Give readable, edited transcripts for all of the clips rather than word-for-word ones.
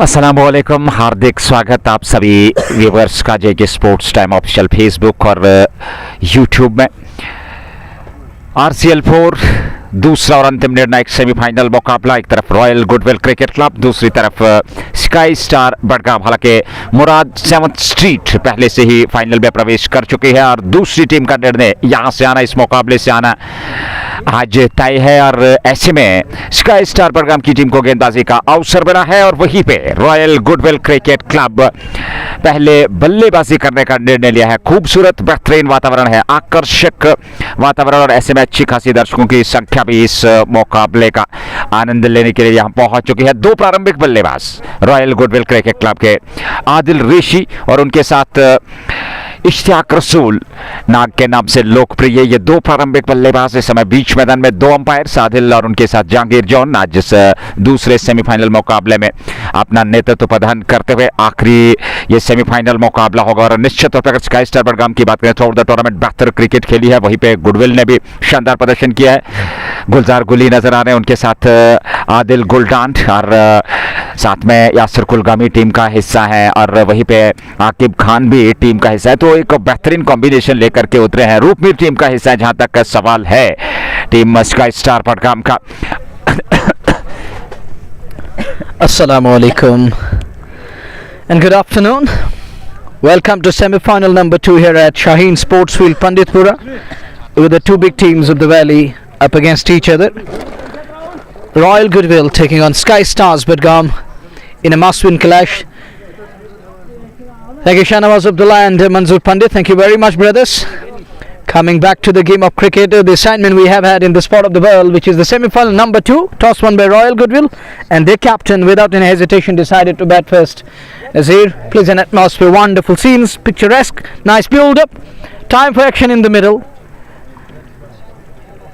अस्सलामुअलैकुम, हार्दिक स्वागत आप सभी व्यूवर्स का जेके स्पोर्ट्स टाइम ऑफिशियल फेसबुक और यूट्यूब में। RCL4 दूसरा और अंतिम निर्णायक सेमीफाइनल मुकाबला, एक तरफ रॉयल गुडविल क्रिकेट क्लब, दूसरी तरफ स्काई स्टार बडगाम। हालांकि मुराद 7th स्ट्रीट पहले से ही फाइनल में प्रवेश कर चुकी है और दूसरी टीम का निर्णय यहां से आना, इस मुकाबले से आना आज तय है। और ऐसे में स्काई स्टार बडगाम की टीम को गेंदबाजी का अवसर मिला है और वहीं पे रॉयल गुडविल क्रिकेट क्लब पहले बल्लेबाजी करने का निर्णय लिया है। खूबसूरत बेहतरीन वातावरण है, आकर्षक वातावरण, और ऐसे में अच्छी खासी दर्शकों की संख्या भी इस मुकाबले का आनंद लेने के लिए यहां पहुंच चुकी है। दो प्रारंभिक बल्लेबाज रॉयल गुडविल क्रिकेट क्लब के आदिल रेशी और उनके साथ इश्तियाक रसूल नाग के नाम से लोकप्रिय ये दो प्रारंभिक बल्लेबाज इस समय बीच मैदान में। दो अंपायर सादिल और उनके साथ जहांगीर जॉन आज इस दूसरे सेमीफाइनल मुकाबले में अपना नेतृत्व प्रदान करते हुए आखिरी ये सेमीफाइनल मुकाबला होगा। और निश्चित तौर पर अगर स्काई स्टार बडगाम की बात करें थ्रू आउट द टूर्नामेंट बेहतर क्रिकेट खेली है, वहीं पे गुडविल ने भी शानदार प्रदर्शन किया है। गुलजार गुली नजर आ रहे हैं, उनके साथ आदिल गुलडान और साथ में यासिर कुलगामी टीम का हिस्सा है और वहीं पे आकिब खान भी टीम का हिस्सा है। तो एक बेहतरीन कॉम्बिनेशन लेकर के उतरे हैं। रूपमीर टीम का हिस्सा है जहां तक सवाल है टीम स्काई स्टार बडगाम का। Assalamualaikum and good afternoon. Welcome to semi-final number 2 here at Shaheen Sportsfield, Panditpura, with the two big teams of the valley up against each other. Royal Goodwill taking on Sky Stars Budgam in a must-win clash. Thank you, Shanawaz Abdullah and Manzoor Pandit. Thank you very much, brothers. Coming back to the game of cricket, the assignment we have had in this part of the world, which is the semi-final number 2, toss won by Royal Goodwill, and their captain, without any hesitation, decided to bat first. Nazir, pleasant atmosphere, wonderful scenes, picturesque, nice build-up, time for action in the middle,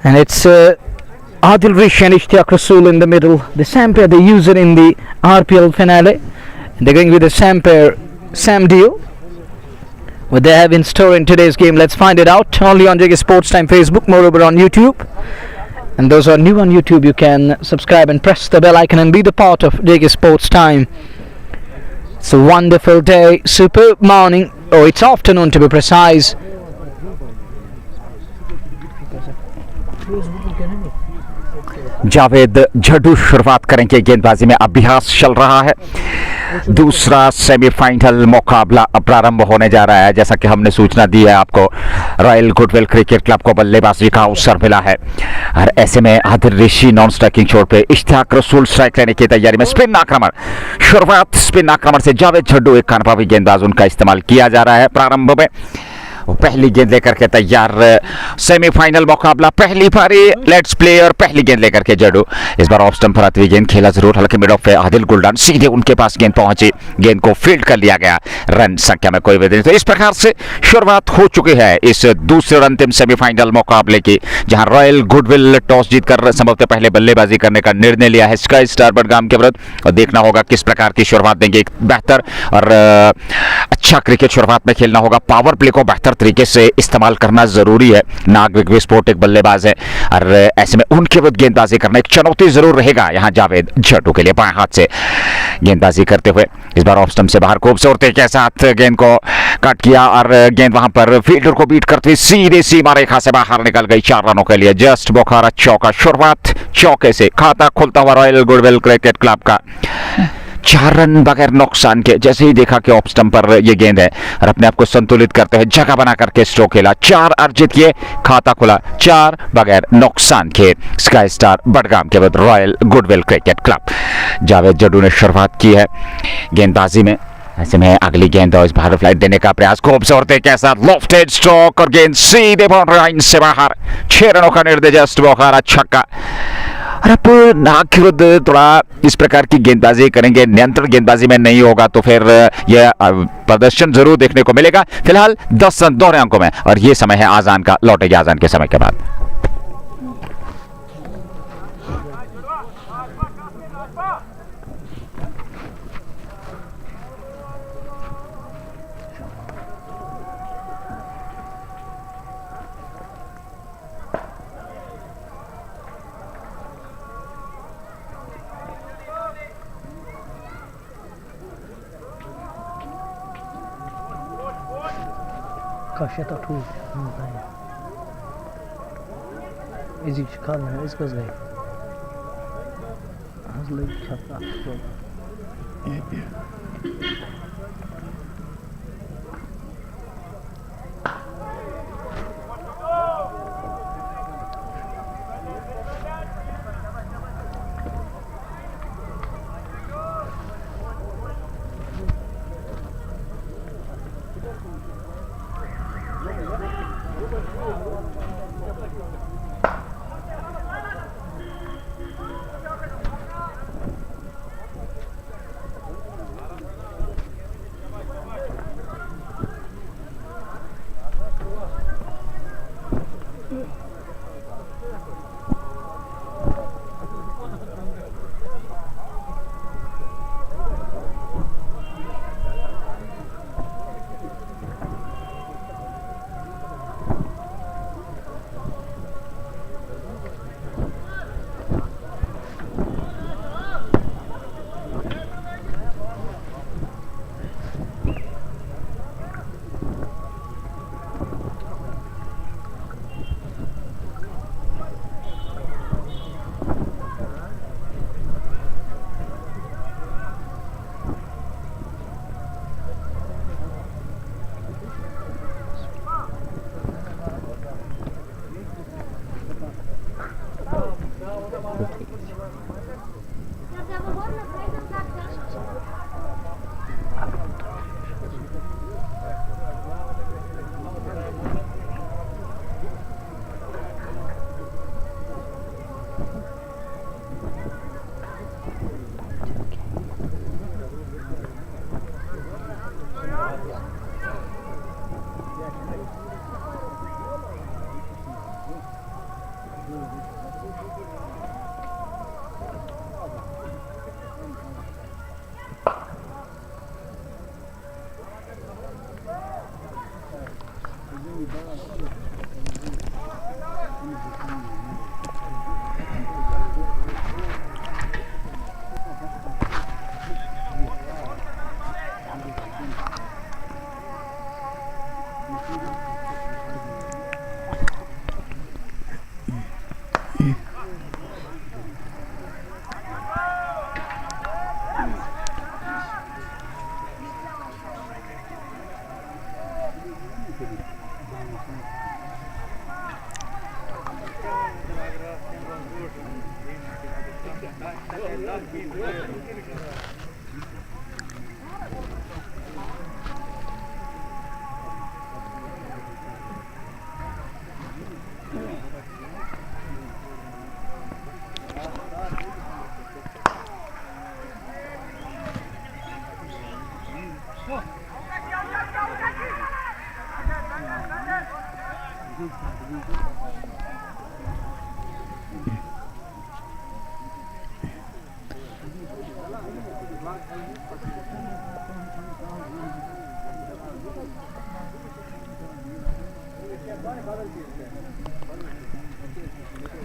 and it's Adil Rish and Ishtiaq Rasool in the middle. The Sampair, the user in the RPL finale, and they're going with the Sampair Sam deal. What they have in store in today's game, let's find it out only on JK Sports Time Facebook, moreover on YouTube. And those who are new on YouTube, you can subscribe and press the bell icon and be the part of JK Sports Time. It's a wonderful day, superb morning, oh it's afternoon to be precise. Javed झड्डू शुरुआत करेंगे, गेंदबाजी में अभ्यास चल रहा है। दूसरा semifinal मुकाबला प्रारंभ होने जा रहा है। जैसा कि हमने सूचना दी है आपको, रॉयल गुडविल क्रिकेट क्लब को बल्लेबाजी का अवसर मिला है और ऐसे में आदिल रेशी नॉन स्ट्राइकिंग छोर पे, इश्तियाक रसूल स्ट्राइक लेने की तैयारी में। स्पिन आक्रमण, शुरुआत स्पिन आक्रमण से जावेद झड्डू, एक अनुभवी गेंदबाज उनका इस्तेमाल किया जा रहा है प्रारंभ में। पहली गेंद लेकर के तैयार, सेमीफाइनल मुकाबला, पहली पारी, लेट्स प्ले, और पहली गेंद लेकर के जड्डू। इस बार ऑफ स्टंप पर आती हुई गेंद खेला जरूर, हालांकि मिड ऑफ पे आदिल गुलडान सीधे उनके पास गेंद पहुंची, गेंद को फील्ड कर लिया गया, रन संख्या में कोई वजह नहीं। तो इस प्रकार से शुरुआत हो चुकी है इस दूसरे और अंतिम सेमीफाइनल मुकाबले की, जहां रॉयल गुडविल टॉस जीतकर संभवतः पहले बल्लेबाजी करने का निर्णय लिया है स्काई स्टार बडगाम के विरुद्ध। और देखना होगा किस प्रकार की शुरुआत देंगे। एक बेहतर और अच्छा क्रिकेट शुरुआत में खेलना होगा, पावर प्ले को बेहतर तरीके से इस्तेमाल करना जरूरी है। नाग विस्फोट एक बल्लेबाज है और ऐसे में उनके विरुद्ध गेंदबाजी करना एक चुनौती जरूर रहेगा यहां जावेद झड्डू के लिए। बाएं हाथ से गेंदबाजी करते हुए इस बार ऑफ स्टंप से बाहर खूबसूरती के साथ गेंद को कट किया और गेंद वहां पर फील्डर को बीट करते हुए सीधे सीमा रेखा से बाहर निकल गई 4 रनों के लिए। जस्ट बोखारा चौका, शुरुआत चौके से, खाता खुलता हुआ रॉयल गुडविल क्रिकेट क्लब का 4 रन बगैर नुकसान के। जैसे ही देखा कि ऑफ स्टंप पर ये गेंद है और अपने आप को संतुलित करते हुए जगह बना करके स्ट्रोक खेला, 4 अर्जित किए, खाता खुला 4 बगैर नुकसान के स्काई स्टार बडगाम के बाद Royal Goodwill Cricket Club. Javed Jhaddu ने शुरुआत की है गेंदबाजी में। ऐसे में अगली गेंद और इस बाहर फ्लाइट देने का प्रयास, खूबसूरती के साथ लॉफ्टेड स्ट्रोक और गेंद सीधे बाउंड्री लाइन से बाहर। 6 रनों का निर्देश, जस्ट बोखारा छक्का। और अब नाग के विरुद्ध थोड़ा इस प्रकार की गेंदबाजी करेंगे, नियंत्रण गेंदबाजी में नहीं होगा तो फिर यह प्रदर्शन जरूर देखने को मिलेगा। फिलहाल 10 रन दोनों अंकों में और ये समय है आजान का, लौटेगी आजान के समय के बाद। Kaşata tu. Ezik çıkarlar, ez kız gay. Azlı çatla.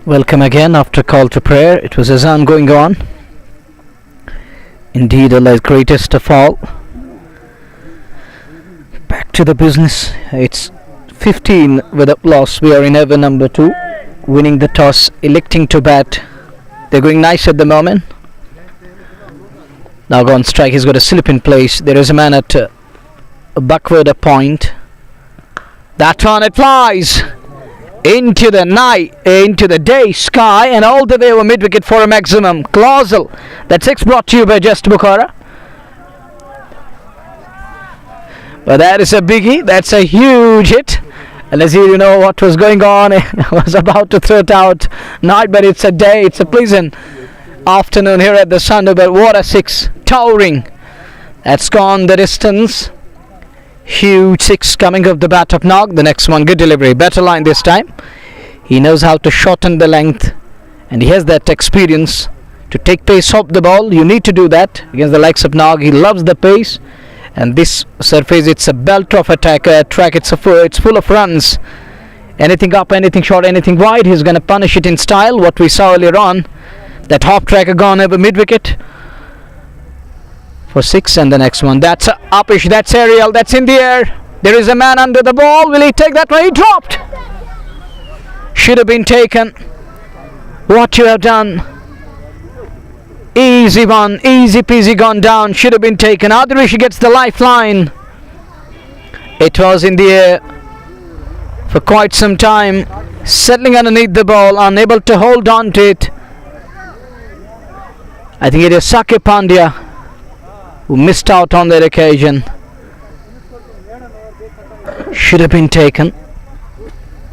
Welcome again after call to prayer. It was azan going on. Indeed, Allah is greatest of all. Back to the business. It's 15 without loss. We are in over number 2. Winning the toss, electing to bat. They're going nice at the moment. Now gone strike. He's got a slip in place. There is a man at a backward a point. That one, it flies into the night, into the day sky, and all the way over mid wicket for a maximum. Clausel. That 6 brought to you by Just Bukhara. But that is a biggie. That's a huge hit. And as you know what was going on, I was about to throw it out night, but it's a day. It's a pleasant afternoon here at the Sunday. But what a 6, towering. That's gone the distance. Huge 6 coming off the bat of Nog. The next one, good delivery, better line this time. He knows how to shorten the length, and he has that experience to take pace off the ball. You need to do that against the likes of Nog. He loves the pace, and this surface, it's a belt of track. It's full of runs. Anything up, anything short, anything wide, he's going to punish it in style. What we saw earlier on, that hop tracker gone over mid wicket for 6, and the next one, that's Upish, that's aerial, that's in the air. There is a man under the ball. Will he take that one? He dropped. Should have been taken. What you have done. Easy one. Easy peasy gone down. Should have been taken. Adil Rishi gets the lifeline. It was in the air for quite some time. Settling underneath the ball. Unable to hold on to it. I think it is Sakib Pandya who missed out on that occasion. Should have been taken.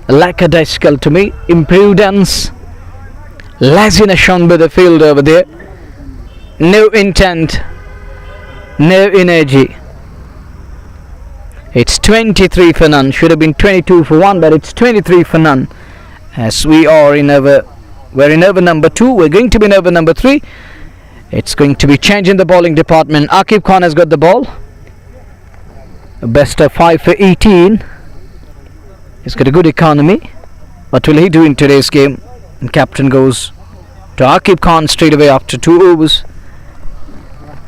Lackadaisical to me. Imprudence. Laziness shown by the fielder over there. No intent. No energy. It's 23 for none. Should have been 22 for 1, but it's 23 for none. As we're in over number 2. We're going to be in over number 3. It's going to be change in the bowling department. Akib Khan has got the ball. Best of 5 for 18. He's got a good economy. What will he do in today's game? And captain goes to Akib Khan straight away after 2 overs.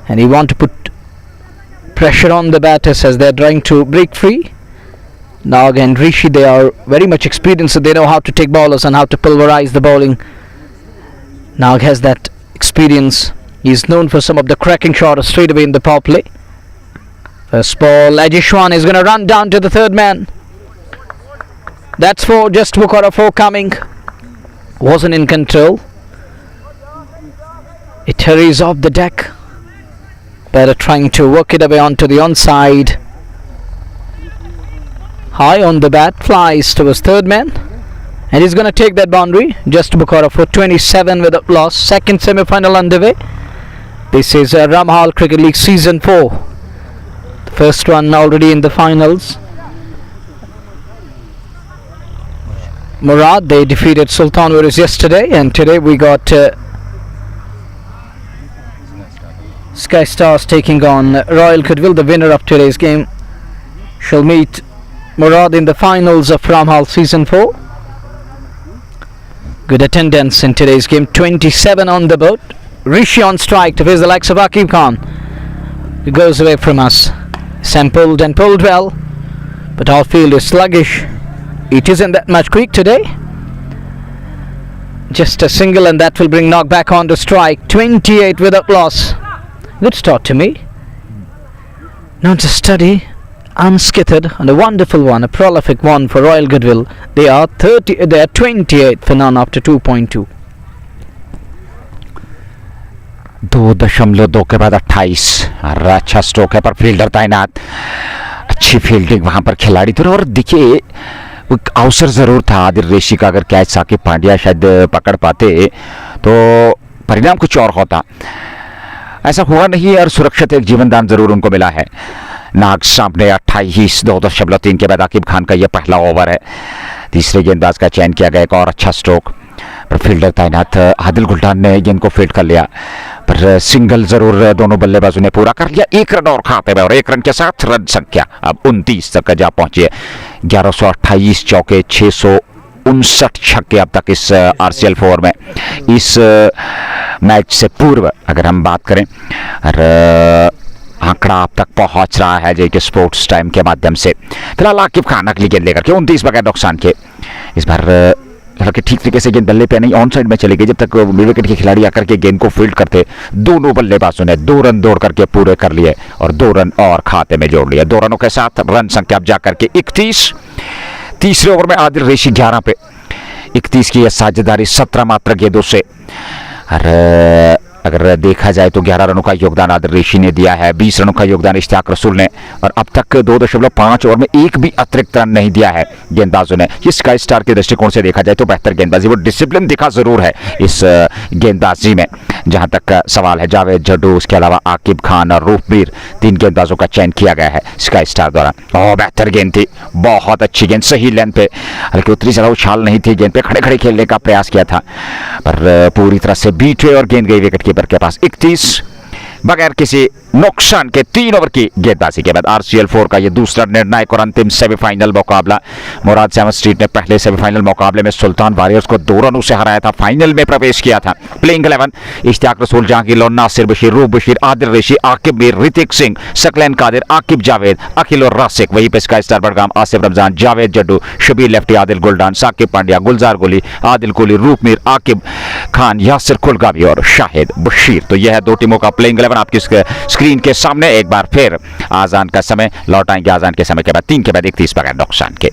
And he wants to put pressure on the batters as they're trying to break free. Now again, Rishi, they are very much experienced, so they know how to take bowlers and how to pulverize the bowling. Now has that experience. He's known for some of the cracking shots straight away in the power play. First ball, Ajishwan is going to run down to the third man. That's 4, just book out of 4 coming. Wasn't in control. It hurries off the deck. Better trying to work it away onto the onside. High on the bat, flies towards third man. And he's going to take that boundary. Just book out of 4, 27 with a loss. Second semi-final underway. This is Ramhall Cricket League Season 4. The first one already in the finals. Murad, they defeated Sultan Warriors yesterday, and today we got Sky Stars taking on Royal Goodwill. The winner of today's game shall meet Murad in the finals of Ramhall Season 4. Good attendance in today's game. 27 on the boat. Rishi on strike to face the likes of Akib Khan. He goes away from us. Sampled and pulled well, but our field is sluggish. It isn't that much quick today. Just a single, and that will bring knock back on to strike. 28 without loss. Good start to me. Not a steady, unscattered, and a wonderful one, a prolific one for Royal Goodwill. They are 28 for none after 2.2. 2.2 के बाद 28 और अच्छा stroke है पर fielder तैनात. अच्छी fielding वहां पर खिलाड़ी थे. और देखिए अवसर जरूर था आदिल ऋषि का. अगर कैच साकिब पांड्या शायद पकड़ पाते तो परिणाम कुछ और होता. ऐसा हुआ नहीं और सुरक्षित एक जीवनदान जरूर उनको मिला है. नाग सामने 28 2.3 के बाद आकिब खान का यह पहला ओवर है. तीसरे गेंदबाज का चयन किया गया. एक और अच्छा स्ट्रोक पर फील्डर तैनात. आदिल गुल्टान ने गेंद को फील्ड कर लिया पर सिंगल जरूर दोनों बल्लेबाजों ने पूरा कर लिया. 1 रन और खाते में और 1 रन के साथ रन संख्या अब 29 तक जा पहुंची है. 1128 चौके 659 छक्के अब तक इस RCL 4 में. इस मैच से पूर्व अगर हम बात करें और आंकड़ा अब तक पहुंच रहा है जेके स्पोर्ट्स टाइम के माध्यम से. फिलहाल आकिब खान अगली गेंद लेकर के 29 बगैर नुकसान के. इस बार हालांकि ठीक तरीके से गेंद बल्ले पे नहीं ऑन साइड में चली गई. जब तक विकेट के खिलाड़ी आकर के गेंद को फील्ड करते दोनों बल्लेबाजों ने 2 रन दौड़ करके पूरे कर लिए और 2 रन और खाते में जोड़ लिया. 2 रनों के साथ रन संख्या अब जाकर के 31. तीसरे ओवर में आदिल ऋषि 11 पे 31 की यह साझेदारी 17 मात्र गेंदों से. और अगर देखा जाए तो 11 रनों का योगदान आदिल ऋषि ने दिया है. 20 रनों का योगदान इश्तियाक रसूल ने और अब तक 2.5 ओवर में एक भी अतिरिक्त रन नहीं दिया है गेंदबाजों ने. ये स्काई स्टार के दृष्टिकोण से देखा जाए तो बेहतर गेंदबाजी. वो डिसिप्लिन दिखा जरूर है इस गेंदबाजी में जहां तक सवाल है. जावेद जड्डू, उसके अलावा आकिब खान और रूपबीर 3 गेंदबाजों का चयन किया गया है स्काई स्टार द्वारा. बेहतर गेंद थी, बहुत अच्छी गेंद, सही लेंथ पे. हालांकि उतनी ज्यादा उछाल नहीं थी गेंद पे. खड़े खड़े खेलने का प्रयास किया था पर पूरी तरह से बीट हुए और गेंद गई विकेट कीपर के पास. 31 बगैर किसी नुकसान के 3 ओवर की गेंदबाजी के बाद आरसीएल 4 का यह दूसरा निर्णायक और अंतिम सेमीफाइनल मुकाबला। मुराद से अहमद स्ट्रीट ने पहले सेमीफाइनल मुकाबले में सुल्तान वॉरियर्स को 2 रनों से हराया था, फाइनल में प्रवेश किया था। प्लेइंग 11 इश्तियाक रसूल, जहांगीर लोन, नासिर बशीर, रूप बशीर, आदिल ऋषि, आकिब मीर, ऋतिक सिंह, सकलैन कादिर, आकिब जावेद, अखिल और रासिक। वहीं पे Sky Star Budgam, Asif Ramzan, Javed Jaddu, Shabir Lefty, Adil Guldan, Saqib Pandya, Gulzar Guli, Adil Kohli, रूप मीर, आकिब खान, यासिर कुलगावी और शाहिद बशीर। तो यह है 2 टीमों का प्लेइंग 11 आपकी स्क्रीन के सामने। एक बार फिर आजान का समय लौट आएंगे, आजान के समय के बाद 3 के बाद 31 बगैर नुकसान के।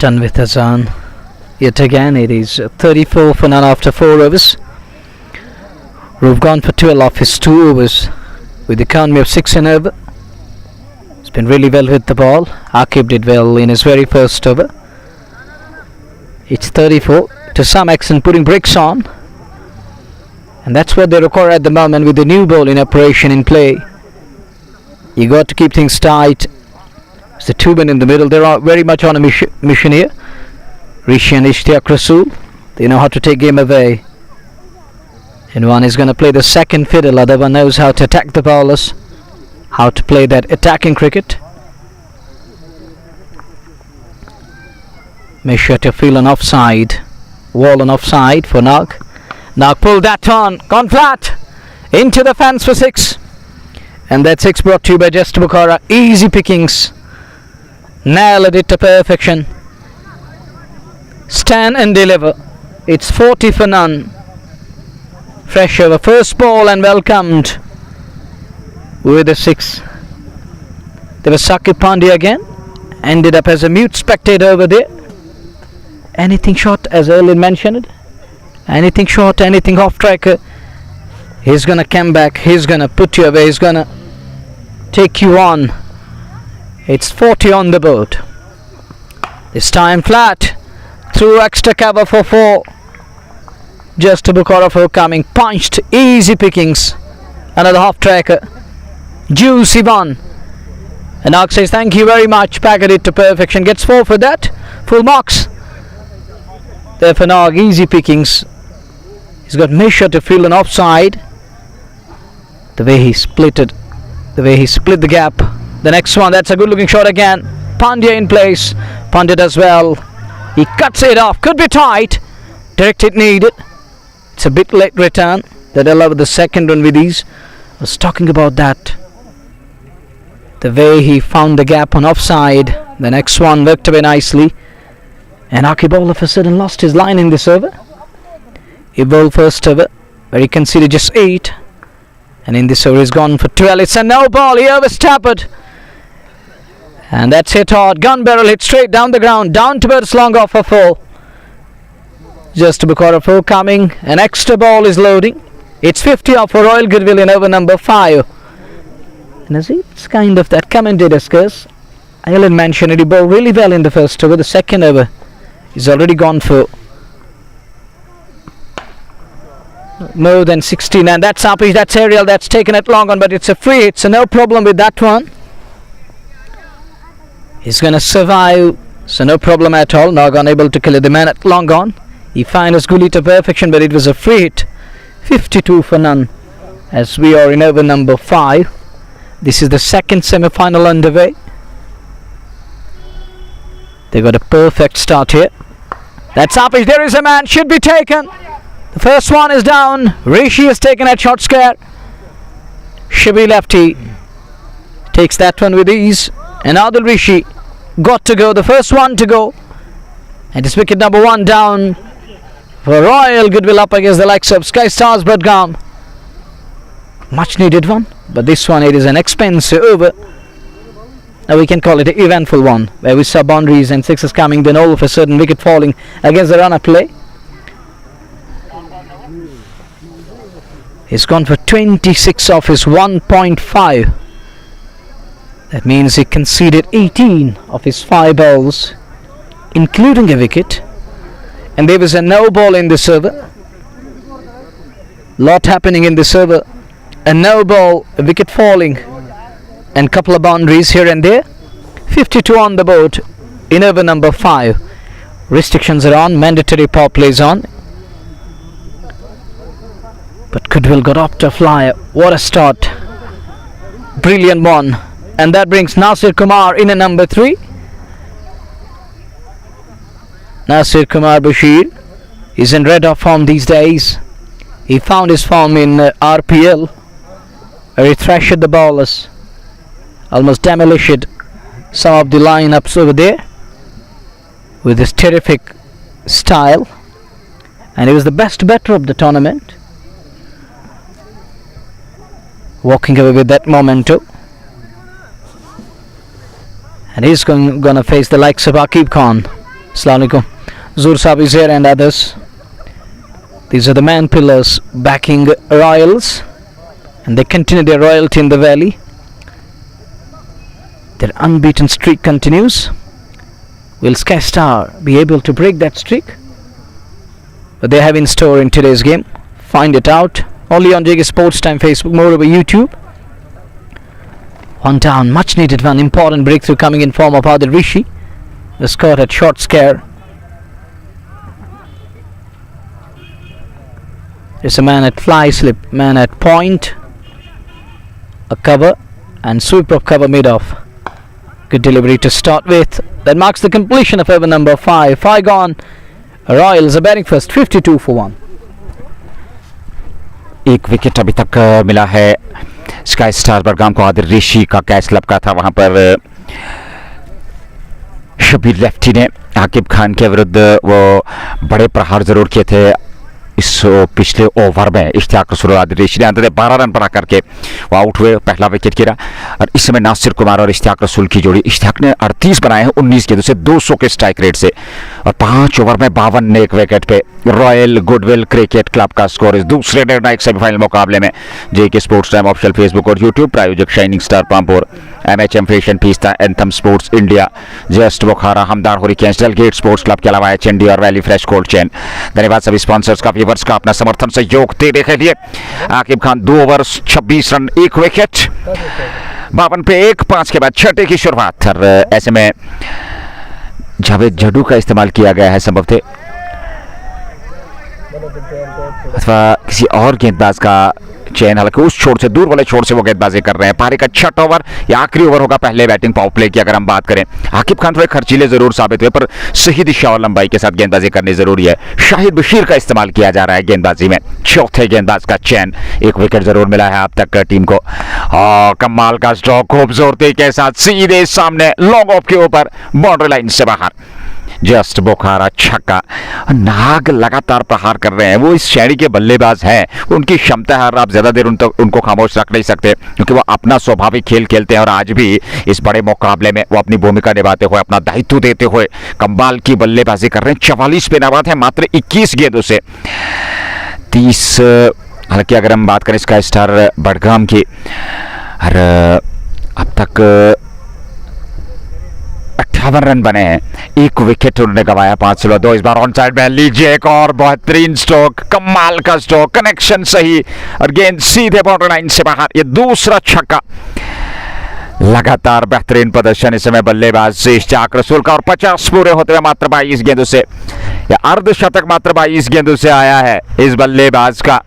Done with Azan. Yet again it is 34 for none after 4 overs. We've gone for 12 off his 2 overs with the economy of 6 an over. He's been really well with the ball. Akib did well in his very first over. It's 34 to some extent putting bricks on, and that's what they require at the moment with the new ball in operation in play. You got to keep things tight. It's the 2 men in the middle. They're very much on a mission here. Rishi and Ishtiaq Rasool, they know how to take game away. And one is going to play the second fiddle. Other one knows how to attack the bowlers, how to play that attacking cricket. Make sure to feel an offside. Wall on offside for Nag. Nag pulled that on. Gone flat. Into the fence for 6. And that 6 brought to you by Just Bukhara. Easy pickings. Nailed it to perfection. Stand and deliver. It's 40 for none. Fresh over. First ball and welcomed with a 6. There was Sakib Pandya again. Ended up as a mute spectator over there. Anything short, as earlier mentioned. Anything short, anything off track. He's gonna come back. He's gonna put you away. He's gonna take you on. It's 40 on the board. This time flat. Through extra cover for 4. Just a Bukara for coming, punched, easy pickings. Another half tracker. Juicy one. And Ark says thank you very much, packet it to perfection. Gets 4 for that. Full marks. There for Nog, easy pickings. He's got measure to field an offside. The way he split it, the way he split the gap. The next one, that's a good looking shot again. Pandya in place, Pandit as well. He cuts it off, could be tight. Direct it needed. It's a bit late return. That allowed the second one with ease. I was talking about that. The way he found the gap on offside. The next one worked away nicely. And Akib all of a sudden lost his line in this over. He bowled first over, where he conceded just 8. And in this over he's gone for 12. It's a no ball. He overstepped. And that's hit hard. Gun barrel hit straight down the ground. Down towards long off for 4. Just to Bukara 4 coming. An extra ball is loading. It's 50 off for Royal Goodwill in over number 5. And as it's kind of that commentator's curse, Ireland mentioned it. He bowled really well in the first over. The second over he's already gone for more than 16. And that's up. That's aerial. That's taken it long on. But it's a free hit. So no problem with that one. He's going to survive. So no problem at all. Nog unable to kill it. The man at long on. He found his gully to perfection, but it was a free hit. 52 for none. As we are in over number 5. This is the second semi-final underway. They got a perfect start here. That's up. There is a man. Should be taken. The first one is down. Rishi has taken a short scare. Shibi lefty takes that one with ease. And Adil Rishi got to go. The first one to go. And it's wicket number 1 down for Royal Goodwill up against the likes of Sky Stars Budgam. Much needed one. But this one, it is an expensive over. Now we can call it an eventful one, where we saw boundaries and sixes coming, then all of a sudden wicket falling against the runner play. He's gone for 26 off his 1.5. That means he conceded 18 of his 5 balls, including a wicket. And there was a no ball in this over. Lot happening in this over. A no ball, a wicket falling, and couple of boundaries here and there. 52 on the board in over number 5. Restrictions are on, mandatory power plays on. But Goodwill got off to a flyer. What a start. Brilliant one. And that brings Nasir Kumar in at number 3. Nasir Kumar Bashir is in red hot form these days. He found his form in RPL, where he thrashed the bowlers, almost demolished some of the lineups over there with his terrific style. And he was the best batter of the tournament, walking away with that memento. And he's going to face the likes of Aqib Khan. Assalamu alaikum. Zur Sahib is here and others. These are the man pillars backing Royals, and they continue their royalty in the valley. Their unbeaten streak continues. Will Sky Star be able to break that streak? But they have in store in today's game. Find it out only on JK Sports Time Facebook, more over YouTube. One down, much needed one, important breakthrough coming in form of Adil Rishi. The score at short scare. There's a man at fly slip, man at point, a cover, and sweep of cover made off. Good delivery to start with. That marks the completion of over number 5. 5 gone. Royals are batting first, 52 for 1. एक wicket अभी तक मिला है sky Star Budgam को। आदिल ऋषि का catch लपका था, वहां पर शबीर लेफ्टी ने आकिब खान के विरुद्ध वो बड़े प्रहार जरूर किए थे इस पिछले ओवर में। इश्तियाक रसूल आदिल ऋषि ने अंदर 12 रन बना करके वो आउट हुए, पहला विकेट गिरा। और इस समय नासिर कुमार और इश्तियाक रसूल की जोड़ी, इश्तियाक ने 38 बनाए हैं 19 गेंदों से 200 के स्ट्राइक रेट से, और 5 ओवर में 52 ने एक विकेट पे। रॉयल गुडविल क्रिकेट क्लब का स्कोर इस दूसरे निर्णायक सेमीफाइनल मुकाबले में। JK Sports Time official Facebook और यूट्यूब, प्रायोजक शाइनिंग स्टार पंप और MHM Fashion Fiesta, Anthem Sports India, Just Bukhara, Hamdan Hurricanes, Dalgate Sports Club के अलावा एचएनडी और वैली फ्रेश कोल्ड चेन। धन्यवाद सभी स्पॉन्सर्स का भी। व्यूवर्स का अपना समर्थन सहयोग देने के लिए। Aqib Khan 2 over 26 run 1 wicket, 52 पे 1, 5 के बाद छठे की शुरुआत। और ऐसे में जावेद जडू का इस्तेमाल किया गया है संभवतः, अथवा किसी और गेंदबाज का चयन, हालांकि उस छोर से, दूर वाले छोर से वो गेंदबाजी कर रहे हैं। पारी का छठा ओवर या आखिरी ओवर होगा पहले बैटिंग पावर प्ले की अगर हम बात करें। आकिब खान थोड़े खर्चीले जरूर साबित हुए, पर सही दिशा और लंबाई के साथ गेंदबाजी करनी जरूरी है। शाहिद बशीर का इस्तेमाल किया जा रहा है गेंदबाजी में, चौथे गेंदबाज का चयन। 1 विकेट जरूर मिला है अब तक टीम को। कमाल का स्ट्रोक खूबसूरती के साथ सीधे सामने लॉन्ग ऑफ के ऊपर, बाउंड्री लाइन से बाहर, जस्ट बुखारा छक्का। नाग लगातार प्रहार कर रहे हैं, वो इस श्रेणी के बल्लेबाज हैं, उनकी क्षमता है और आप ज्यादा देर उनको खामोश रख नहीं सकते, क्योंकि वो अपना स्वाभाविक खेल खेलते हैं। और आज भी इस बड़े मुकाबले में वो अपनी भूमिका निभाते हुए, अपना दायित्व देते हुए कमाल की बल्लेबाजी कर रहे हैं। 44 पे नवाद है मात्र 21 गेंदों से 30। हालांकि अगर हम बात करें इसका स्टार बडगाम की, और अब तक 58 रन बने हैं, 1 विकेट उन्होंने गंवाया, 5-2। इस बार ऑन साइड में लीजिए एक और बेहतरीन स्ट्रोक, कमाल का स्ट्रोक, कनेक्शन सही और गेंद सीधे बाउंड्री लाइन से बाहर। ये दूसरा छक्का। लगातार बेहतरीन प्रदर्शन इस समय बल्लेबाज इश्तियाक रसूल का, और 50 पूरे होते हुए मात्र 22 गेंदों से, या अर्धशतक मात्र 22 गेंदों से आया है इस बल्लेबाज का।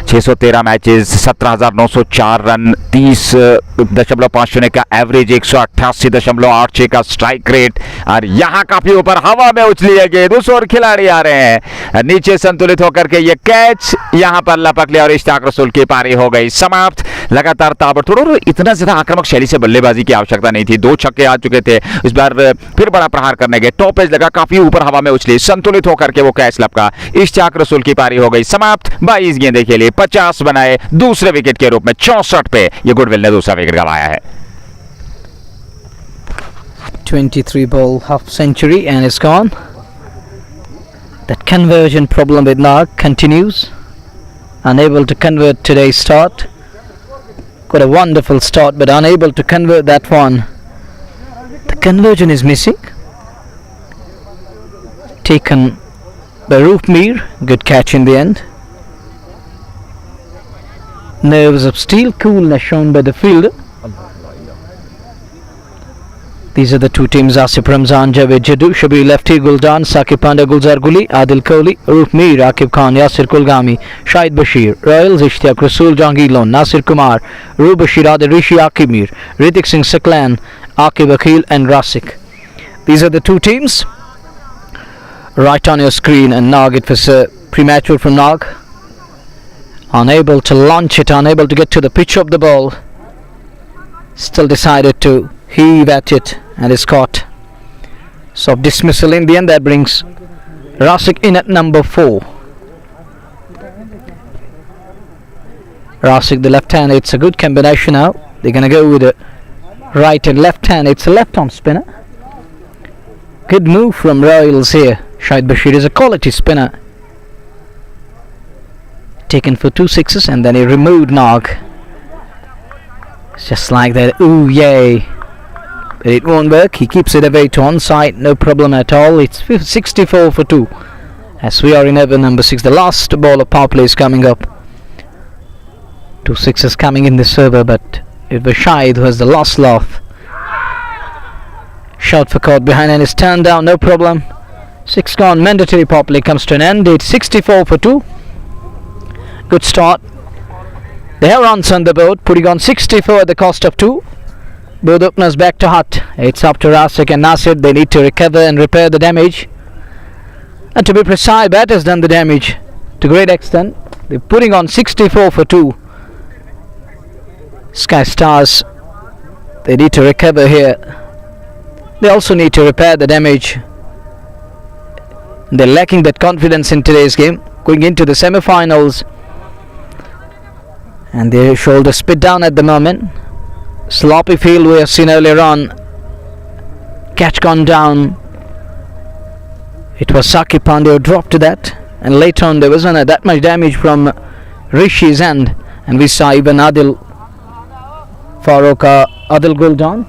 613 मैचेस, 17,904 रन, 30.50 का एवरेज, 188.86 का स्ट्राइक रेट। और यहाँ काफी ऊपर हवा में उछली है गेंद, उस और खिलाड़ी आ रहे हैं नीचे संतुलित होकर के, ये कैच यहाँ पर लपक लिया और इश्तियाक रसूल की पारी हो गई समाप्त। लगातार ताबड़तोड़, और इतना ज्यादा आक्रामक शैली से बल्लेबाजी की आवश्यकता नहीं थी। 2 छक्के आ चुके थे, इस बार फिर बड़ा प्रहार करने गए, टॉप एज लगा, काफी ऊपर हवा में उछली, संतुलित होकर के वो कैच लपका। इश्तियाक रसूल की पारी हो गई समाप्त। 22 गेंदें खेली, 50 बनाए दूसरे विकेट के रूप में। 64 पे ये गुडविल ने दूसरा विकेट गंवाया है। 23 ball half century and it's gone. That conversion problem with Nag continues. Unable to convert today's start. Got a wonderful start but unable to convert that one. The conversion is missing. Taken by Roofmeer. Good catch in the end. Nerves of steel, coolness shown by the fielder. These are the two teams: Asif Ramzan, Javed Jaddu, Shabir Lefty, Guldan, Saqib Panda, Gulzar Guli, Adil Kohli, Roofmeer, Akib Khan, Yasir Kulgami, Shahid Bashir, Royals, Ishtiaq Rasool, Jahangir Lon, Nasir Kumar, Ru Bashir, Adil Rishi, Akib Mir, Ritik Singh Saklan, Akib Akhil and Rasik. These are the two teams. Right on your screen, and Nag, it was premature from Nag. Unable to launch it, unable to get to the pitch of the ball. Still decided to heave at it and is caught. So dismissal in the end. That brings Rasik in at number 4. Rasik the left hand, it's a good combination now. They're going to go with a right and left hand. It's a left arm spinner. Good move from Royals here. Shahid Bashir is a quality spinner. Taken for 2 sixes and then he removed Nag. It's just like that. Ooh, yay. But it won't work. He keeps it away to onside. No problem at all. It's 64 for 2. As we are in over number 6. The last ball of power play is coming up. 2 sixes coming in this over, but it was Shahid who has the last laugh. Shot for caught behind and is turned down. No problem. 6 gone. Mandatory power play comes to an end. It's 64 for 2. Good start. They have runs on the board, putting on 64 at the cost of 2. Both openers back to hut. It's up to Rasik and Nasir. They need to recover and repair the damage. And to be precise, Bat has done the damage to great extent. They're putting on 64 for 2. Sky Stars, they need to recover here. They also need to repair the damage. They're lacking that confidence in today's game. Going into the semifinals. And their shoulders spit down at the moment. Sloppy field we have seen earlier on. Catch gone down. It was Saqib Pandey who dropped to that. And later on there wasn't that much damage from Rishi's end. And we saw even Adil Guldan.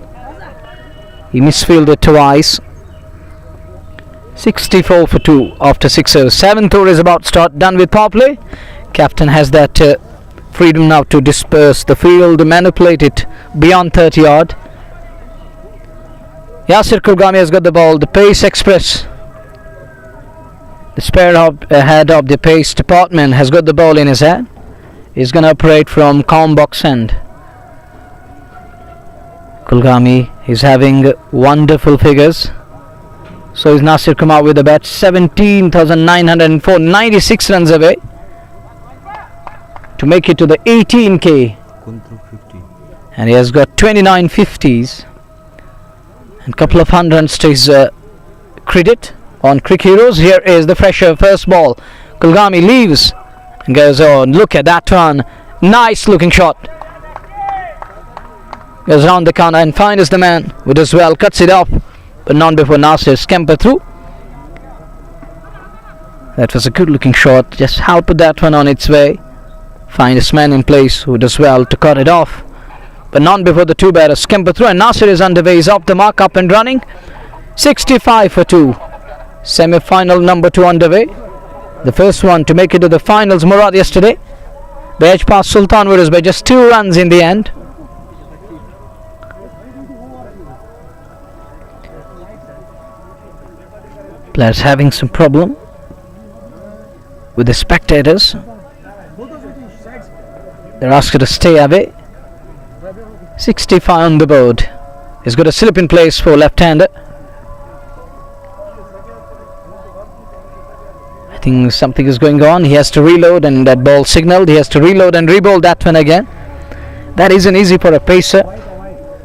He misfielded twice. 64 for 2 after 6 overs. 7th over is about to start. Done with power play. Captain has that freedom now to disperse the field, manipulate it beyond 30 yard. Yasir Kulgami has got the ball. The pace express, the head of the pace department, has got the ball in his hand. He's going to operate from calm box end. Kulgami is having wonderful figures. So is Nasir Kumar with the bat. 17,904, 96 runs away to make it to the 18k. And he has got 29 50s and couple of 100s to his credit on Crick Heroes. Here is the fresher first ball. Kulgami leaves and goes on. Look at that one. Nice looking shot. Goes round the corner and finds the man with as well. Cuts it off, but not before Nasir scamper through. That was a good looking shot. Just how put that one on its way. Find his man in place who does well to cut it off, but not before the two batters scamper through, and Nasir is underway. He's off the mark, up and running. 65 for 2. Semi-final number 2 underway. The first one to make it to the finals. Murad yesterday. The edge past Sultan Warriors by just 2 runs in the end. Players having some problem with the spectators. They're asked to stay away. 65 on the board. He's got a slip in place for left-hander. I think something is going on. He has to reload, and that ball signaled. He has to reload and re-bowl that one again. That isn't easy for a pacer.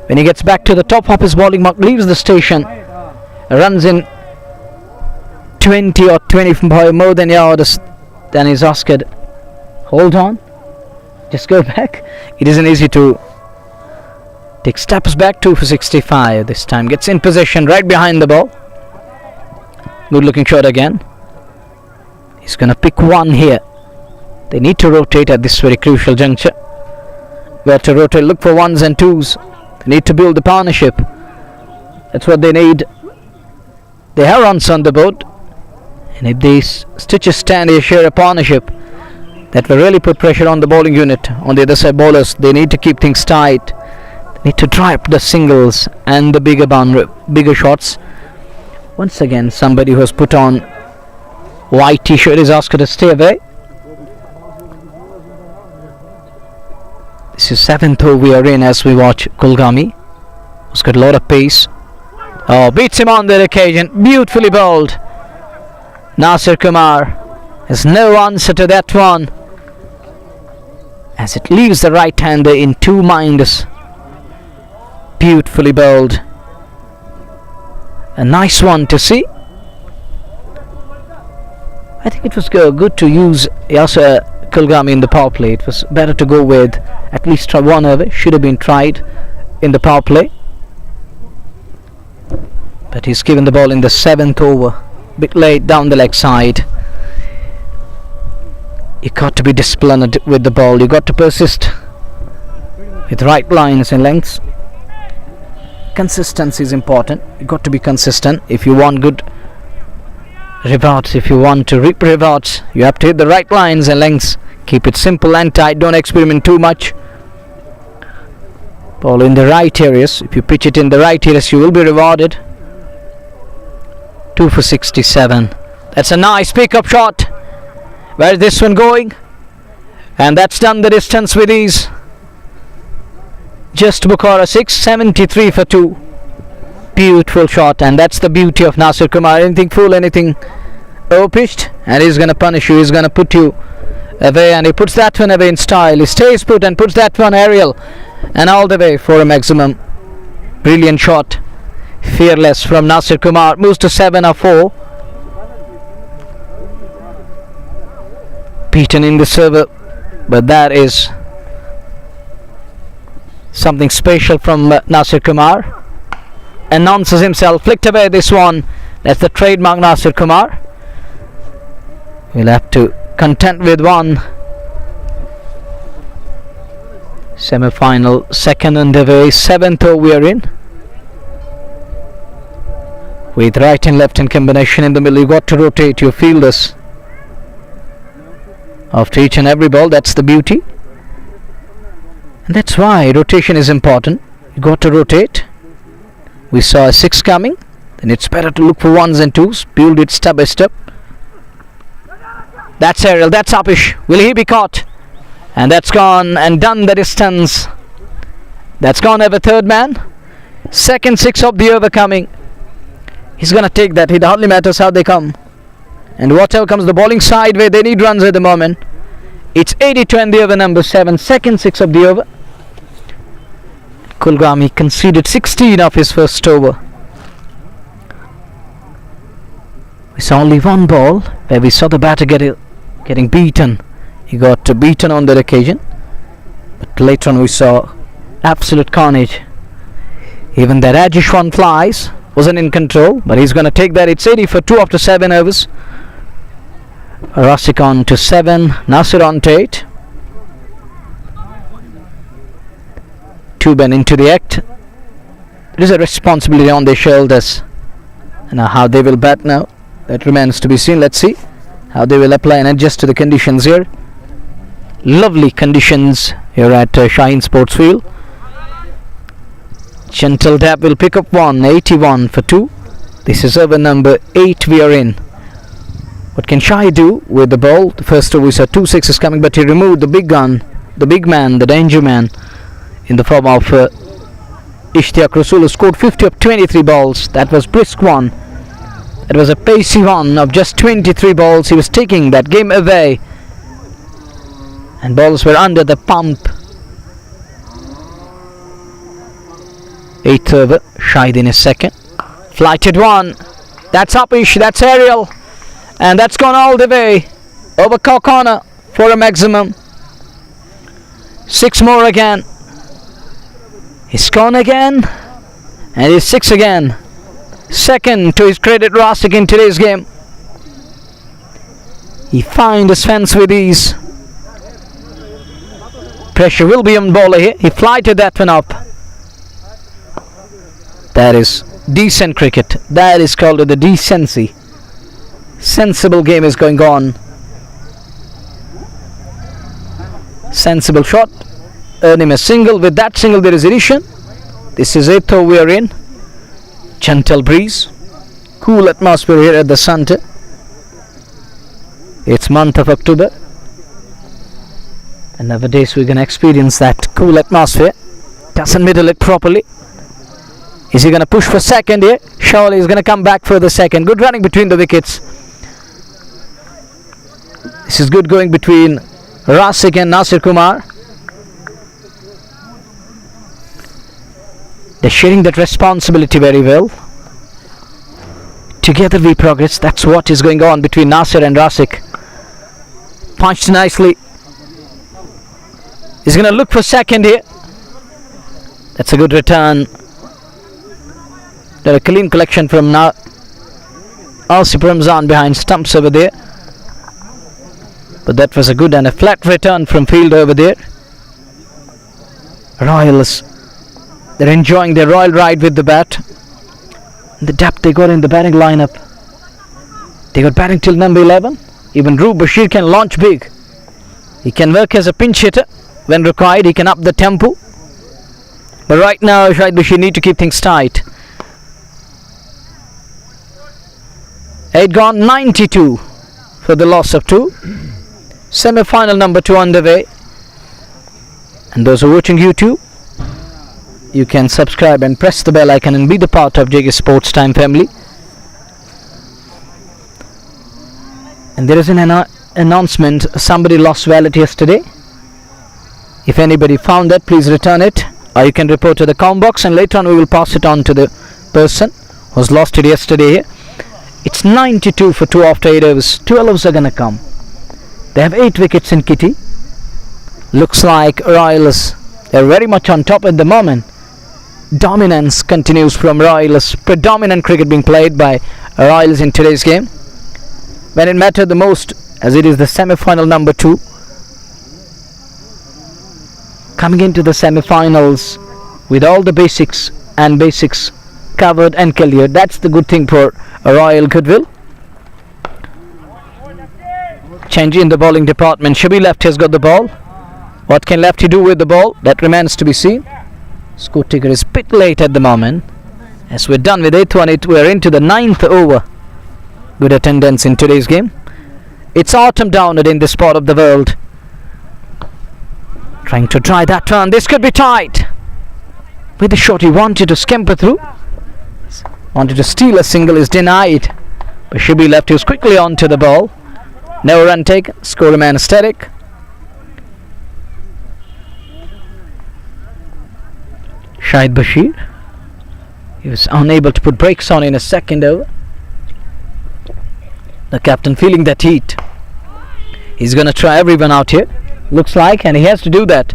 When he gets back to the top of his bowling mark, leaves the station, runs in 20 or 25 more than yards, then he's asked, hold on, just go back. It isn't easy to take steps back. 2 for 65 this time. Gets in possession right behind the ball. Good looking shot again. He's going to pick one here. They need to rotate at this very crucial juncture. Where to rotate, look for 1s and 2s. They need to build the partnership. That's what they need. They have runs on the board, and if these stitches stand, they share a partnership that will really put pressure on the bowling unit. On the other side, bowlers, they need to keep things tight. They need to dry up the singles and the bigger shots. Once again, somebody who has put on white t-shirt is asked to stay away. This is 7th over we are in as we watch Kulgami, who's got a lot of pace. Oh, beats him on that occasion. Beautifully bowled. Nasir Kumar has no answer to that one, as it leaves the right-hander in 2 minds. Beautifully bowled. A nice one to see. I think it was good to use Yasir Kulgami in the power play. It was better to go with at least try 1 over. Should have been tried in the power play. But he's given the ball in the 7th over. Bit late down the leg side. You got to be disciplined with the ball. You got to persist with right lines and lengths. Consistency is important. You got to be consistent if you want good rewards. If you want to reap rewards, you have to hit the right lines and lengths. Keep it simple and tight. Don't experiment too much. Ball in the right areas. If you pitch it in the right areas, you will be rewarded. 2 for 67. That's a nice pick-up shot. Where is this one going? And that's done the distance with ease. Just Bukhara 6, 73 for 2. Beautiful shot, and that's the beauty of Nasir Kumar. Anything full, anything over-pitched, and he's going to punish you. He's going to put you away, and he puts that one away in style. He stays put and puts that one aerial and all the way for a maximum. Brilliant shot. Fearless from Nasir Kumar. Moves to 7 or 4. Beaten in the server, but that is something special from Nasir Kumar. Announces himself, flicked away this one. That's the trademark Nasir Kumar. We'll have to content with 1. Semi-final, 2nd underway, 7th over we are in. with right and left in combination in the middle. You got to rotate your fielders after each and every ball. That's the beauty, and that's why rotation is important. You got to rotate. We saw a 6 coming, then it's better to look for 1s and 2s, build it step by step. That's aerial, that's Upish. Will he be caught? And that's gone and done the distance. That's gone over third man. Second 6 of the over coming. He's gonna take that. It hardly matters how they come. And whatever comes the bowling side where they need runs at the moment. It's 82 and the over number 7. Second 6 of the over. Kulgam, he conceded 16 of his first over. We saw only one ball where we saw the batter getting beaten. He got beaten on that occasion. But later on we saw absolute carnage. Even the Rajesh one flies. Wasn't in control, but he's going to take that. It's 80 for 2 after 7 overs. Rasik on to 7. Nasir on to 8. 2 men into the act. There is a responsibility on their shoulders. And how they will bat now, that remains to be seen. Let's see how they will apply and adjust to the conditions here. Lovely conditions here at Shaheen Sports Field. Gentle dab will pick up 1. 81 for 2. This is over number 8 we are in. What can Shai do with the ball? The first over we saw 2 6s coming, but he removed the big gun, the big man, the danger man, in the form of Ishtiaq Rasool, who scored 50 of 23 balls. That was brisk one. It was a pacey one of just 23 balls. He was taking that game away. And balls were under the pump. 8th over. Shahid is second. Flighted one. That's Upish. That's aerial. And that's gone all the way. Over corner for a maximum. 6 more again. He's gone again. And he's 6 again. Second to his credit, Rasik in today's game. He finds his fence with ease. Pressure will be on bowler here. He flighted that one up. That is decent cricket. That is called the decency. Sensible game is going on. Sensible shot. Earn him a single. With that single there is addition. This is 8th over we are in. Gentle breeze. Cool atmosphere here at the centre. It's month of October. And nowadays we're going to experience that cool atmosphere. Doesn't middle it properly. Is he going to push for second here? Surely he's going to come back for the second. Good running between the wickets. This is good going between Rasik and Nasir Kumar. They're sharing that responsibility very well. Together we progress. That's what is going on between Nasir and Rasik. Punched nicely. He's going to look for second here. That's a good return. There a clean collection from Asif Ramzan behind stumps over there. But that was a good and a flat return from field over there. Royals, they're enjoying their royal ride with the bat. The depth they got in the batting lineup. They got batting till number 11. Even Roof Bashir can launch big. He can work as a pinch hitter when required. He can up the tempo. But right now Shahid Bashir need to keep things tight. 8 gone, 92 for the loss of 2. Semi-final number 2 underway. And those who are watching YouTube, you can subscribe and press the bell icon and be the part of JK Sports Time family. And there is an announcement. Somebody lost wallet yesterday. If anybody found that, please return it. Or you can report to the comment box and later on we will pass it on to the person who's lost it yesterday here. It's 92 for 2 after 8 overs. 12 overs are going to come. They have 8 wickets in kitty. Looks like Royals, they're very much on top at the moment. Dominance continues from Royals. Predominant cricket being played by Royals in today's game. When it mattered the most, as it is the semi-final number 2. Coming into the semi-finals with all the basics covered and cleared. That's the good thing for Royal Goodwill. Change in the bowling department. Shabi Lefty has got the ball. What can Lefty do with the ball? That remains to be seen. Score ticker is a bit late at the moment. As we're done with 8th one, we're into the 9th over. Good attendance in today's game. It's autumn down in this part of the world. Trying to try that one. This could be tight. With the shot, he wanted to scamper through. Wanted to steal a single, is denied. But Shabi Lefty was quickly onto the ball. No run taken. Score remains static. Shahid Bashir. He was unable to put brakes on in a second over. The captain feeling that heat. He's going to try everyone out here. Looks like, and he has to do that.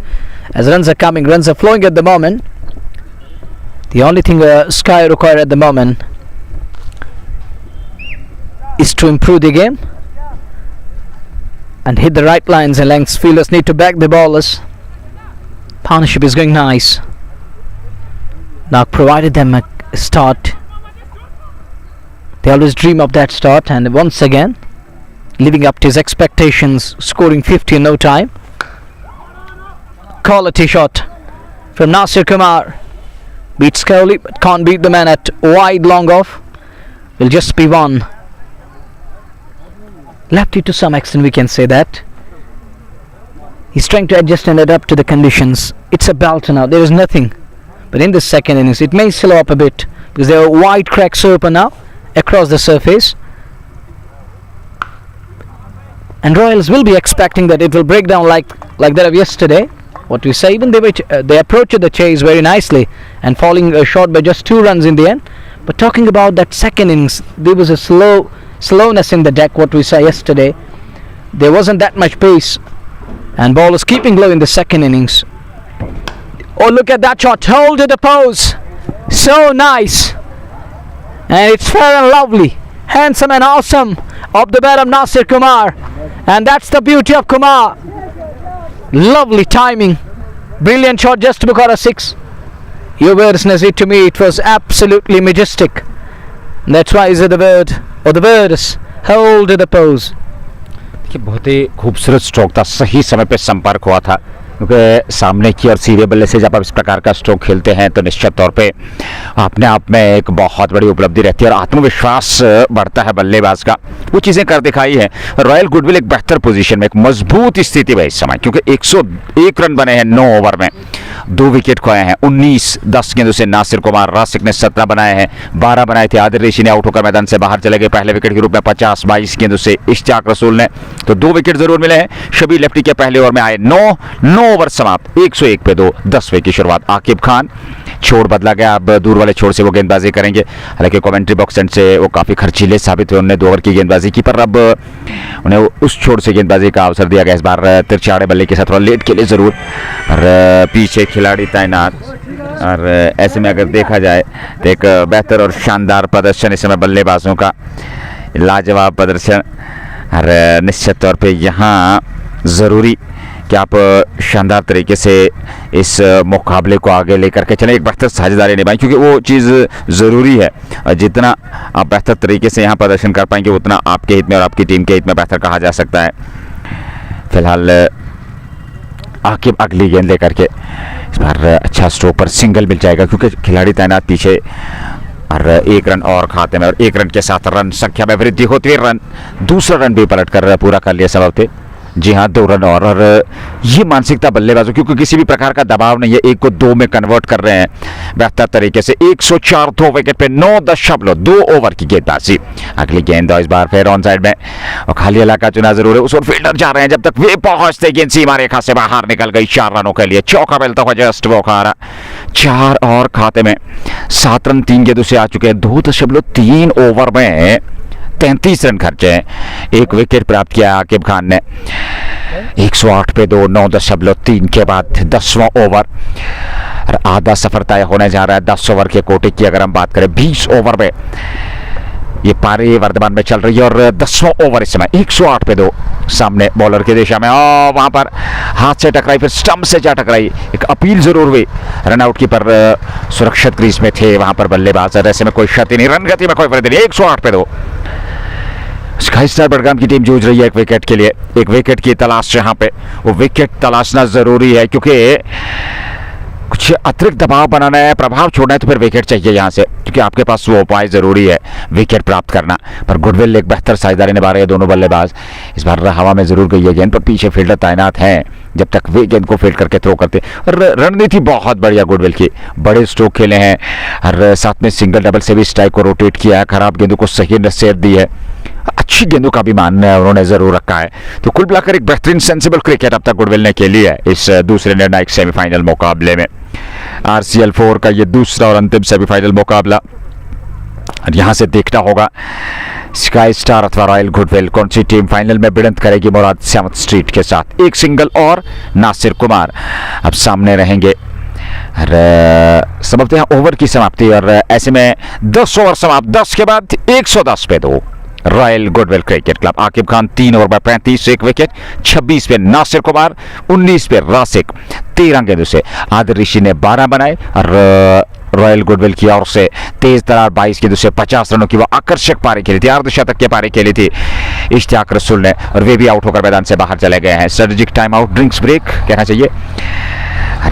As runs are coming, runs are flowing at the moment. The only thing Sky require at the moment is to improve the game and hit the right lines and lengths. Fielders need to back the bowlers. Partnership is going nice. Now provided them a start. They always dream of that start, and once again living up to his expectations, scoring 50 in no time. Quality shot from Nasir Kumar. Beats Kohli but can't beat the man at wide long off. Will just be one. Lefty to some extent, we can say that. He's trying to adjust and adapt to the conditions. It's a belter now, there is nothing. But in the second innings it may slow up a bit because there are wide cracks open now across the surface. And Royals will be expecting that it will break down like that of yesterday. What we say, even they approached the chase very nicely and falling short by just 2 runs in the end. But talking about that second innings, there was a slowness in the deck. What we saw yesterday, there wasn't that much pace, and bowlers keeping low in the second innings. Oh, look at that shot! Hold to the pose, so nice, and it's fair and lovely, handsome and awesome of the bat of Nasir Kumar, and that's the beauty of Kumar. Lovely timing, brilliant shot just to become a 6. Your words, Nazir, to me it was absolutely majestic. That's why is it the word or the words hold the pose. देखिए बहुत ही खूबसूरत stroke था, सही समय पे संपर्क हुआ था, क्योंकि सामने की और सीधे बल्ले से जब आप इस प्रकार का स्ट्रोक खेलते हैं तो निश्चित तौर पे अपने आप में एक बहुत बड़ी उपलब्धि रहती है और आत्मविश्वास बढ़ता है बल्लेबाज का। वो चीज़ें कर दिखाई है। रॉयल गुडविल एक बेहतर पोजीशन में, एक मजबूत स्थिति में इस समय, क्योंकि 101 रन बने हैं 9 ओवर में, 2 विकेट खोए हैं। 19-10 गेंदों से नासिर कुमार रासिक ने 17 बनाए हैं, 12 बनाए थे आदिल ऋषि ने, आउट होकर मैदान से बाहर चले गए पहले विकेट के रूप में। 50-22 गेंदों से इश्तियाक रसूल ने तो 2 विकेट जरूर मिले हैं। शबी लेफ्टी के पहले ओवर में आए 9 ओवर समाप्त, 101 पे 2, 10 की शुरुआत। आकिब खान छोड़ बदला गया, अब दूर वाले छोड़ से वो गेंदबाजी करेंगे। हालांकि कमेंट्री बॉक्स एंड से वो काफ़ी खर्चीले साबित हुए, उन्होंने 2 ओवर की गेंदबाजी की, पर अब उन्हें उस छोड़ से गेंदबाजी का अवसर दिया गया। इस बार तिरछाड़े बल्ले के साथ थोड़ा लेट के लिए ज़रूर, और पीछे खिलाड़ी तैनात, और ऐसे में अगर देखा जाए तो एक बेहतर और शानदार प्रदर्शन इस समय बल्लेबाजों का, लाजवाब प्रदर्शन। और निश्चित तौर पे यहाँ ज़रूरी कि आप शानदार तरीके से इस मुकाबले को आगे लेकर के चलें, एक बेहतर साझेदारी निभाएं, क्योंकि वो चीज़ ज़रूरी है। और जितना आप बेहतर तरीके से यहाँ प्रदर्शन कर पाएंगे उतना आपके हित में और आपकी टीम के हित में बेहतर कहा जा सकता है। फिलहाल आकिब अगली गेंद लेकर के इस बार अच्छा स्ट्रोक पर सिंगल मिल जाएगा, क्योंकि खिलाड़ी तैनात पीछे, और 1 रन और खाते में, और 1 रन के साथ रन संख्या में वृद्धि होती है। रन दूसरा रन भी पलट कर पूरा कर लिया सबब थे। जी हाँ, 2 रन और ये मानसिकता बल्लेबाजों, क्योंकि किसी भी प्रकार का दबाव नहीं है, 1 को 2 में कन्वर्ट कर रहे हैं बेहतर तरीके से। 104 2 विकेट पे 9.2 ओवर की गेंदबाजी। अगली गेंद इस बार फिर ऑन साइड में, और खाली इलाका चुना जरूर है, उस ओर फील्डर जा रहे हैं, जब तक वे पहुंचते गेंद सीमा रेखा से बाहर निकल गई। 4 रनों के लिए चौका मिलता हुआ जस्ट वो खा रहा। 4 और खाते में 7 रन 3 गेंदों से आ चुके हैं। 2.3 ओवर में 33 रन खर्चे हैं। 1 विकेट प्राप्त किया आकिब खान ने। 108 पे 2, 9.3 के बाद 10वां ओवर, और आधा सफर तय होने जा रहा है 10 ओवर के कोटे की। अगर हम बात करें 20 ओवर में ये पारी वर्धमान में चल रही है, और 10वां ओवर इस समय 108 पे 2, सामने बॉलर की दिशा में, और वहां पर हाथ से टकराई, फिर स्टंप से जा टकराई। एक अपील जरूर हुई रन आउट की, पर सुरक्षित क्रीज में थे वहां पर बल्लेबाज। ऐसे में कोई क्षति नहीं, रन गति में कोई वृद्धि नहीं। 108 पे 2। स्काई स्टार बडगाम की टीम जूझ रही है एक विकेट के लिए, एक विकेट की तलाश। यहाँ पे वो विकेट तलाशना जरूरी है, क्योंकि कुछ अतिरिक्त दबाव बनाना है, प्रभाव छोड़ना है, तो फिर विकेट चाहिए यहाँ से, क्योंकि आपके पास वो उपाय जरूरी है विकेट प्राप्त करना। पर गुडविल एक बेहतर साझेदारी निभा रहे हैं दोनों बल्लेबाज। इस बार हवा में जरूर गई है गेंद, पर पीछे फील्डर तैनात हैं जब तक वे गेंद को फील्ड करके थ्रो करते। और रणनीति बहुत बढ़िया गुडविल की, बड़े स्ट्रोक खेले हैं और साथ में सिंगल डबल से भी स्ट्राइक को रोटेट किया है, खराब गेंदों को सही नसीहत दी है, अच्छी गेंदों का भी मान उन्होंने जरूर रखा है। तो कुल मिलाकर एक बेहतरीन सेंसिबल क्रिकेट अब तक गुडविल ने खेली है इस दूसरे निर्णायक सेमीफाइनल मुकाबले में। RCL 4 का ये दूसरा और अंतिम सेमीफाइनल मुकाबला, और यहां से देखना होगा स्काई स्टार अथवा रॉयल गुडविल कौन सी टीम फाइनल में भिड़ंत करेगी मुराद सामत स्ट्रीट के साथ। एक सिंगल और नासिर कुमार अब सामने रहेंगे। समाप्ति यहाँ ओवर की समाप्ति, और ऐसे में 10 ओवर समाप्त, 10 के बाद 110 पे 2 royal Goodwill Cricket club. Aqib Khan 3 over में 35, 1 विकेट। 26 पे नासिर कुमार, 19 पे रासिक, 13 गेंदों से आदिल ऋषि ने 12 बनाए, और रॉयल गुडविल की ओर से तेज तरार 22 गेंदों से 50 रनों की वो आकर्षक पारी खेली थी, अर्धशतक की पारी खेली थी इश्तियाक रसूल ने, और वे भी आउट होकर मैदान से बाहर चले गए हैं। Strategic time out, drinks break कहना चाहिए।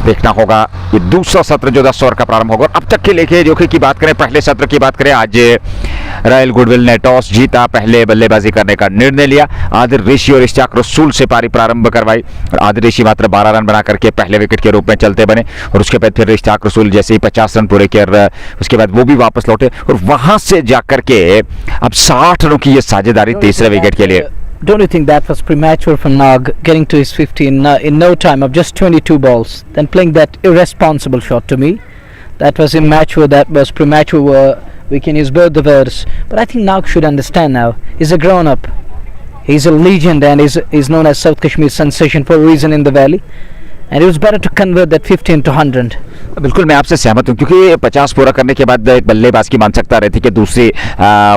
देखना होगा ये दूसरा सत्र जो 10 ओवर का प्रारंभ होगा। अब तक के लेके जो की बात करें, पहले सत्र की बात करें, आज रॉयल गुडविल ने टॉस जीता, पहले बल्लेबाजी करने का निर्णय लिया। आदिल ऋषि और इश्तियाक रसूल से पारी प्रारंभ करवाई, और आदिल ऋषि मात्र 12 रन बना करके पहले विकेट के रूप में चलते बने, और उसके बाद फिर इश्तियाक रसूल जैसे ही 50 रन पूरे किए, उसके बाद वो भी वापस लौटे, और वहां से जाकर के अब 60 रनों की ये साझेदारी तीसरे विकेट के लिए। Don't you think that was premature for Nag getting to his 50 in no time of just 22 balls, then playing that irresponsible shot? To me, that was immature, that was premature. We can use both the words, but I think Nag should understand now. He's a grown-up. He's a legend, and he's known as South Kashmir's sensation for a reason in the valley. And it was better to convert that 50 into 100. बिल्कुल मैं आपसे सहमत हूं, क्योंकि 50 पूरा करने के बाद एक बल्लेबाज की मानसिकता रहती कि दूसरी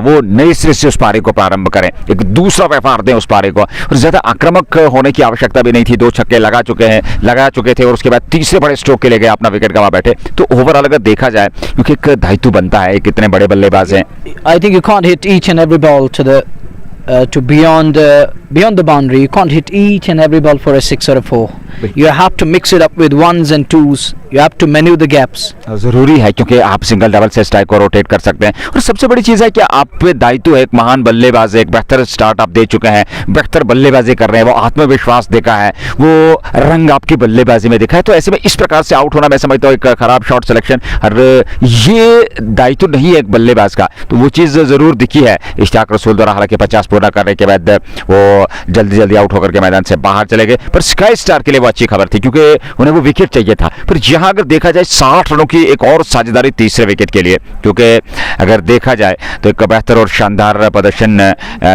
वो नए सिरे से उस पारी को प्रारंभ करें, एक दूसरा व्यवहार दें उस पारी को, और ज्यादा आक्रामक होने की आवश्यकता भी नहीं थी। 2 छक्के लगा चुके थे, और उसके बाद तीसरे बड़े स्ट्रोक के लिए गए, अपना विकेट गंवा बैठे। तो ओवरऑल अगर देखा जाए, क्योंकि एक दायित्व बनता है, कितने बड़े बल्लेबाज हैं। I think you can't hit each and every ball to beyond the boundary. You can't hit each and every ball for a 6 or a 4. You have to mix it up with 1s and 2s. You have to maneuver the gaps. जरूरी है, क्योंकि आप single double से strike को rotate कर सकते हैं, और सबसे बड़ी चीज है कि आप पे दायित्व है, एक महान बल्लेबाज है, एक बेहतर स्टार्ट आप दे चुके हैं, बेहतर बल्लेबाजी कर रहे हैं, वो आत्मविश्वास देखा है, वो रंग आपकी बल्लेबाजी में दिखा है। तो ऐसे में इस प्रकार से आउट होना मैं समझता हूँ एक खराब शॉट सिलेक्शन, और ये दायित्व नहीं है एक बल्लेबाज का, तो वो चीज जरूर दिखी है इश्तियाक रसूल द्वारा। हालांकि 50 पूरा करने के बाद वो जल्दी आउट होकर के मैदान से बाहर चले गए, पर स्काई स्टार के लिए वो अच्छी खबर थी, क्योंकि उन्हें वो विकेट चाहिए था। पर यहां अगर देखा जाए 60 रनों की एक और साझेदारी तीसरे विकेट के लिए, क्योंकि अगर देखा जाए तो एक बेहतर और शानदार प्रदर्शन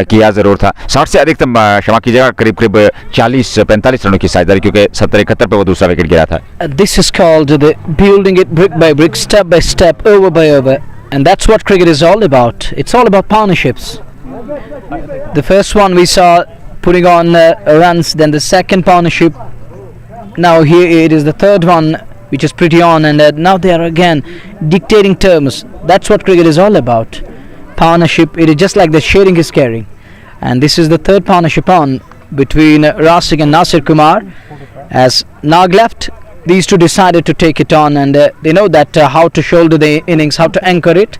किया जरूर था। 60 से अधिकतम क्षमा कीजिएगा, करीब 40-45 रनों की साझेदारी, क्योंकि 70-71 पे वो दूसरा विकेट गिरा था। This is called the building it brick by brick, step by step, over by over, and that's what cricket is all about. It's all about partnerships. The first one we saw putting on runs, then the second partnership. Now here it is the third one, which is pretty on, and now they are again dictating terms. That's what cricket is all about. Partnership. It is just like the sharing is caring, and this is the third partnership on between Rasik and Nasir Kumar. As Nag left, these two decided to take it on, and they know that how to shoulder the innings, how to anchor it.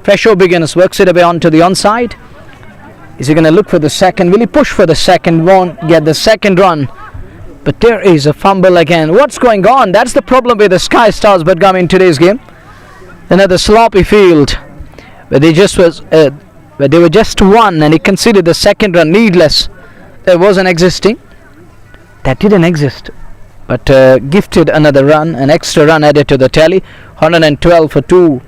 Fresho begins, works it away onto the onside. Is he going to look for the second? Will he push for the second? Won't get the second run. But there is a fumble again. What's going on? That's the problem with the Sky Stars Budgam in today's game. Another sloppy field where they were just one, and he conceded the second run needless. There wasn't existing. That didn't exist. But gifted another run, an extra run added to the tally. 112 for 2.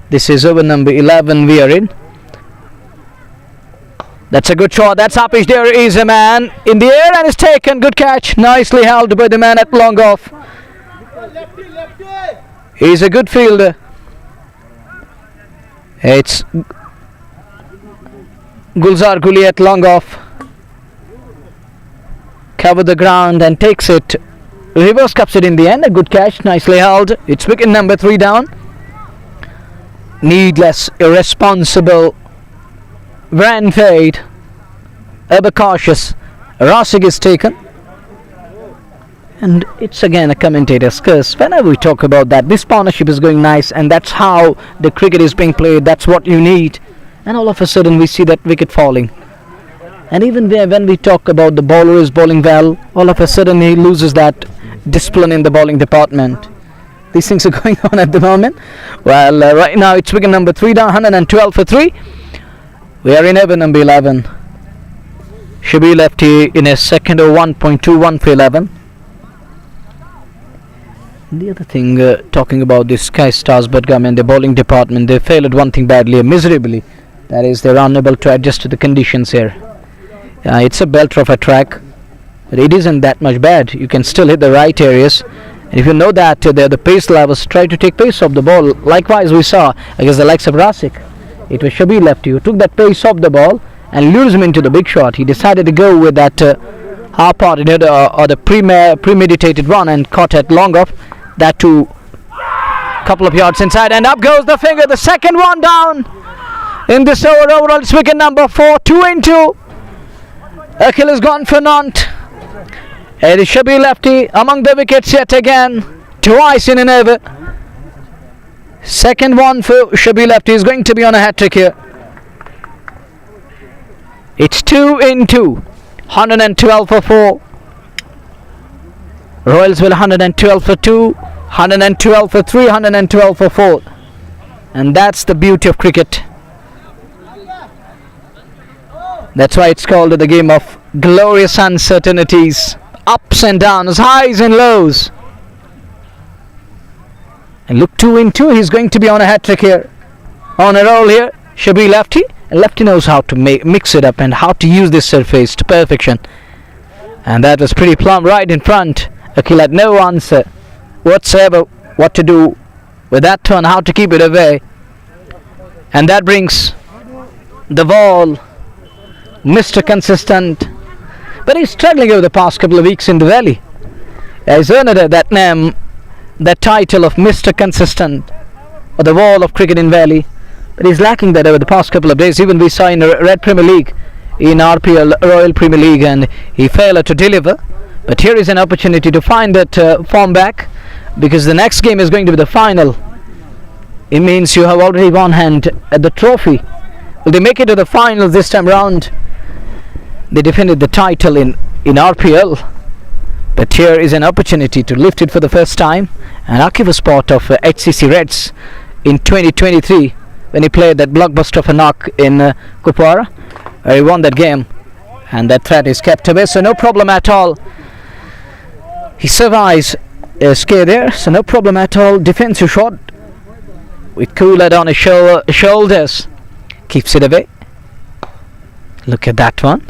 This is over number 11 we are in. That's a good shot. That's up. There is a man in the air and is taken. Good catch. Nicely held by the man at long off. He's a good fielder. It's Gulzar Guli at long off. cover the ground and takes it. Reverse cups it in the end. A good catch, nicely held. It's wicket number 3 down. Needless, irresponsible, ran fade, overcautious. Rasik is taken. And it's again a commentator's curse. Whenever we talk about that, this partnership is going nice, and that's how the cricket is being played. That's what you need. And all of a sudden we see that wicket falling. And even when we talk about the bowler is bowling well, all of a sudden he loses that discipline in the bowling department. These things are going on at the moment. Well, right now it's wicket number 3 down, 112 for 3. We are in over number 11. Shabir lefty in a second of 1.21 for 11. The other thing, talking about this Sky Stars Budgam and the bowling department, they failed at one thing badly, miserably. That is, they're unable to adjust to the conditions here. It's a belter of a track, but it isn't that much bad. You can still hit the right areas. And if you know that the pace levels, try to take pace off the ball. Likewise, we saw against the likes of Rasik. It was Shabir lefty who took that pace off the ball and lures him into the big shot. He decided to go with that half-part, or the premeditated run, and caught it long off. That too, couple of yards inside, and up goes the finger. The second one down in this over. Overall, it's wicket number 4, 2 and 2. Akhil is gone for Nant. It is Shabir lefty among the wickets yet again, twice in an over. Second one for Shabir lefty is going to be on a hat-trick here. It's 2 in 2, 112 for 4. Royals will 112 for 2, 112 for 3, 112 for 4. And that's the beauty of cricket. That's why it's called the game of glorious uncertainties, ups and downs, highs and lows. And look, 2 in 2, he's going to be on a hat-trick here. On a roll here, Shabir lefty. And lefty knows how to mix it up and how to use this surface to perfection. And that was pretty plumb right in front. Akhil had no answer whatsoever what to do with that turn, how to keep it away. And that brings the ball, Mr. Consistent. But he's struggling over the past couple of weeks in the valley. He's earned that name, that title of Mr. Consistent, or the wall of cricket in valley. But he's lacking that over the past couple of days. Even we saw in the Red Premier League, in RPL, Royal Premier League, and he failed to deliver. But here is an opportunity to find that form back, because the next game is going to be the final. It means you have already one hand at the trophy. Will they make it to the final this time round? They defended the title in RPL, but here is an opportunity to lift it for the first time and archive a spot of HCC Reds in 2023 when he played that blockbuster of a knock in Kupwara, where he won that game, and that threat is kept away, so no problem at all. He survives a scare there, so no problem at all. Defensive shot with Cooler on his shoulders, keeps it away. Look at that one.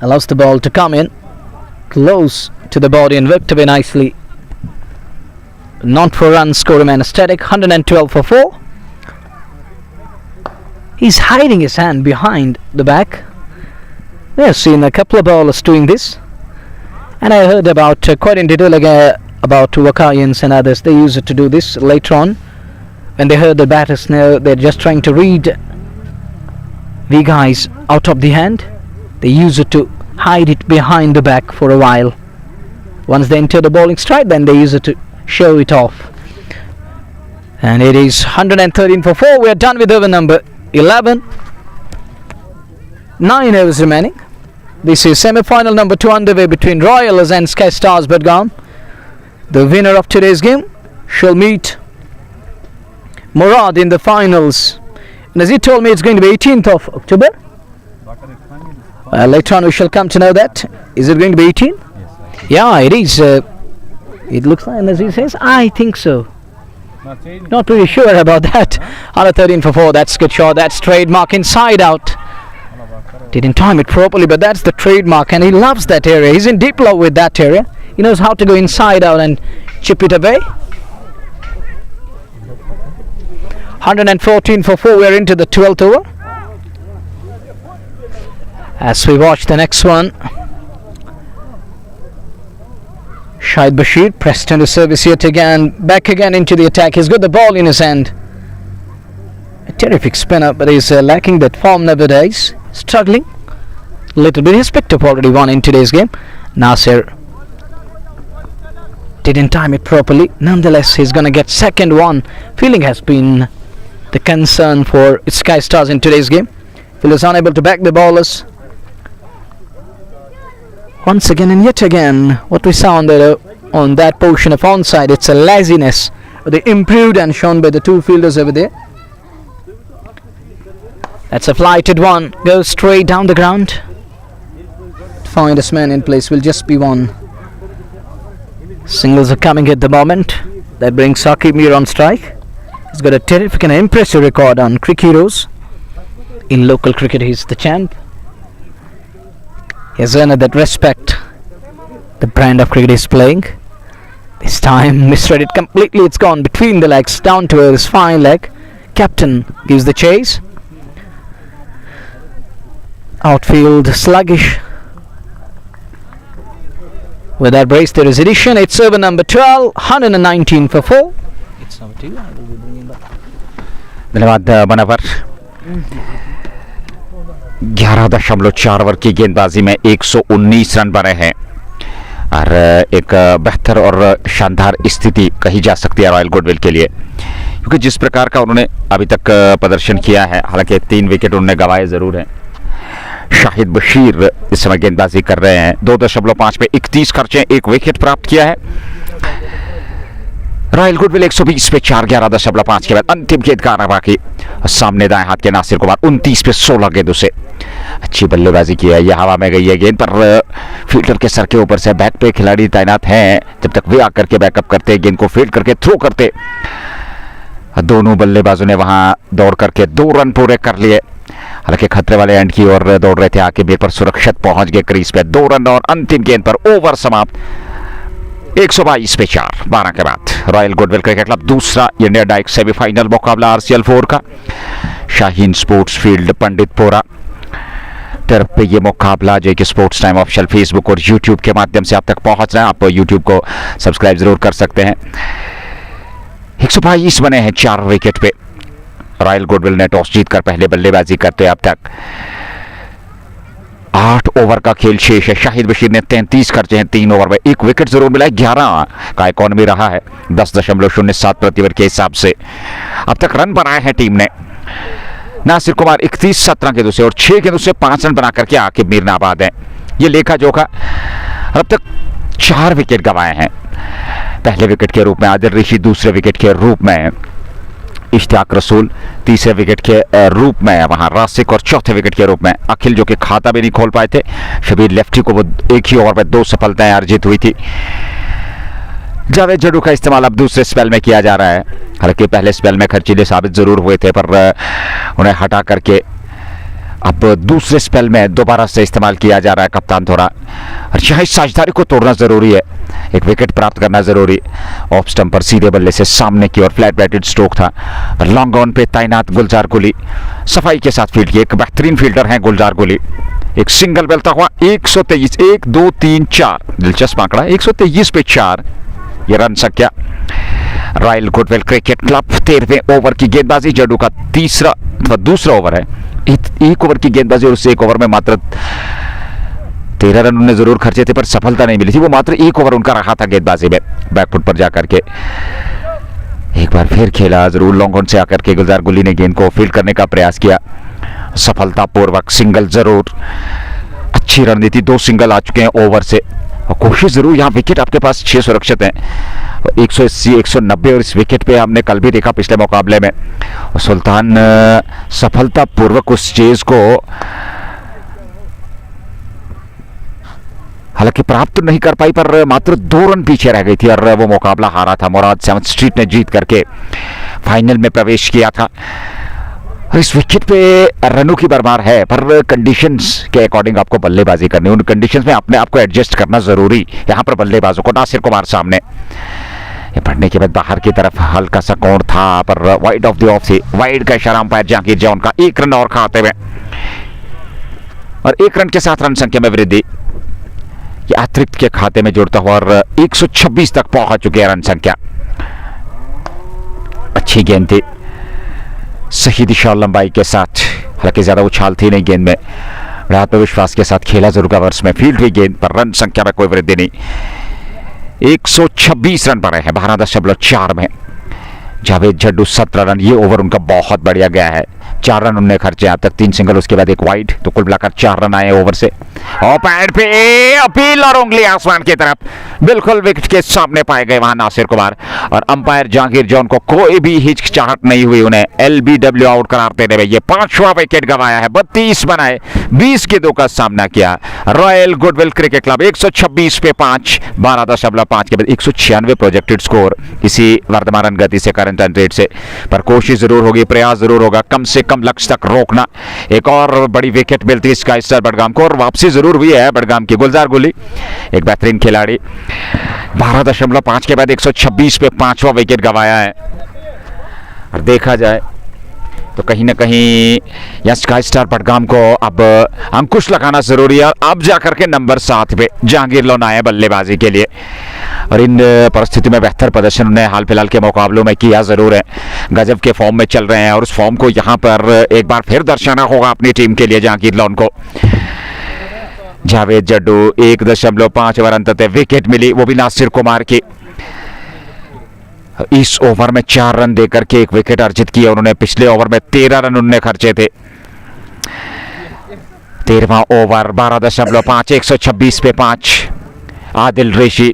Allows the ball to come in close to the body and whipped away nicely. Not for runs, score remain static. 112 for 4. He's hiding his hand behind the back. We have seen a couple of bowlers doing this, and I heard about quite in detail about Wakayans and others. They use it to do this later on when they heard the batters know they're just trying to read the guys out of the hand. They use it to hide it behind the back for a while. Once they enter the bowling stride, then they use it to show it off. And it is 113 for 4. We are done with over number 11. 9 overs remaining. This is semi-final number 2 underway between Royals and Sky Stars Budgam. The winner of today's game shall meet Murad in the finals. And as he told me, it's going to be 18th of October. Later on we shall come to know that. Is it going to be 18? Yes. Yeah, it is. It looks like, as he says, I think so. Not pretty sure about that. 113 for 4. That's good shot. That's trademark inside out. Didn't time it properly, but that's the trademark, and he loves that area. He's in deep love with that area. He knows how to go inside out and chip it away. 114 for 4. We're into the 12th over. As we watch the next one, Shahid Bashir pressed into service yet again, back again into the attack. He's got the ball in his hand. A terrific spinner, but he's lacking that form nowadays. Struggling little bit. He's picked up already one in today's game. Nasir didn't time it properly. Nonetheless, he's gonna get second one. Fielding has been the concern for Sky Stars in today's game. Fielders unable to back the bowlers. Once again and yet again, what we saw on that portion of onside, it's a laziness. They improved and shown by the two fielders over there. That's a flighted one. Goes straight down the ground. Find this man in place. Will just be one. Singles are coming at the moment. That brings Saqib Mir on strike. He's got a terrific and impressive record on Cricket Heroes. In local cricket, he's the champ. He has earned that respect. The brand of cricket he's playing. This time misread it completely. It's gone between the legs, down to his fine leg. Captain gives the chase. Outfield sluggish. With that brace, there is addition. It's over number 12, 119 for 4. It's number 2. I will be bringing back. धन्यवाद Manwar. 11.4 over की गेंदबाजी में 119 run बने हैं और एक बेहतर और शानदार स्थिति कही जा सकती है रॉयल गुडविल के लिए, क्योंकि जिस प्रकार का उन्होंने अभी तक प्रदर्शन किया है, हालांकि 3 विकेट उन्होंने गंवाए ज़रूर हैं। शाहिद बशीर इस समय गेंदबाजी कर रहे हैं। 2.5 पे 31 खर्चे, 1 विकेट प्राप्त किया है। रॉयल गुडविल 120 पे 4, 11.5 के बाद अंतिम गेंद का आना बाकी। सामने दाएं हाथ के नासिर कुमार 29 पे 16 गेंदों से अच्छी बल्लेबाजी की है। यह हवा में गई है गेंद, पर फील्डर के सर के ऊपर से बैक पे खिलाड़ी तैनात हैं। जब तक वे आकर के बैकअप करते, गेंद को फील्ड करके थ्रो करते, दोनों बल्लेबाजों ने वहां दौड़ करके 2 रन पूरे कर लिए। हालांकि खतरे वाले एंड की ओर दौड़ रहे थे, आके बेर पर सुरक्षित पहुंच गए क्रीज पे। 2 रन और अंतिम गेंद पर ओवर समाप्त। 122 पे 4, 12 के बाद रॉयल गुडविल क्रिकेट क्लब दूसरा इंडिया डाइक सेमीफाइनल मुकाबला RCL 4 का शाहीन स्पोर्ट्स फील्ड पंडितपुरा तरफ पे ये मुकाबला जो कि स्पोर्ट्स टाइम ऑफिशियल फेसबुक और यूट्यूब के माध्यम से आप तक पहुंच रहा है। आप यूट्यूब को सब्सक्राइब जरूर कर सकते हैं। 122 बने हैं 4 विकेट पे। रॉयल गुडविल ने टॉस जीतकर पहले बल्लेबाजी करते अब तक 8 ओवर का खेल शेष है। शाहिद बशीर ने 33 खर्चे हैं 3 ओवर में, 1 विकेट जरूर मिला है। 11 का इकॉनमी रहा है 10.07 प्रति ओवर के हिसाब से। अब तक रन बनाए हैं टीम ने। नासिर कुमार 31 17 गेंदों से और 6 गेंदों से 5 रन बना करके आकिब मीर नाबाद है। ये लेखा जोखा। अब तक 4 विकेट गंवाए हैं। पहले विकेट के रूप में आदिल ऋषि, दूसरे विकेट के रूप में इश्तियाक रसूल, तीसरे विकेट के रूप में वहां रासिक और चौथे विकेट के रूप में अखिल, जो कि खाता भी नहीं खोल पाए थे। शबीर लेफ्टी को वो एक ही ओवर में 2 सफलताएं अर्जित हुई थी। जावेद जडू का इस्तेमाल अब दूसरे स्पेल में किया जा रहा है। हालांकि पहले स्पेल में खर्चीले साबित जरूर हुए थे, पर उन्हें हटा करके अब दूसरे स्पेल में दोबारा से इस्तेमाल किया जा रहा है कप्तान थोड़ा। और यहाँ इस साझेदारी को तोड़ना जरूरी है, एक विकेट प्राप्त करना जरूरी। ऑफ स्टंप पर सीधे बल्ले से सामने की ओर फ्लैट बैटेड स्ट्रोक था। लॉन्ग ऑन पे तैनात गुलजार गुली सफाई के साथ फील्ड किए। एक बेहतरीन फील्डर हैं गुलजार गुली। एक सिंगल बेलता हुआ 123, 1 2 3 4, दिलचस्प आंकड़ा 123 पे 4 ये रन संख्या। रॉयल गुडविल क्रिकेट क्लब 13वें ओवर की गेंदबाजी। जडू का तीसरा अथवा दूसरा ओवर है। 1 ओवर की गेंदबाजी और उस 1 ओवर में मात्र 13 रन उन्हें जरूर खर्चे थे, पर सफलता नहीं मिली थी। वो मात्र 1 ओवर उनका रहा था गेंदबाजी में। बैकफुट पर जाकर के एक बार फिर खेला जरूर। लॉन्ग ऑन से आकर के गुलजार गुली ने गेंद को फील्ड करने का प्रयास किया, सफलतापूर्वक सिंगल जरूर। अच्छी रणनीति, 2 सिंगल आ चुके हैं ओवर से और कोशिश जरूर। यहाँ विकेट आपके पास 6 सुरक्षित हैं, 180 190 और इस विकेट पे हमने कल भी देखा पिछले मुकाबले में। और सुल्तान सफलतापूर्वक उस चेज को हालांकि प्राप्त नहीं कर पाई, पर मात्र 2 रन पीछे रह गई थी और वो मुकाबला हारा था। मुराद 7th स्ट्रीट ने जीत करके फाइनल में प्रवेश किया था। और इस विकेट पे रनों की बरमार है, पर कंडीशंस के अकॉर्डिंग आपको बल्लेबाजी करनी, उन कंडीशंस में अपने आप को एडजस्ट करना जरूरी। यहाँ पर बल्लेबाजों को नासिर कुमार सामने, ये पढ़ने के बाद बाहर की तरफ हल्का सा कोण था, पर वाइड ऑफ द ऑफ थी। वाइड का इशारा अंपायर जहांगीर जॉन का। 1 रन और खाते हुए और 1 रन के साथ रन संख्या में वृद्धि। ये अतिरिक्त के खाते में जुड़ता हुआ और 126 तक पहुंच चुके हैं रन संख्या। अच्छी गेंद थी, सही दिशा और लंबाई के साथ, हालांकि ज्यादा उछाल थी नहीं गेंद में, बड़ा आत्मविश्वास के साथ खेला जरूर कवर्स में, फील्ड हुई गेंद पर रन संख्या में कोई वृद्धि नहीं। 126 रन पड़े हैं 12.4 में। जावेद जड्डू 17 रन, ये ओवर उनका बहुत बढ़िया गया है, 4 रन उन्होंने खर्चे अब तक, 3 सिंगल उसके बाद 1 वाइड, तो कुल मिलाकर 4 रन आए ओवर से। और पैड पे अपील और उंगली आसमान की तरफ, बिल्कुल विकेट के सामने पाए गए वहां नासिर कुमार, और अंपायर जहांगीर जॉन को कोई भी हिचकिचाहट नहीं हुई उन्हें LBW आउट करार देने में। ये 5वां विकेट गंवाया है, 32 बनाए, 20 के 2 का सामना किया रॉयल गुडविल क्रिकेट क्लब। 126 पे 5, 12.5 के बाद 196 प्रोजेक्टेड स्कोर इसी वर्तमान रन गति से, करंट रन रेट से, पर कोशिश जरूर होगी, प्रयास जरूर होगा कम से कम लक्ष्य तक रोकना। एक और बड़ी विकेट मिलती है स्काई स्टार बडगाम को, और वापसी जरूर हुई है बडगाम की। गुलजार गुली एक बेहतरीन खिलाड़ी, 12.5 के बाद 126 पे 5वां विकेट गंवाया है। और देखा जाए तो कहीं ना कहीं यह स्काई स्टार बडगाम को अब अंकुश लगाना जरूरी है। अब जाकर के नंबर 7 पे जहांगीर लोन आए बल्लेबाजी के लिए, और इन परिस्थितियों में बेहतर प्रदर्शन उन्हें हाल फिलहाल के मुकाबलों में किया जरूर है। गजब के फॉर्म में चल रहे हैं, और उस फॉर्म को यहाँ पर एक बार फिर दर्शाना होगा अपनी टीम के लिए जहांगीर लोन को। जावेद जड्डू 1.5 ओवर अंततः विकेट मिली, वो भी नासिर कुमार की। इस ओवर में 4 रन देकर के 1 विकेट अर्जित किया उन्होंने। पिछले ओवर में 13 रन उन्होंने खर्चे थे। 13वां ओवर 12.5, 126 पे 5। आदिल रेशी,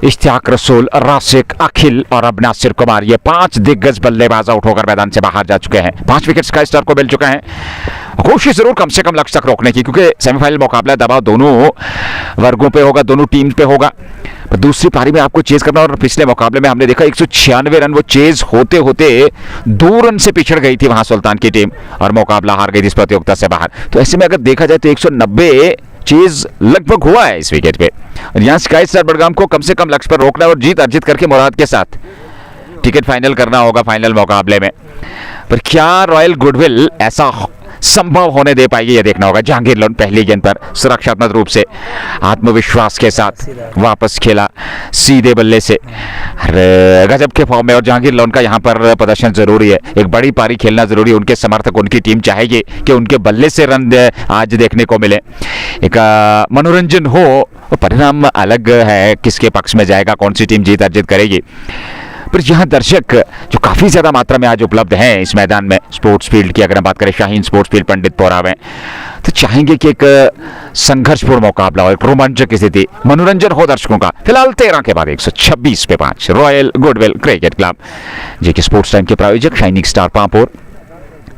इश्तियाक रसूल, रासिक, अखिल और अब नासिर कुमार, ये 5 दिग्गज बल्लेबाज आउट होकर मैदान से बाहर जा चुके हैं। 5 विकेट स्काई स्टार को मिल चुके हैं। कोशिश जरूर कम से कम लक्ष्य तक रोकने की, क्योंकि सेमीफाइनल मुकाबला दबाव दोनों वर्गों पे होगा, दोनों टीम पे होगा। पर दूसरी पारी में आपको चेज करना, और पिछले मुकाबले में हमने देखा 196 रन वो चेज होते होते 2 रन से पिछड़ गई थी वहां सुल्तान की टीम, और मुकाबला हार गई थी इस प्रतियोगिता से बाहर। तो ऐसे में अगर देखा जाए तो 190 चेज लगभग हुआ है इस विकेट पे। और यहाँ स्काई स्टार बडगाम को कम से कम लक्ष्य पर रोकना और जीत अर्जित करके मुराद के साथ टिकट फाइनल करना होगा फाइनल मुकाबले में। पर क्या रॉयल गुडविल ऐसा संभव होने दे पाएगी, यह देखना होगा। जहांगीर लोन पहली गेंद पर सुरक्षात्मक रूप से आत्मविश्वास के साथ वापस खेला सीधे बल्ले से, गजब के फॉर्म में, और जहांगीर लोन का यहाँ पर प्रदर्शन जरूरी है। एक बड़ी पारी खेलना जरूरी है, उनके समर्थक, उनकी टीम चाहेगी कि उनके बल्ले से रन आज देखने को मिले, एक मनोरंजन हो। परिणाम अलग है किसके पक्ष में जाएगा, कौन सी टीम जीत अर्जित करेगी। पर यहाँ दर्शक जो काफी ज्यादा मात्रा में आज उपलब्ध हैं इस मैदान में, स्पोर्ट्स फील्ड की अगर हम बात करें, शाहीन स्पोर्ट्स फील्ड पंडितपुरा में, तो चाहेंगे कि एक संघर्षपूर्ण मुकाबला हो, एक रोमांचक स्थिति, मनोरंजन हो दर्शकों का। फिलहाल 13 के बाद 126 पे 5 Royal Goodwill Cricket Club, J K Sports Time के प्रायोजक Shining Star Pampore,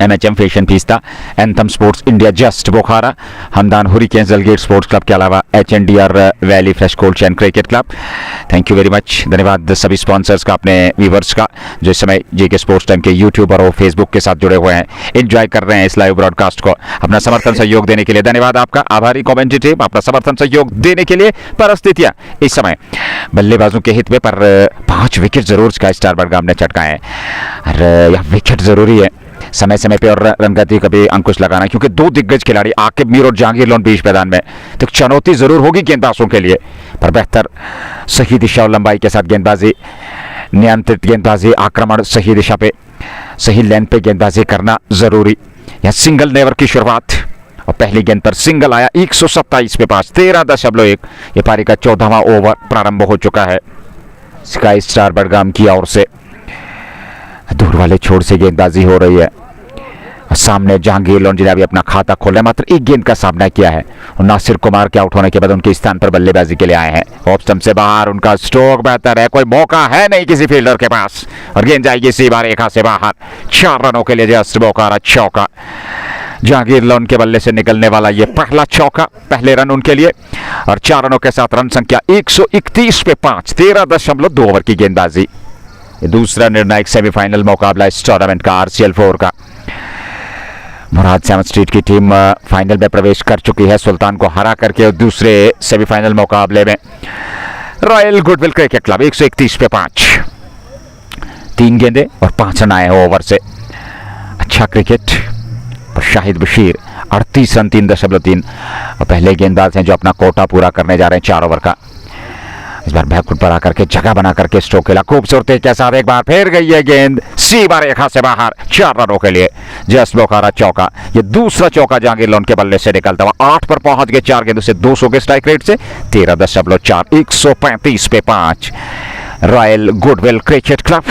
MHM Fashion Fiesta, Anthem Sports India Just Bukhara, Hamdan Hurricanes Dalgate Sports Club के अलावा HNDR Valley Fresh Cold Chain Cricket Club. Thank you very much, धन्यवाद सभी sponsors का, अपने viewers का, जो इस समय जी के स्पोर्ट्स टाइम के यूट्यूब और फेसबुक के साथ जुड़े हुए हैं, एंजॉय कर रहे हैं इस लाइव ब्रॉडकास्ट को। अपना समर्थन सहयोग देने के लिए धन्यवाद आपका, आभारी कमेंट्री टीम, अपना समर्थन सहयोग देने के लिए। परिस्थितियां इस समय बल्लेबाजों के हित में, पर 5 विकेट जरूर स्काई स्टार बडगाम ने चटकाए हैं, और यह विकेट जरूरी है समय समय पे, और रनगति कभी अंकुश लगाना, क्योंकि 2 दिग्गज खिलाड़ी आकिब मीर और जहांगीर लोन बीच मैदान में, तो चुनौती जरूर होगी गेंदबाजों के लिए। पर बेहतर सही दिशा और लंबाई के साथ गेंदबाजी, नियंत्रित गेंदबाजी, आक्रमण सही दिशा पे, सही लेंथ पे गेंदबाजी करना जरूरी। यह सिंगल नेवर की शुरुआत, और पहली गेंद पर सिंगल आया 127 पे 5, 13.1। ये पारी का 14वां ओवर प्रारंभ हो चुका है स्काई स्टार बडगाम की ओर से। दूर वाले छोर से गेंदबाजी हो रही है, सामने जहांगीर लोन जिन्हें अभी अपना खाता खोला है, मात्र 1 गेंद का सामना किया है, और नासिर कुमार के आउट होने के बाद उनके स्थान पर बल्लेबाजी के लिए आए हैं। ऑफ स्टंप से बाहर, उनका स्ट्रोक बेहतर है, कोई मौका है नहीं किसी फील्डर के पास, और गेंद जाएगी सीमा रेखा से बाहर। 4 रनों के लिए जस्ट बोकारा चौका, जहांगीर लोन के बल्ले से निकलने वाला ये पहला चौका, पहले रन उनके लिए, और 4 रनों के साथ रन संख्या 131 पे 5, 13.2 ओवर की गेंदबाजी। दूसरा निर्णायक सेमीफाइनल मुकाबला इस टूर्नामेंट का RCL 4 का। मुराद सैमन स्ट्रीट की टीम फाइनल में प्रवेश कर चुकी है सुल्तान को हरा करके, और दूसरे सेमीफाइनल मुकाबले में रॉयल गुडविल क्रिकेट क्लब 131 पे 5, 3 गेंदें और 5 रन आए ओवर से। अच्छा क्रिकेट, शाहिद बशीर 38 रन 3.3। और पहले गेंदबाज हैं जो अपना कोटा पूरा करने जा रहे हैं 4 ओवर का। इस बार बैकफुट पर आकर के जगह बना करके स्ट्रोक खेला खूबसूरती के साथ। एक बार फिर गई है गेंद सीमा रेखा से बाहर 4 रनों के लिए। जस्ट बोकारा चौका, ये दूसरा चौका जहांगीर लोन के बल्ले से निकलता हुआ 8 पर पहुंच गए 4 गेंदों से 200 के स्ट्राइक रेट से 13.4 135 पे 5। रॉयल गुडविल क्रिकेट क्लब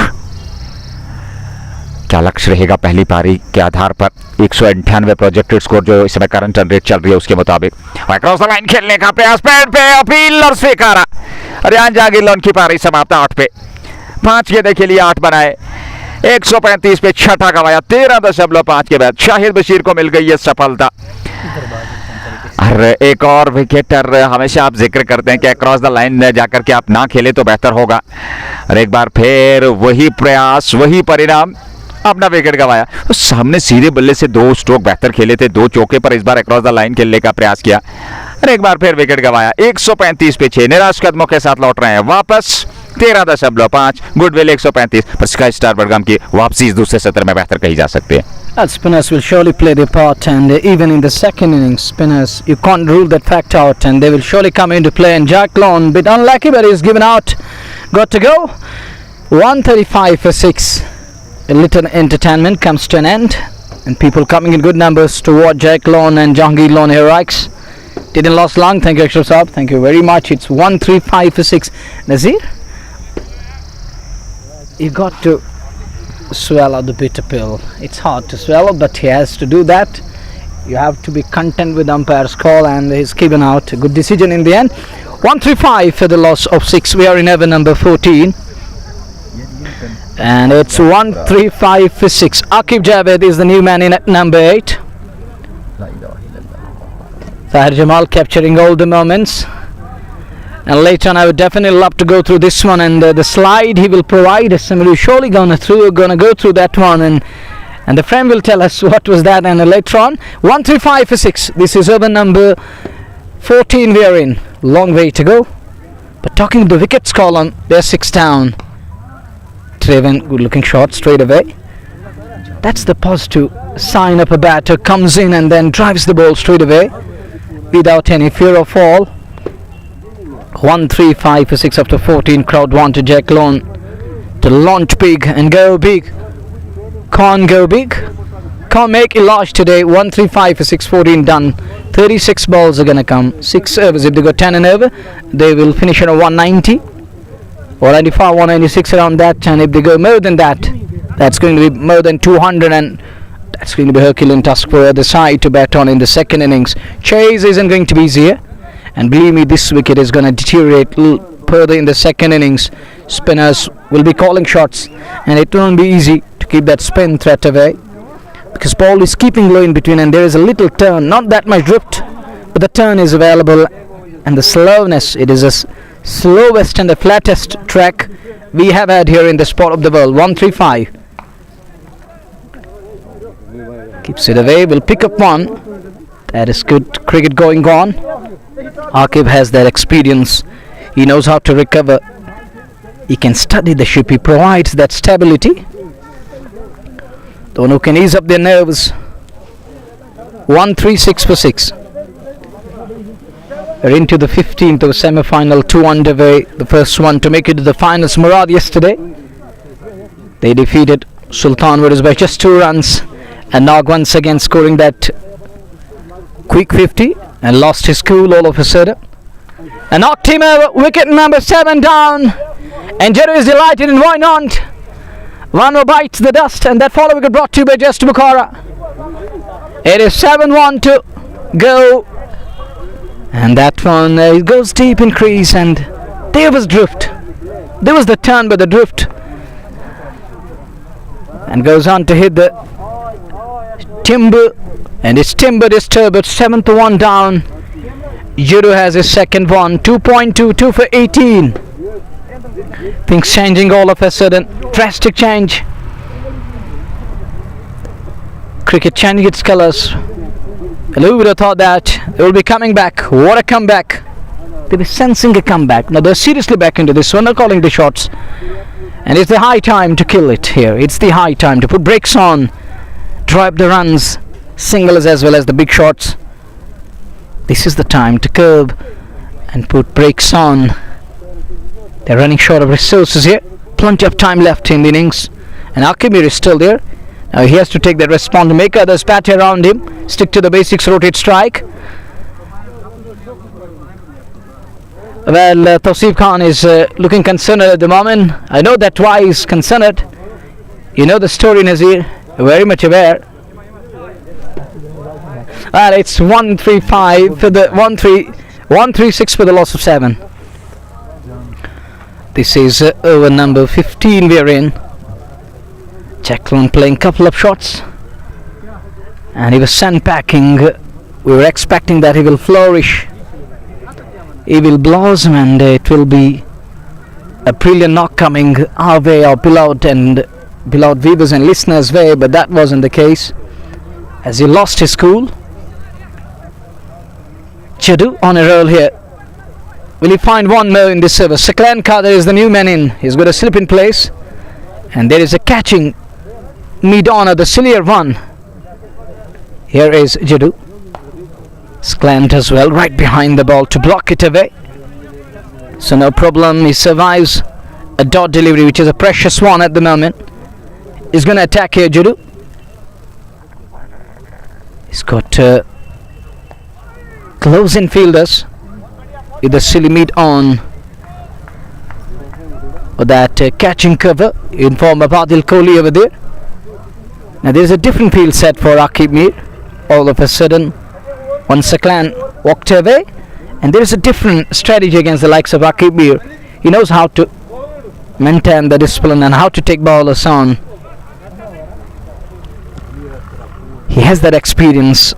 क्या लक्ष्य रहेगा पहली पारी के आधार पर? 198 प्रोजेक्टेड स्कोर जो इस समय करंट रन रेट चल रही है उसके मुताबिक। क्रॉस द लाइन खेलने का प्रयास, पैड पे अपील और स्वीकारा। और यहां जहांगीर लोन की पारी समाप्त 8 पे। 5 गेंदे के लिए 8 बनाए, 135 पे 6 गवाया। 13.5 के बाद शाहिद बशीर को मिल गई है सफलता। और एक और विकेटर हमेशा आप जिक्र करते हैं कि क्रॉस द लाइन जाकर के आप ना खेले तो बेहतर होगा। और एक बार फिर वही प्रयास, वही परिणाम, अपना विकेट गवाया। तो सामने सीधे बल्ले से 2 स्ट्रोक बेहतर खेले थे, 2 चौके पर इस बार अक्रॉस द लाइन खेलने का प्रयास किया और एक बार फिर विकेट गवाया। 135 पे 6 निराश कदमों के साथ लौट रहे हैं वापस। 13.5 गुडविल 135 पर स्काई स्टार बडगाम की वापसी इस दूसरे सत्र में बेहतर कही जा सकती है। Spinners will surely play their part, and even in the second innings, spinners, you can't rule that fact out, and they will surely come into play. And Jack Lone, bit unlucky, but he's given out. Got to go. 135 for 6. A little entertainment comes to an end, and people coming in good numbers to watch Jack Lone and Jahangir Lone heroics. Didn't last long. Thank you, Akshar Saab. Thank you very much. It's 135 for 6. Nazir, you got to swallow the bitter pill. It's hard to swallow, but he has to do that. You have to be content with umpire's call, and he's given out a good decision in the end. 135 for the loss of 6. We are in over number 14, and it's 135 for 6. Aqib Javed is the new man in at number 8. Tahir Jamal capturing all the moments. And later on I would definitely love to go through this one, and the slide he will provide us, and we're surely gonna go through that one, and the friend will tell us what was that, and later on. 135 for 6. This is over number 14 we are in. Long way to go, but talking the wickets column, they're 6 down. Treven, good looking shot straight away. That's the positive sign of a batter comes in and then drives the ball straight away without any fear of fall. 135 for 6 after 14. Crowd wanted Jack Lone to launch big and go big. Can't go big, can't make it large today. 135 for 6, 14 done. 36 balls are gonna come, 6 overs. If they go 10 and over, they will finish at a 190 or 95, 196 around that. And if they go more than that, that's going to be more than 200, and that's going to be Herculean task for the other side to bat on in the second innings. Chase isn't going to be easier. And believe me, this wicket is going to deteriorate further in the second innings. Spinners will be calling shots, and it won't be easy to keep that spin threat away, because ball is keeping low in between, and there is a little turn, not that much drift, but the turn is available, and the slowness, it is the slowest and the flattest track we have had here in the sport of the world. 135 keeps it away, will pick up one. That is good cricket going on. Aqib has that experience. He knows how to recover. He can study the ship. He provides that stability. Dono can ease up their nerves. 136 for 6. We're into the 15th of semi-final. 2 underway. The first one to make it to the finals. Murad yesterday, they defeated Sultan Warriors by just 2 runs. And Nag once again scoring that quick 50 and lost his cool all of a sudden and knocked him over. Wicket number 7 down, and Jerry is delighted, and why not? One more bites the dust, and that follow wicket brought to you by Just Bukhara. It is 7-1 to go, and that one goes deep in crease, and there was drift. There was the turn by the drift, and goes on to hit the timber, and it's timber disturbed. 7-1 down. Judo has his second one. 2.2, 2 for 18. Things changing all of a sudden. Drastic change. Cricket changing its colours. Who would have thought that they will be coming back? What a comeback. They'll be sensing a comeback. Now they're seriously back into this one. They're calling the shots, and it's the high time to kill it here. It's the high time to put brakes on, drive the runs, singles as well as the big shots. This is the time to curb and put brakes on. They're running short of resources here. Plenty of time left in the innings. And Akimir is still there. Now he has to take that response, make others bat around him, stick to the basics, rotate strike. Well, Tawseef Khan is looking concerned at the moment. I know that why he's concerned. You know the story, Nazir. Very much aware. Well, it's 135 for the 136 for the loss of 7. This is over number 15 we're in. Jacqueline playing couple of shots. And he was sandpacking. We were expecting that he will flourish. He will blossom and it will be a brilliant knock coming our way, our beloved viewers and listeners' way, but that wasn't the case as he lost his cool. Jadu on a roll here. Will he find one more in this service? Saklan Kader is the new man in. He's got a slip in place. And there is a catching mid-on of the sillier one. Here is Jadu. Sklant as well, right behind the ball to block it away. So no problem, he survives a dot delivery, which is a precious one at the moment. He's going to attack here, Jadu. He's got close infielders with the silly mid on. With that catching cover in form of Adil Kohli over there. Now there's a different field set for Aqib Mir. All of a sudden, once Saklan walked away, and there is a different strategy against the likes of Aqib Mir. He knows how to maintain the discipline and how to take bowlers on. He has that experience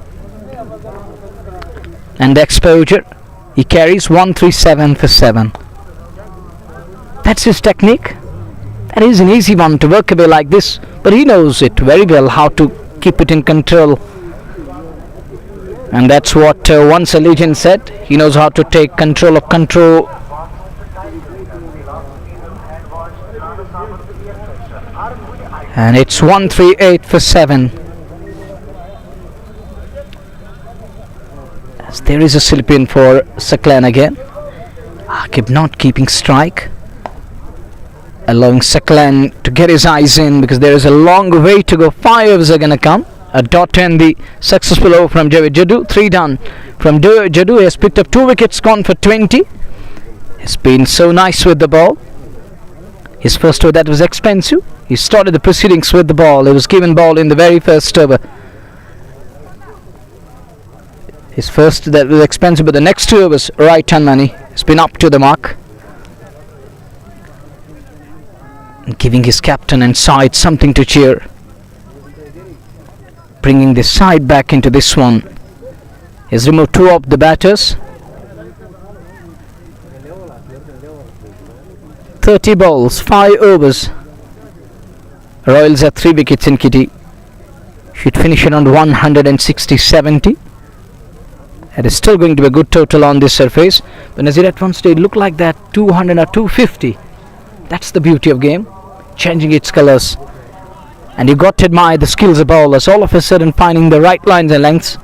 and exposure. He carries 137 for 7. That's his technique. That is an easy one to work away like this, but he knows it very well how to keep it in control. And that's what once a legend said. He knows how to take control of control. And it's 138 for 7. As there is a slip in for Saklan again. Aqib not keeping strike, allowing Saklan to get his eyes in because there is a long way to go. 5 overs are going to come. A dot and the successful over from Javed Jadu. 3 done from Jadu. He has picked up 2 wickets, gone for 20. He's been so nice with the ball. His first over that was expensive. He started the proceedings with the ball. He was given ball in the very first over. His first that was expensive, but the next 2 overs right on money. It's been up to the mark. And giving his captain and side something to cheer. Bringing the side back into this one. He's removed 2 of the batters. 30 balls, 5 overs. Royals have 3 wickets in kitty. Should finish around 160-70. It is still going to be a good total on this surface. But Nazir, at one stage looked like that 200 or 250. That's the beauty of game. Changing its colours. And you got to admire the skills of bowlers. All of a sudden finding the right lines and lengths.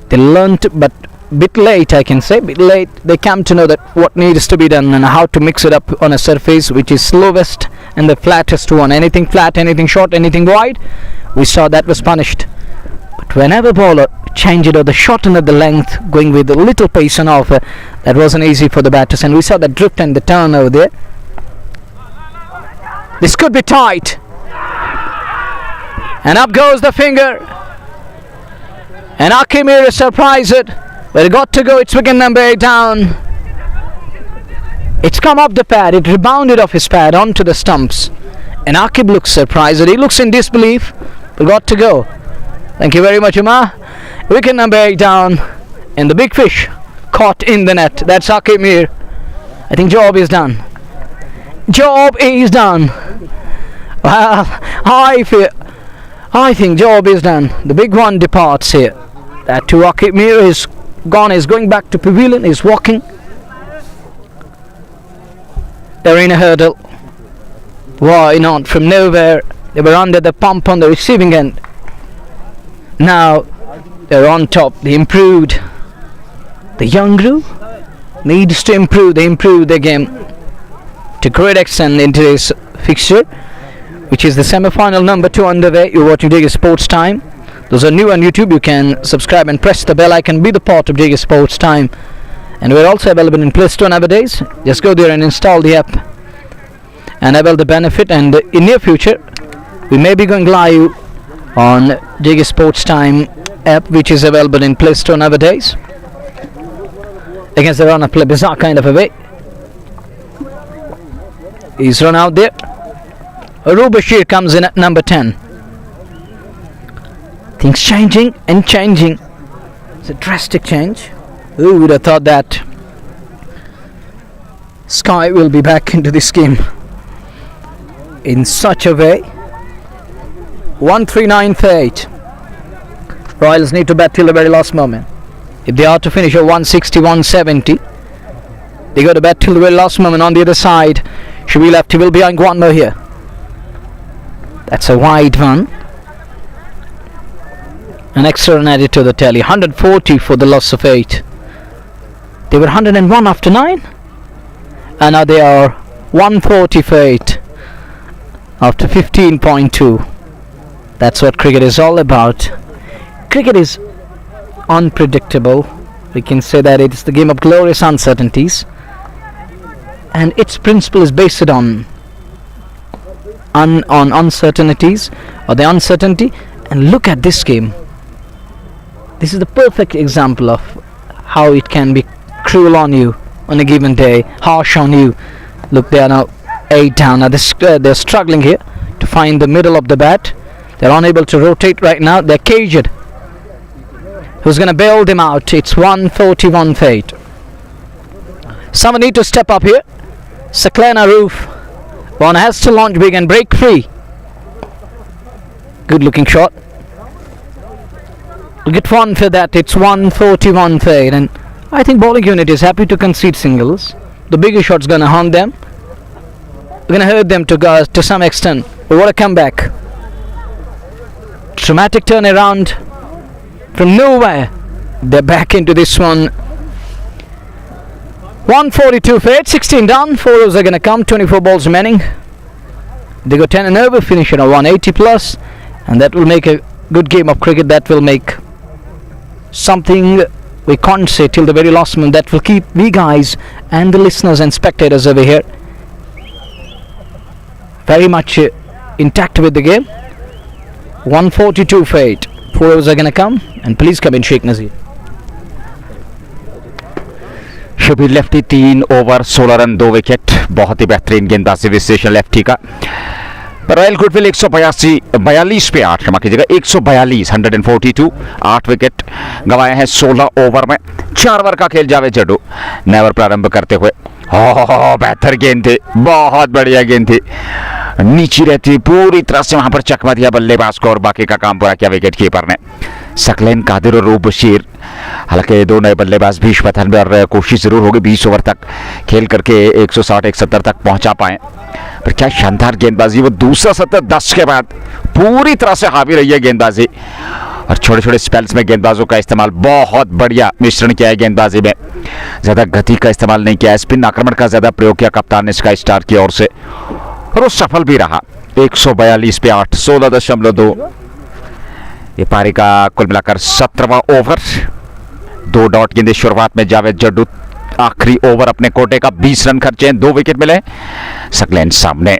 They learnt, but bit late, I can say. Bit late. They came to know that what needs to be done and how to mix it up on a surface which is slowest and the flattest one. Anything flat, anything short, anything wide, we saw that was punished. But whenever bowler changed it or the shorten of the length, going with a little pace and off, that wasn't easy for the batters. And we saw the drift and the turn over there. This could be tight. And up goes the finger. And Akimir is surprised. But it got to go. It's wicket number 8 down. It's come off the pad. It rebounded off his pad onto the stumps. And Aqib looks surprised. He looks in disbelief. But got to go. Thank you very much, Umar. Wicket number 8 down. And the big fish caught in the net. That's Aqib Mir. I think job is done. Job is done. Well, I think job is done. The big one departs here. That to Aqib Mir is gone. Is going back to pavilion. Is walking. They're in a hurdle. Why not? From nowhere, They were under the pump on the receiving end. Now they're on top. They improved. The young crew needs to improve. They improved their game to great extent in today's fixture, which is the semi-final number 2 underway. You're watching JK Sports Time. Those are new on YouTube. You can subscribe and press the bell icon. Be the part of JK Sports Time. And we're also available in Play Store nowadays. Just go there and install the app and avail the benefit. And in near future, we may be going live on JK Sports Time app, which is available in Play Store nowadays. Against the runner, play bizarre kind of a way. He's run out there. Bashir comes in at number 10. Things changing and changing. It's a drastic change. Who would have thought that Sky will be back into this game in such a way? 139 for 8. Royals need to bat till the very last moment. If they are to finish at 160, 170, they got to bat till the very last moment. On the other side, Shabil Afti will be behind one more here. That's a wide one. An extra run added to the tally. 140 for the loss of 8. They were 101 after 9. And now they are 140 for 8 after 15.2. That's what cricket is all about. Cricket is unpredictable. We can say that it's the game of glorious uncertainties. And its principle is based on uncertainties, or the uncertainty. And look at this game. This is the perfect example of how it can be cruel on you on a given day, harsh on you. Look, they are now 8 down. Now they're struggling here to find the middle of the bat. They're unable to rotate right now. They're caged. Who's going to bail them out? It's 141 for 8. Someone need to step up here. Saklana Roof. One has to launch big and break free. Good looking shot. We'll get one for that. It's 141 for 8. And I think bowling unit is happy to concede singles. The bigger shot's going to haunt them. Going to hurt them to some extent. But what a comeback. Dramatic turnaround. From nowhere, they're back into this one. 142 for 8, 16 down. 4 overs are going to come, 24 balls remaining. They go 10 and over, finish at a 180 plus, and that will make a good game of cricket. That will make something we can't say till the very last moment. That will keep we guys and the listeners and spectators over here very much intact with the game. 142 for 8. 4 overs are going to come, and please come in, Sheikh Nazir. Shabir lefty 3 over 16 run 2 wicket. बहुत ही बेहतरीन गेंदबाजी विशेषण lefty का. Royal goodwill 142 पे 8, क्षमा कीजिएगा 142, 142, 8 wicket गंवाए हैं 16 ओवर में. 4 ओवर का खेल जावेद जड्डू नए ओवर प्रारंभ करते हुए. बेहतर गेंद थी, बहुत बढ़िया गेंद थी. नीची रहती पूरी तरह से वहां पर चकमा दिया बल्लेबाज को और बाकी का काम पूरा किया विकेट कीपर ने. सकलैन कादिर और रूप बशीर, हालांकि दो नए बल्लेबाज भी मैदान में, और कोशिश जरूर होगी 20 ओवर तक खेल करके 160-170 तक पहुंचा पाए. पर क्या शानदार गेंदबाजी. वो दूसरा सत्र 10 के बाद पूरी तरह से हावी रही है गेंदबाजी, और छोटे छोटे स्पेल्स में गेंदबाजों का इस्तेमाल. बहुत बढ़िया मिश्रण किया है गेंदबाजी में. ज़्यादा गति का इस्तेमाल नहीं किया है, स्पिन आक्रमण का ज़्यादा प्रयोग किया कप्तान ने स्काई स्टार की ओर से, और वो सफल भी रहा. 142 पे 8, 16.2. ये पारी का कुल मिलाकर 17वां ओवर. 2 डॉट गेंदे शुरुआत में जावेद जड्डू. आखिरी ओवर अपने कोटे का 20 रन खर्चे, 2 विकेट मिले. सकलैन सामने.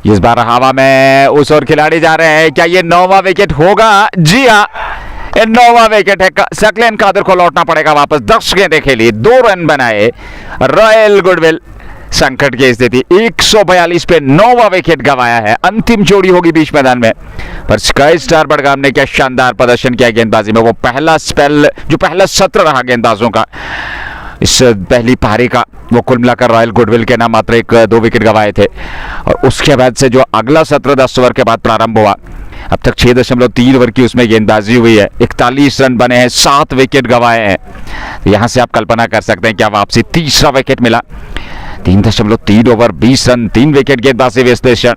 इस बार हवा में उस ओर खिलाड़ी जा रहे हैं. क्या ये 9वां विकेट होगा? जी हाँ, ये 9वां विकेट है. सकलैन कादिर को लौटना पड़ेगा वापस. 10 गेंदें खेली, 2 रन बनाए. रॉयल गुडविल संकट की स्थिति. 142 पे 9वां विकेट गंवाया है. अंतिम जोड़ी होगी बीच मैदान में, पर स्काई स्टार बडगाम ने क्या शानदार प्रदर्शन किया गेंदबाजी में. वो पहला स्पेल, जो पहला सत्र रहा गेंदबाजों का इस पहली पारी का, वो कुल मिलाकर रॉयल गुडविल के नाम मात्र 1-2 विकेट गंवाए थे. और उसके बाद से जो अगला सत्र 10 ओवर के बाद प्रारंभ हुआ, अब तक 6.3 ओवर की उसमें गेंदबाजी हुई है. 41 रन बने हैं, 7 विकेट गंवाए हैं. यहाँ से आप कल्पना कर सकते हैं क्या वापसी. तीसरा विकेट मिला. 3.3 ओवर 20 रन, 3 विकेट गेंदबाजी विश्लेषण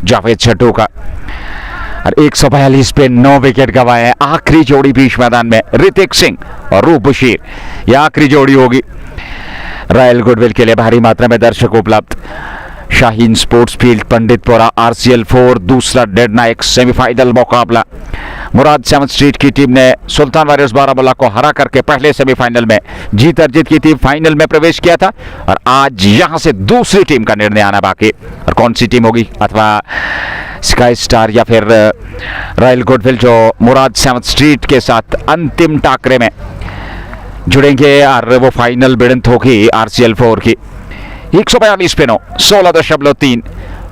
जावेद जड्डू का। और 142 पे 9 विकेट गंवाए हैं। आखिरी जोड़ी बीच मैदान में ऋतिक सिंह और रूप बशीर, यह आखिरी जोड़ी होगी। रॉयल गुडविल के लिए भारी मात्रा में दर्शक उपलब्ध। Shaheen sports field, Panditpura, RCL 4 दूसरा निर्णायक सेमीफाइनल मुकाबला। मुराद 7 स्ट्रीट की टीम ने सुल्तान वॉरियर्स बारामूला को हरा करके पहले सेमीफाइनल में जीत अर्जित की थी, फाइनल में प्रवेश किया था। और आज यहां से दूसरी टीम का निर्णय आना बाकी, और कौन सी टीम होगी, अथवा स्काई स्टार या फिर रॉयल गुडविल जो मुराद 7 स्ट्रीट के साथ अंतिम टाकरे में जुड़ेंगे, और वो फाइनल भिड़ंत होगी RCL 4 की। 142 पे 9, 16.3,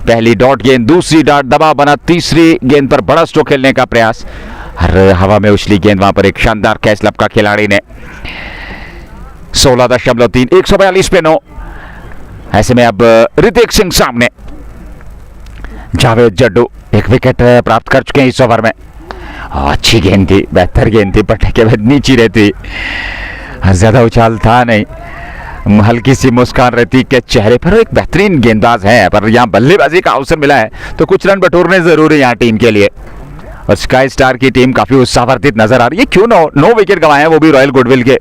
पहली डॉट गेंद, दूसरी डॉट, दबाव बना, तीसरी गेंद पर बड़ा स्ट्रोक खेलने का प्रयास, हर हवा में उछली गेंद, वहां पर एक शानदार कैच लपका खिलाड़ी ने। 16.3, 142 पे 9। ऐसे में अब ऋतिक सिंह सामने, जावेद जड्डू एक विकेट प्राप्त कर चुके हैं इस ओवर में। अच्छी गेंद थी, बेहतर गेंद थी, पट्टे के बाद नीचे रहती, ज्यादा उछाल था नहीं, हल्की सी मुस्कान रहती के चेहरे पर। एक बेहतरीन गेंदबाज है, पर यहाँ बल्लेबाजी का अवसर मिला है तो कुछ रन बटोरने जरूरी यहाँ टीम के लिए। और स्काई स्टार की टीम काफी उत्साहवर्धित नजर आ रही है। क्यों 9 विकेट गंवाए हैं, वो भी रॉयल गुडविल के,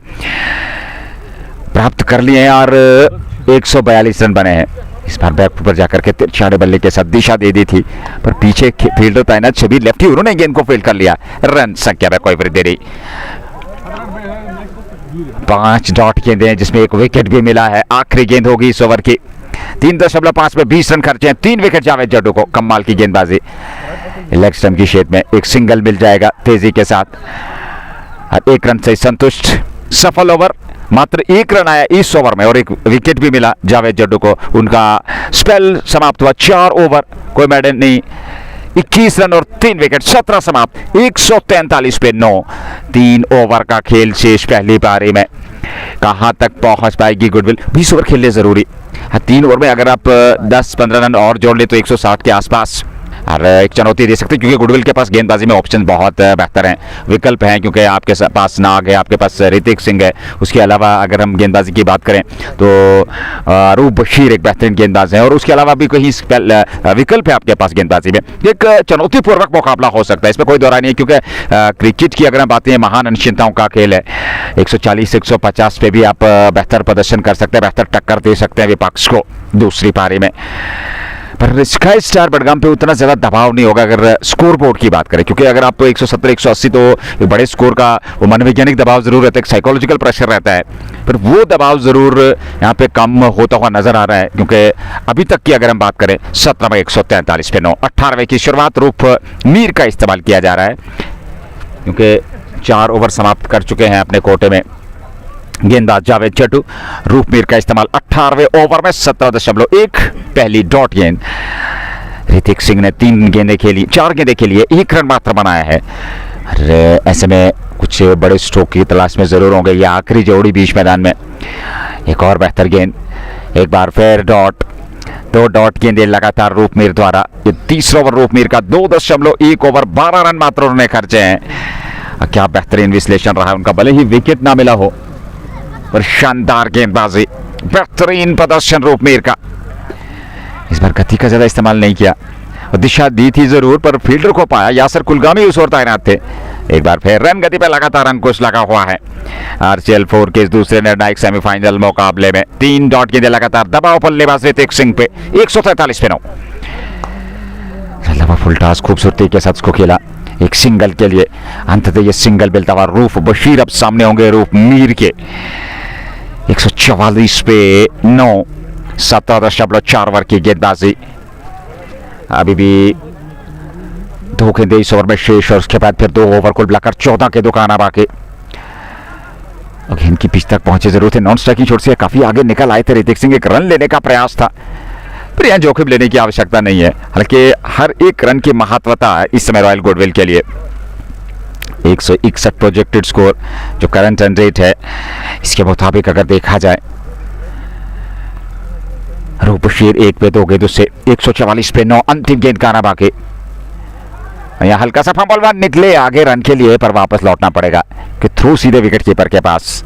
प्राप्त कर लिए हैं और 142 रन बने हैं। इस बार बैक पर जाकर के तिरछाड़े बल्ले के साथ दिशा दे दी थी, पर पीछे फील्डर तैनात शबीर लेफ्टी, उन्होंने गेंद को फील्ड कर लिया। रन संख्या में कोई वृद्धि नहीं। 5 डॉट गेंदें जिसमें एक विकेट भी मिला है। आखिरी गेंद होगी इस ओवर की। 3.5 में 20 रन खर्चे हैं, 3 विकेट जावेद जड्डू को। कमाल की गेंदबाजी, लेग स्टंप की शेप में एक सिंगल मिल जाएगा तेजी के साथ, और 1 रन से संतुष्ट। सफल ओवर, मात्र 1 रन आया इस ओवर में और 1 विकेट भी मिला जावेद जड्डू को। उनका स्पेल समाप्त हुआ, 4 ओवर, कोई मेडल नहीं, 21 रन और 3 विकेट, 17 समाप्त। 143 पे 9, 3 ओवर का खेल शेष पहली पारी में। कहां तक पहुंच पाएगी गुडविल? 20 ओवर खेलने जरूरी। 3 ओवर में अगर आप 10-15 रन और जोड़ ले तो 160 के आसपास, और एक चुनौती दे सकते हैं, क्योंकि गुडविल के पास गेंदबाजी में ऑप्शन बहुत बेहतर हैं, विकल्प हैं, क्योंकि आपके पास नाग है, आपके पास ऋतिक सिंह है। उसके अलावा अगर हम गेंदबाजी की बात करें तो रूप बशीर एक बेहतरीन गेंदबाज है, और उसके अलावा भी कहीं विकल्प है आपके पास गेंदबाजी में। एक चुनौतीपूर्वक मुकाबला हो सकता है, इसमें कोई दौरा नहीं है, क्योंकि क्रिकेट की अगर हम बात करें, महान अनिश्चितताओं का खेल है। 140-150 पे भी आप बेहतर प्रदर्शन कर सकते हैं, बेहतर टक्कर दे सकते हैं विपक्ष को दूसरी पारी में। पर स्काई स्टार बडगाम पे उतना ज्यादा दबाव नहीं होगा अगर स्कोर बोर्ड की बात करें, क्योंकि अगर आप 170-180 तो एक बड़े स्कोर का वो मनोवैज्ञानिक दबाव जरूर रहता है, एक साइकोलॉजिकल प्रेशर रहता है, पर वो दबाव जरूर यहाँ पे कम होता हुआ नजर आ रहा है। क्योंकि अभी तक की अगर हम बात करें, 17 में 143 पे 9, 18वें की शुरुआत रूप मीर का इस्तेमाल किया जा रहा है, क्योंकि 4 ओवर समाप्त कर चुके हैं अपने कोटे में गेंदबाज जावेद जड्डू। रूप मीर का इस्तेमाल 18वें ओवर में 17.1, पहली डॉट गेंद। ऋतिक सिंह ने 4 गेंदें खेली, 1 रन मात्र बनाया है। और ऐसे में कुछ बड़े स्ट्रोक की तलाश में जरूर होंगे। ये आखिरी जोड़ी बीच मैदान में, एक और बेहतर गेंद, एक बार फिर डॉट, 2 डॉट गेंदें लगातार रूप मीर द्वारा। ये तीसरा ओवर रूप मीर का, 2.1 ओवर, 12 रन मात्र उन्होंने खर्चे हैं। क्या बेहतरीन विश्लेषण रहा उनका, भले ही विकेट ना मिला हो, पर शानदार गेंदबाजी, बेहतरीन प्रदर्शन रूप मीर का। इस बार गति का ज्यादा इस्तेमाल नहीं किया, और दिशा दी थी जरूर, पर फील्डर को पाया। यासर कुलगामी उस ओर तैनात थे। एक बार फिर रन गति पर लगातार अंकुश लगा हुआ है RCL 4 के इस दूसरे निर्णायक सेमीफाइनल मुकाबले में। 3 डॉट गेंदें लगातार, दबाव बल्लेबाज ऋतिक सिंह पे। 143 पे 9, फुल टॉस खूबसूरती के साथ उसको खेला एक सिंगल के लिए। अंततः ये सिंगल मिलता हुआ रूप बशीर अब सामने होंगे रूप मीर के। 144 पे 9, 17.4 ओवर की गेंदबाजी। अभी भी 2 गेंदें इस ओवर में शेष, और उसके बाद फिर 2 ओवर कुल मिलाकर 14 के दुकाना बाकी। गेंद की पिच तक पहुंचे जरूर थे, नॉन स्ट्राइकिंग छोड़ से काफी आगे निकल आए थे ऋतिक सिंह। एक रन लेने का प्रयास था, पर यहां जोखिम लेने की आवश्यकता नहीं है। हालांकि हर एक रन की महत्वता है इस समय रॉयल गुडविल के लिए। 161 प्रोजेक्टेड स्कोर जो करंट रन रेट है, इसके मुताबिक अगर देखा जाए, रूप बशीर 1 पे 2 गेंद उससे। 144 पे 9, अंतिम गेंद का आना बाकी। यहाँ हल्का सा फंबल निकले आगे रन के लिए, पर वापस लौटना पड़ेगा कि थ्रू सीधे विकेट कीपर के पास।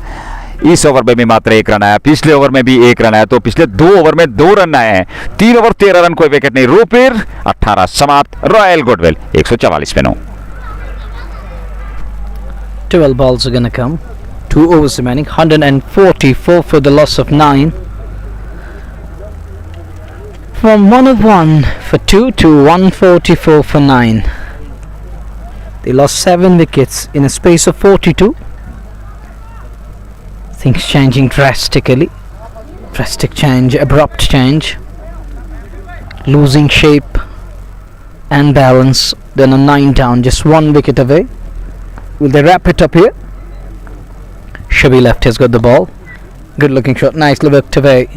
इस ओवर में भी मात्र 1 रन आया, पिछले ओवर में भी 1 रन आया, तो पिछले 2 ओवर में 2 रन आए हैं। 3 ओवर 13 रन, कोई विकेट नहीं। रूपीर 18 समाप्त, रॉयल गुडविल 144 पे 9। 12 balls are gonna come. 2 overs remaining. 144 for the loss of 9. From 101 for 2 to 144 for 9. They lost 7 wickets in a space of 42. Things changing drastically. Drastic change, abrupt change. Losing shape and balance. Then a 9 down, just 1 wicket away. Will they wrap it up here? Shabi left has got the ball. Good looking shot, nicely whipped away.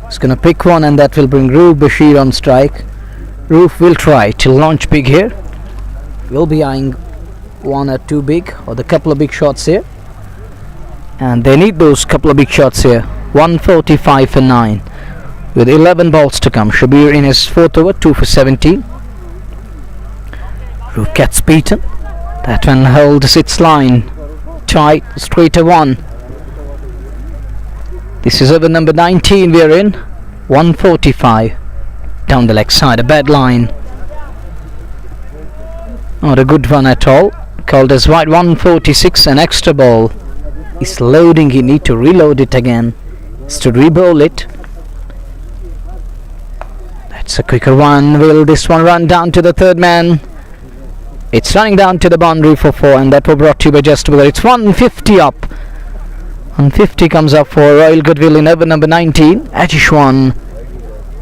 He's gonna pick one, and that will bring Roof Bashir on strike. Roof will try to launch big here. Will be eyeing 1 or 2 big, or the couple of big shots here. And they need those couple of big shots here. 145 for 9. With 11 balls to come. Shabir in his 4th over, 2 for 17. Roof gets beaten. That one holds its line. Tight, straight to 1. This is over number 19 we are in. 145. Down the leg side, a bad line. Not a good one at all. Called as wide. 146, an extra ball. He's loading, he need to reload it again. It's to re-bowl it. That's a quicker one. Will this one run down to the third man? It's running down to the boundary for 4, and that was brought to you by Just Below. It's 150 up. 150 comes up for Royal Goodwill in over number 19. Ajish one.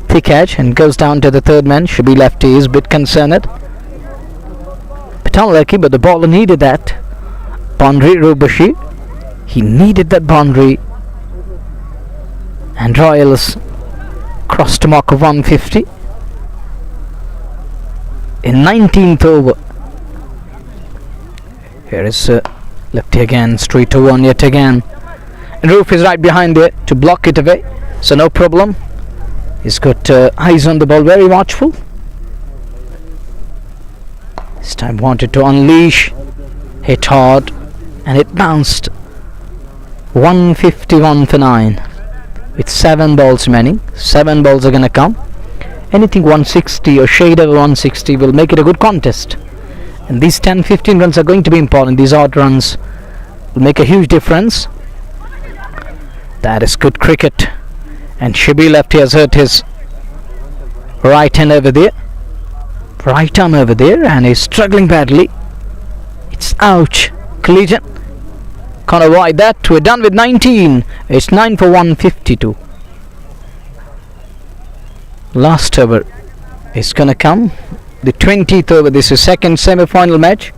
Thick edge and goes down to the third man. Shabi lefty is a bit concerned. Bit unlucky, but the bowler needed that. Boundary, Rubashi. He needed that boundary. And Royals crossed a mark of 150. In 19th over. Here is lefty again, straight to 1 yet again. And Roof is right behind there to block it away, so no problem. He's got eyes on the ball, very watchful. This time wanted to unleash, hit hard, and it bounced. 151 for 9. With 7 balls remaining. 7 balls are gonna come. Anything 160 or shade of 160 will make it a good contest. And these 10-15 runs are going to be important. These odd runs will make a huge difference. That is good cricket. And Shibi lefty has hurt his right hand over there. Right arm over there, and he's struggling badly. It's ouch. Collision. Can't avoid that. We're done with 19. It's 9 for 152. Last over is gonna come. The 20th over. This is second semi-final match.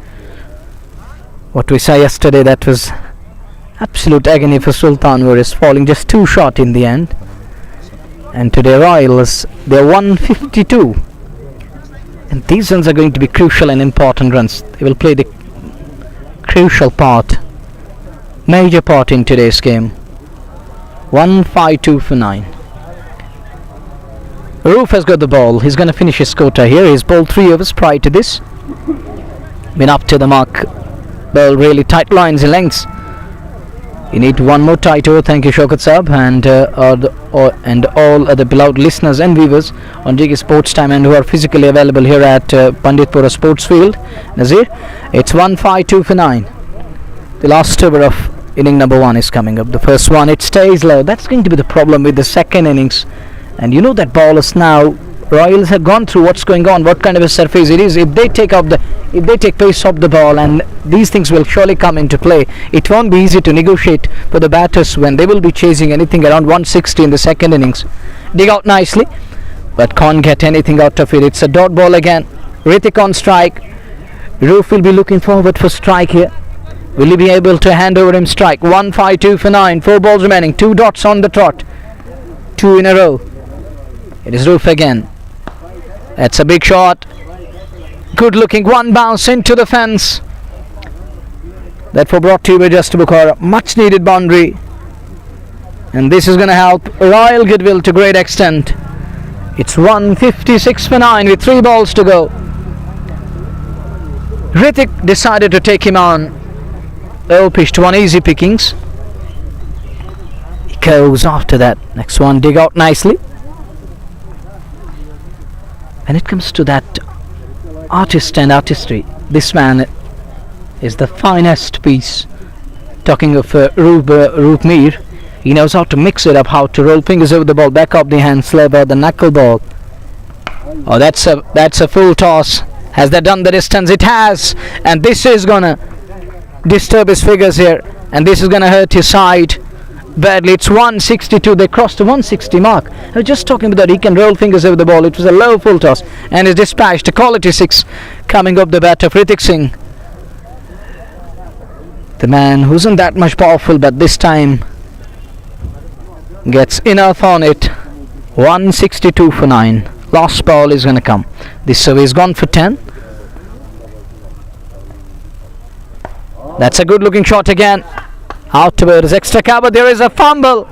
What we saw yesterday, that was absolute agony for Sultan, who is falling just 2 short in the end. And today Royals, they're 152. And these runs are going to be crucial and important runs. They will play the crucial part, major part in today's game. 152 for 9. Roof has got the ball. He's going to finish his quota here. He's bowled 3 overs prior to this. Been up to the mark. Bowled really tight lines and lengths. You need one more tight over. Thank you, Shaukat Saab, and all other beloved listeners and viewers on GK Sports Time and who are physically available here at Panditpura Sports Field. Nazir, it's 152 for 9. The last over of inning number 1 is coming up. The first one, it stays low. That's going to be the problem with the second innings. And you know that ballers now, Royals have gone through what's going on, what kind of a surface it is. If they take pace off the ball, and these things will surely come into play, it won't be easy to negotiate for the batters when they will be chasing anything around 160 in the second innings. Dig out nicely, but can't get anything out of it. It's a dot ball again. Ritik on strike. Roof will be looking forward for strike here. Will he be able to hand over him strike? 152 for 9. 4 balls remaining. 2 dots on the trot. 2 in a row. It is Roof again. That's a big shot. Good looking one bounce into the fence. That was brought to you by Just Bukhara. Much needed boundary. And this is going to help Royal Goodwill to great extent. It's 156 for 9 with 3 balls to go. Ritik decided to take him on. Oh, pitched one easy pickings. goes after that. Next one, dig out nicely. When it comes to that artist and artistry, this man is the finest piece. Talking of Roop Mir, he knows how to mix it up, how to roll fingers over the ball, back up the hand, slab out the knuckle ball. Oh, that's a full toss. Has that done the distance? It has, and this is gonna disturb his figures here, and this is gonna hurt his side badly. It's 162. They crossed the 160 mark. I was just talking about he can roll fingers over the ball. It was a low full toss, and is dispatched. A quality 6 coming up the bat of Hrithik Singh, the man who isn't that much powerful, but this time gets enough on it. 162 for 9. Last ball is going to come. This survey is gone for 10. That's a good looking shot again. Out towards extra cover. There is a fumble,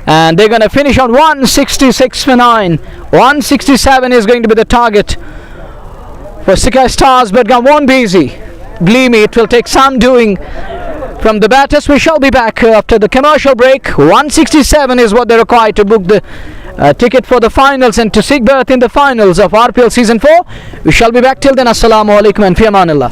and they're going to finish on 166 for 9. 167 is going to be the target for Sky Stars. Budgam won't be easy. Believe me, it will take some doing from the batters. We shall be back after the commercial break. 167 is what they require to book the ticket for the finals and to seek berth in the finals of RPL Season 4. We shall be back till then. Assalamu alaikum and fi amanillah.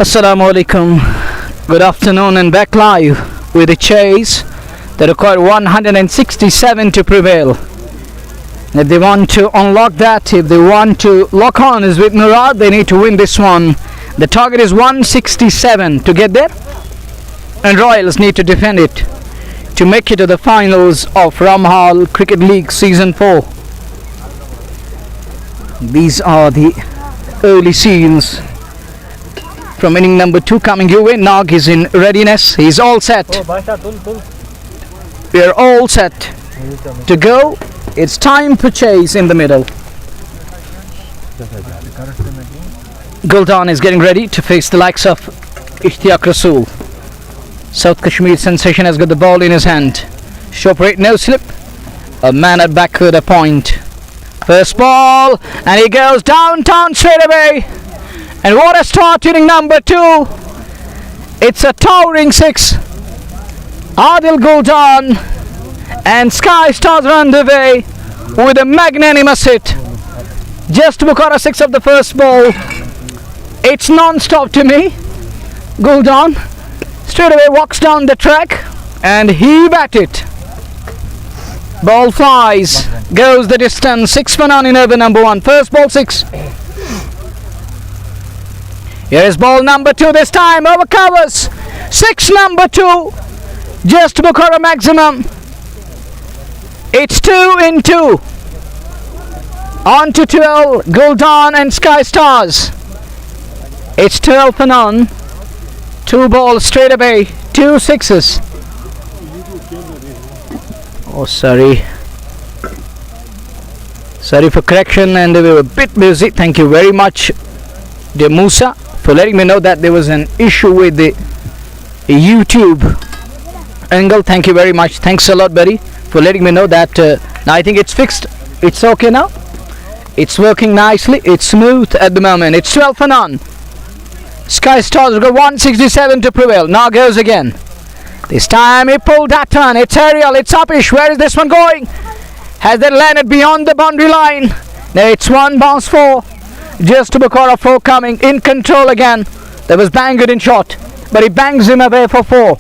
Assalamu alaikum. Good afternoon and back live with the chase. They require 167 to prevail. If they want to unlock that, if they want to lock on is with Murad, they need to win this one. The target is 167 to get there, and Royals need to defend it to make it to the finals of Ramhall Cricket League Season 4. These are the early scenes from inning number 2 coming your way. Nag is in readiness. He's all set. We are all set to go. It's time for chase in the middle. Guldan is getting ready to face the likes of Ishtiaq Rasool. South Kashmir sensation has got the ball in his hand. Short rate, no slip. A man at backward a point. First ball, and he goes downtown straight away. And what a start, inning number 2. It's a towering 6. Adil Guldan and Sky Stars are underway with a magnanimous hit. Just Bukhara 6 of the first ball. It's non-stop to me. Guldan straight away walks down the track and he bat it. Ball flies, goes the distance. 6 for none in over number 1. First ball 6. Here is ball number 2 this time, over covers. 6 number 2, just Bukhara maximum. It's 2 in 2. On to 12, Guldan and Sky Stars. It's 12 for none. 2 balls straight away, 2 sixes. Oh, sorry for correction, and they were a bit busy. Thank you very much, dear Musa, for letting me know that there was an issue with the YouTube angle. Thank you very much. Thanks a lot, buddy, for letting me know that. Now I think it's fixed. It's okay now. It's working nicely. It's smooth at the moment. It's 12 for none. Sky Stars got 167 to prevail. Now goes again. This time he pulled that turn. It's aerial. It's uppish. Where is this one going? Has it landed beyond the boundary line? No, it's 1 bounce 4. Just to Bukhara 4 coming in control again. There was Banggood in shot, but he bangs him away for 4.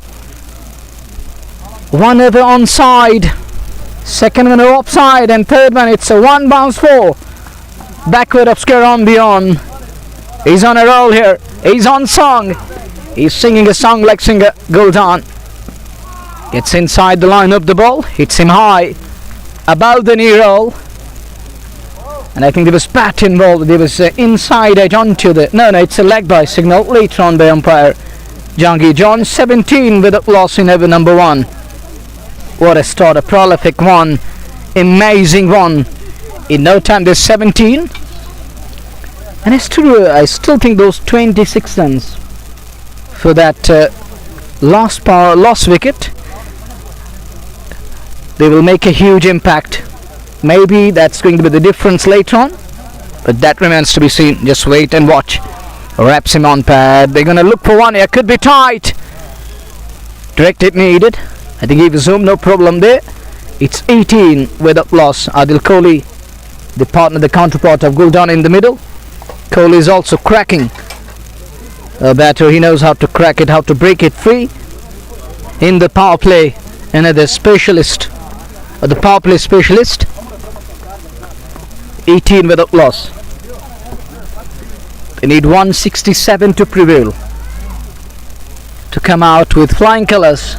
1 over onside, second one offside, and third one it's a 1 bounce 4. Backward obscure on beyond. He's on a roll here. He's on song. He's singing a song like singer Guldan. Gets inside the line of the ball, hits him high above the knee roll. And I think there was pat involved. There was inside edge onto the... No, it's a leg by signal later on by umpire Jangi John. 17 with a loss in over number 1. What a start, a prolific one. Amazing one. In no time there's 17. And it's true, I still think those 26 runs for that last wicket, they will make a huge impact. Maybe that's going to be the difference later on, but that remains to be seen. Just wait and watch. Wraps him on pad. They're going to look for one here. Could be tight. Direct hit needed. I think he was home, no problem there. It's 18 with a loss. Adil Kohli, the partner, the counterpart of Guldan in the middle. Kohli is also cracking a batter. He knows how to crack it, how to break it free. In the power play, another specialist, or the power play specialist. 18 with a loss. They need 167 to prevail to come out with flying colours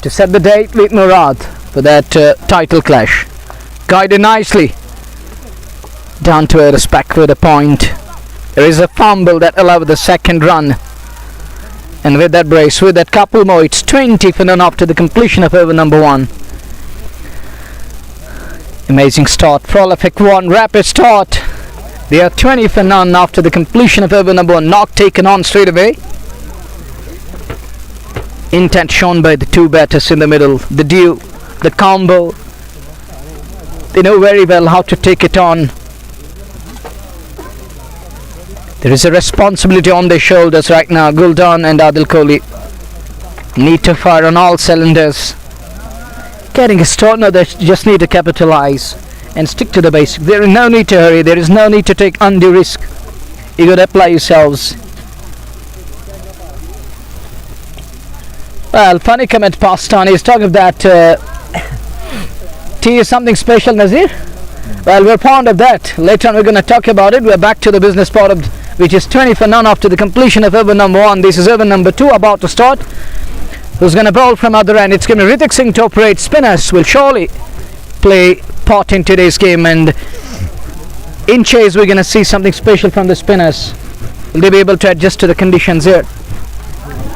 to set the date with Murad for that title clash. Guided nicely down to earth, backward a point. There is a fumble that allowed the second run, and with that brace, with that couple more, it's 20 for none after the completion of over number 1. Amazing start, prolific one, rapid start. They are 20 for none after the completion of over number 1. Knock taken on straight away. Intent shown by the 2 batters in the middle. The due, the combo. They know very well how to take it on. There is a responsibility on their shoulders right now. Guldan and Adil Kohli need to fire on all cylinders. Getting a start, no, they just need to capitalize and stick to the basic. There is no need to hurry. There is no need to take undue risk. You got to apply yourselves Well, funny comment passed on. He's talking of that tea is something special, Nazir. Well, we're fond of that. Later on, we're going to talk about it. We're back to the business part of which is 20 for none after the completion of over number 1. This is over number 2 about to start. Who's going to bowl from other end? It's going to be Hrithik Singh to operate. Spinners will surely play part in today's game, and in chase we're going to see something special from the spinners. Will they be able to adjust to the conditions here?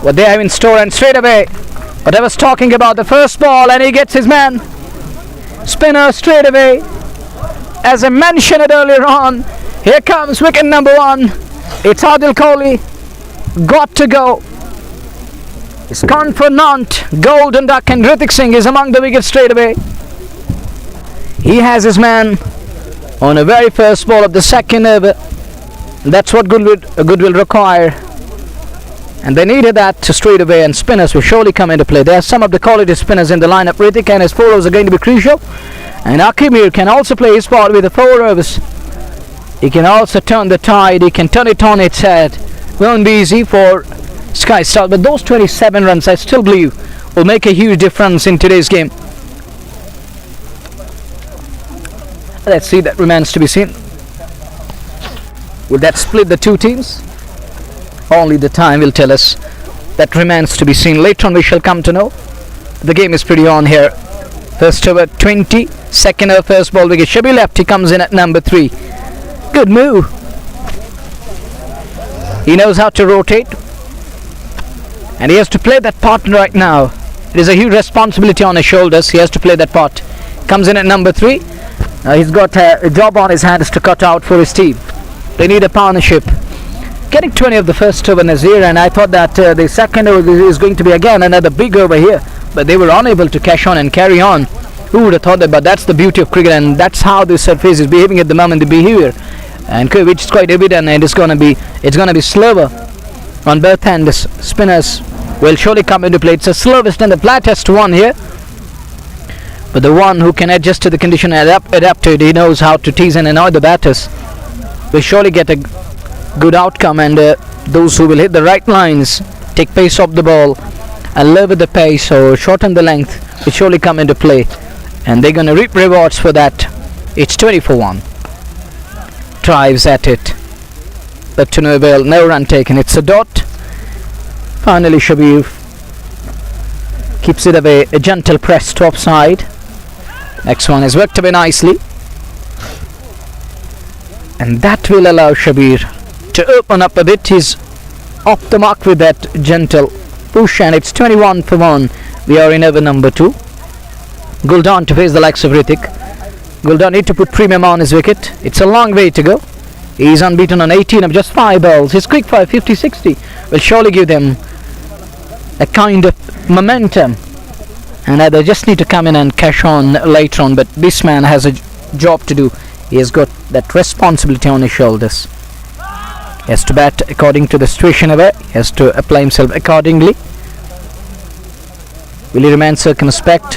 What they have in store, and straight away what I was talking about, the first ball, and he gets his man. Spinner straight away. As I mentioned it earlier on, here comes wicket number 1. It's Adil Kohli. Got to go. It's confidant. Golden Duck and Hrithik Singh is among the wickets straight away. He has his man on the very first ball of the second over. That's what Goodwill require. And they needed that to straight away, and spinners will surely come into play. There are some of the quality spinners in the lineup. Hrithik and his 4 overs are going to be crucial. And Akimir can also play his part with the 4 overs. He can also turn the tide. He can turn it on its head. Won't be easy for Sky Star, but those 27 runs I still believe will make a huge difference in today's game. Let's see, that remains to be seen. Will that split the two teams? Only the time will tell us. That remains to be seen. Later on we shall come to know. The game is pretty on here. First over 20, second over first ball wicket. Shabir left, he comes in at number 3. Good move. He knows how to rotate, and he has to play that part right now. It is a huge responsibility on his shoulders. He has to play that part. Comes in at number 3. He's got a job on his hands to cut out for his team. They need a partnership. Getting 20 of the first over, Nazir, and I thought that the second over is going to be again another big over here, but they were unable to cash on and carry on. Who would have thought that? But that's the beauty of cricket, and that's how this surface is behaving at the moment, the behavior, and which is quite evident, and it's going to be slower on both ends. Spinners will surely come into play. It's the slowest and the flattest one here, but the one who can adjust to the condition and adapt to it. He knows how to tease and annoy the batters. Will surely get a good outcome, and those who will hit the right lines, take pace off the ball and lower the pace or shorten the length, will surely come into play, and they're going to reap rewards for that. It's 20 for 1. Drives at it, but to no avail. No run taken. It's a dot. Finally Shabir keeps it away. A gentle press to offside. Next one is worked away nicely, and that will allow Shabir to open up a bit. He's off the mark with that gentle push, and it's 21 for 1. We are in over number 2. Guldan to face the likes of Hrithik. Guldan need to put premium on his wicket. It's a long way to go. He's unbeaten on 18 of just 5 balls. His quick fire 50-60 will surely give them a kind of momentum, and they just need to come in and cash on later on. But this man has a job to do. He has got that responsibility on his shoulders. He has to bat according to the situation away. He has to apply himself accordingly. Will he remain circumspect?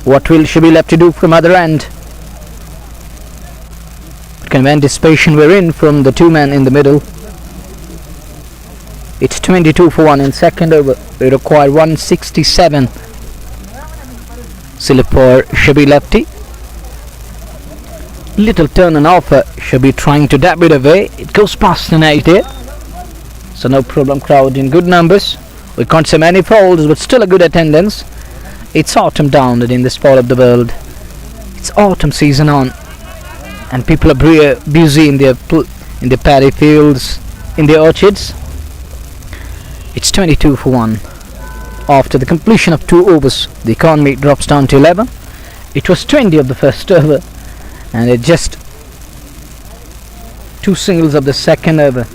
What will Shabir have to do from other end? What kind of anticipation we're in from the 2 men in the middle. It's 22 for 1 in second over. We require 167. Slip for Shabir lefty. Little turn and offer. Shabir trying to dab it away. It goes past the net there. So no problem, crowd in good numbers. We can't say many folds, but still a good attendance. It's autumn down in this part of the world. It's autumn season on, and people are busy in their paddy fields, in their orchards. It's 22 for 1. After the completion of 2 overs, the economy drops down to 11. It was 20 of the first over, and it just 2 singles of the second over.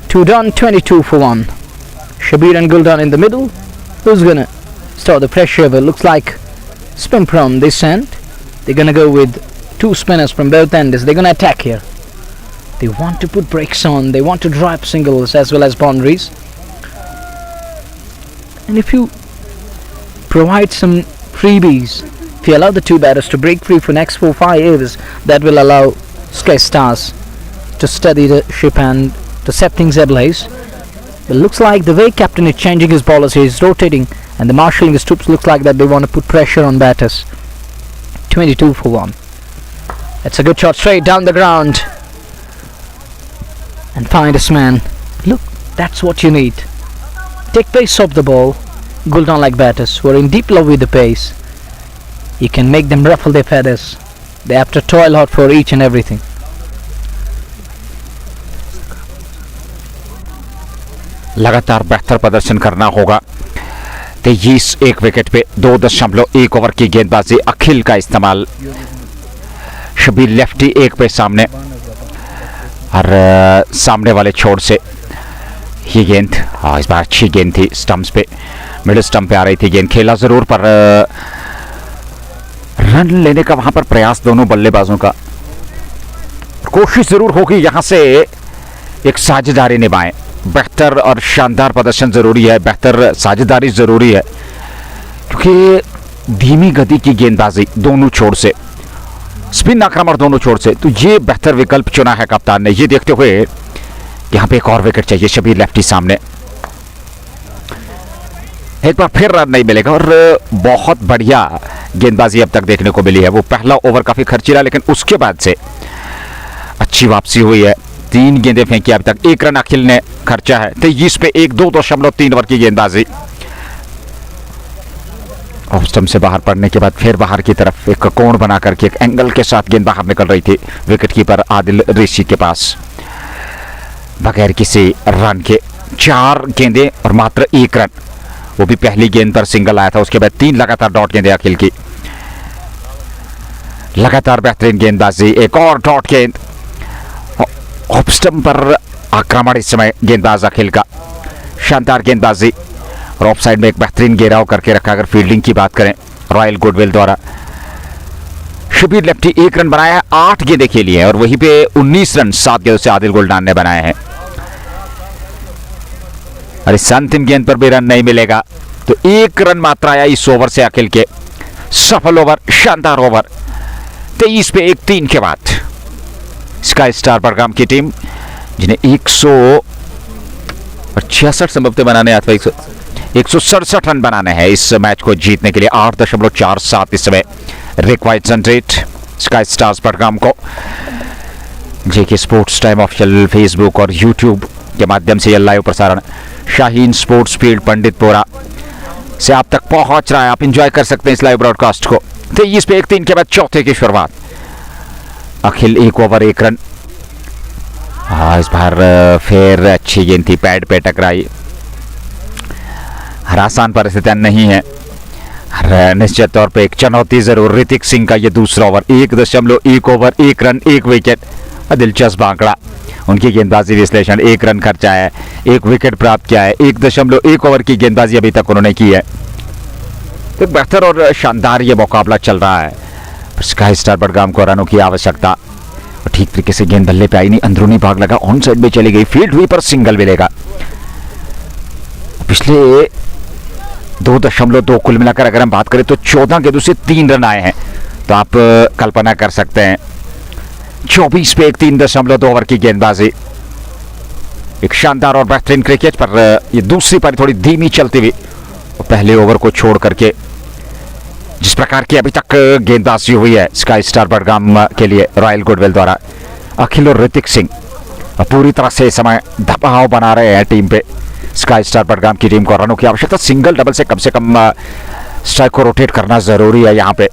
2 done, 22 for 1. Shabir and Guldan in the middle. Who's gonna start the pressure over? Looks like spin from this end. They're gonna go with 2 spinners from both ends. They're gonna attack here. They want to put brakes on. They want to drive singles as well as boundaries. And if you provide some freebies, if you allow the 2 batters to break free for next 4-5 overs, that will allow Sky Stars to steady the ship and to set things ablaze. It looks like the way captain is changing his bowlers, he is rotating and the marshalling his troops, looks like that they want to put pressure on batters. 22 for 1. It's a good shot straight down the ground and find his man. Look, that's what you need. Take pace of the ball. Guldan like batters who are in deep love with the pace. You can make them ruffle their feathers. They have to toil hard for each and everything. लगातार बेहतर प्रदर्शन करना होगा। 23 एक wicket पे 2.1 over की गेंदबाजी। अखिल का इस्तेमाल, शबीर लेफ्टी एक पे सामने और सामने वाले छोर से ये गेंद, इस बार अच्छी गेंद थी, स्टंप्स पे, मिडिल स्टंप पे आ रही थी गेंद। खेला जरूर पर रन लेने का वहां पर प्रयास दोनों बल्लेबाजों का, कोशिश जरूर होगी यहां से एक साझेदारी निभाएं। बेहतर और शानदार प्रदर्शन जरूरी है, बेहतर साझेदारी जरूरी है, क्योंकि धीमी गति की गेंदबाजी दोनों छोर से, स्पिन आक्रमण दोनों छोर से, तो ये बेहतर विकल्प चुना है कप्तान ने। ये देखते हुए यहां पे एक और विकेट चाहिए। शबीर लेफ्टी सामने, एक बार फिर रन नहीं मिलेगा और बहुत बढ़िया गेंदबाजी अब तक देखने को मिली है। वो पहला ओवर काफी खर्चीला, लेकिन उसके बाद से अच्छी वापसी हुई है। 3 गेंदें फेंकी अभी तक, 1 रन अखिल ने खर्चा है। 23 पे 2.3 ओवर की गेंदबाजी। ऑफ स्टंप से बाहर पड़ने के बाद फिर बाहर की तरफ एक कोण बना करके एक एंगल के साथ गेंद बाहर निकल रही थी विकेट कीपर आदिल ऋषि के पास। बगैर किसी रन के 4 गेंदें और मात्र 1 रन, वो भी पहली गेंद पर सिंगल आया था। उसके बाद 3 लगातार डॉट गेंदें अखिल की। लगातार बेहतरीन गेंदबाजी, एक और डॉट गेंद। ऑफ स्टंप पर आक्रमण इस समय गेंदबाज अखिल का, शानदार गेंदबाजी और ऑफ साइड में एक बेहतरीन घेराव करके रखा। अगर फील्डिंग की बात करें रॉयल गुडविल द्वारा, शबीर लेफ्टी 1 रन बनाया है, 8 गेंदें खेली है और वहीं पे 19 रन 7 गेंदों से आदिल गुलडान ने बनाए हैं। और इस अंतिम गेंद पर भी रन नहीं मिलेगा, तो 1 रन मात्र आया इस ओवर से अखिल के। सफल ओवर, शानदार ओवर। 23 पे 1-3 के बाद स्काई स्टार बडगाम की टीम, जिन्हें 166 संभवतः बनाने अथवा 167 रन बनाने हैं इस मैच को जीतने के लिए। 8.47 इस समय required run rate sky stars Budgam को। जेके स्पोर्ट्स टाइम ऑफिशियल फेसबुक और यूट्यूब के माध्यम से यह लाइव प्रसारण शाहीन स्पोर्ट्स फील्ड पंडितपुरा से आप तक पहुंच रहा है। आप एंजॉय कर सकते हैं इस लाइव ब्रॉडकास्ट को। 23 पे 1-3 के बाद चौथे की शुरुआत। अखिल 1 ओवर 1 रन। इस बार फिर अच्छी गेंद थी, पैड पे टकराई। आसान परिस्थितियां नहीं है, निश्चित तौर पे एक चुनौती जरूर। ऋतिक सिंह का ये दूसरा ओवर, 1.1 ओवर 1 रन 1 विकेट। दिलचस्प आंकड़ा, उनकी गेंदबाजी विश्लेषण। 1 रन खर्चा है, 1 विकेट प्राप्त किया है, 1.1 ओवर की गेंदबाजी अभी तक उन्होंने की है। तो बेहतर और शानदार ये मुकाबला चल रहा है। स्काई स्टार बडगाम को रनों की आवश्यकता, ठीक तरीके से गेंद बल्ले पे आई नहीं, अंदरूनी भाग लगा, ऑन साइड में चली गई, फील्ड हुई पर सिंगल मिलेगा। पिछले 2.2 कुल मिलाकर अगर हम बात करें तो 14 गेंदों से 3 रन आए हैं, तो आप कल्पना कर सकते हैं। 24 पे 3.2 ओवर की गेंदबाजी। एक शानदार और बेहतरीन क्रिकेट, पर ये दूसरी पारी थोड़ी धीमी चलती हुई पहले ओवर को छोड़ करके जिस प्रकार की अभी तक गेंदबाजी हुई है स्काई स्टार बडगाम के लिए रॉयल गुडविल द्वारा। अखिल और ऋतिक सिंह पूरी तरह से इस समय दबाव बना रहे हैं टीम पे। स्काई स्टार बडगाम की टीम को रनों की आवश्यकता, सिंगल डबल से कम स्ट्राइक को रोटेट करना जरूरी है यहाँ पे।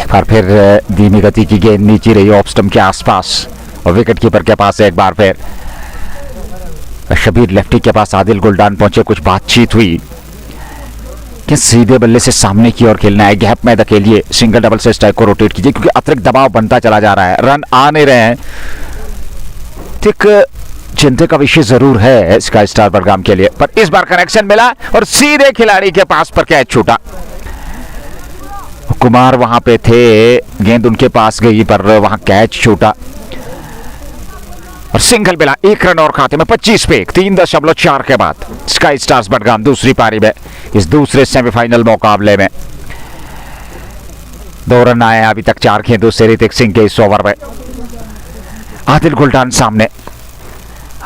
एक बार फिर धीमी गति की गेंद नीचे रही ऑफ स्टंप के आसपास और विकेट कीपर के पास एक बार फिर शबीर लेफ्टी के पास आदिल गुलडान पहुंचे। कुछ बातचीत हुई कि सीधे बल्ले से सामने की ओर खेलना है, गैप में धकेलिए, सिंगल डबल से स्ट्राइक को रोटेट कीजिए, क्योंकि अतिरिक्त दबाव बनता चला जा रहा है, रन आ नहीं रहे हैं। ठीक चिंता का विषय जरूर है स्काई स्टार बडगाम के लिए, पर इस बार कनेक्शन मिला और सीधे खिलाड़ी के पास पर कैच छूटा। कुमार वहां पे थे, गेंद उनके पास गई पर वहां कैच छूटा और सिंगल मिला। 1 रन और खाते में 25 पे 3.4 के बाद स्काई स्टार्स बडगाम दूसरी पारी में इस दूसरे सेमीफाइनल मुकाबले में 2 रन आए अभी तक 4 गेंदों से ऋतिक सिंह के इस ओवर में। आदिल गुलडान सामने,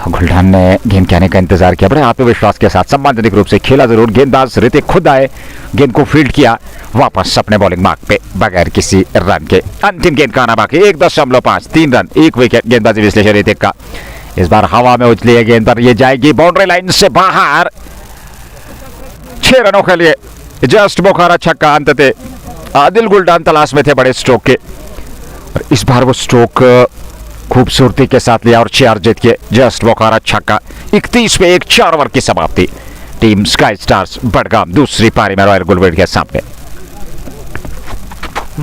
गुलडान ने गेंद के आने का इंतजार किया, बड़े आत्मविश्वास के साथ सम्मानजनक रूप से खेला जरूर। गेंदबाज ऋतिक खुद आए, गेंद को फील्ड किया वापस अपने बॉलिंग मार्क पे बगैर किसी रन के। अंतिम गेंद का आना बाकी 1.5, 3 रन, 1 विकेट। गेंदबाजी विश्लेषण ऋतिक का इस बार हवा में उछली है गेंद पर, ये जाएगी बाउंड्री लाइन से बाहर। 6 रनों के लिए जस्ट बोखारा छक्का। अंततः आदिल गुलडान तलाश में थे बड़े स्ट्रोक के, और इस बार वो स्ट्रोक खूबसूरती के साथ लिया और 4 जीत के जस्ट बोखारा छक्का। 31 पे 1, 4 ओवर की समाप्ति। टीम स्काई स्टार्स बडगाम दूसरी पारी में रॉयल गुडविल के सामने।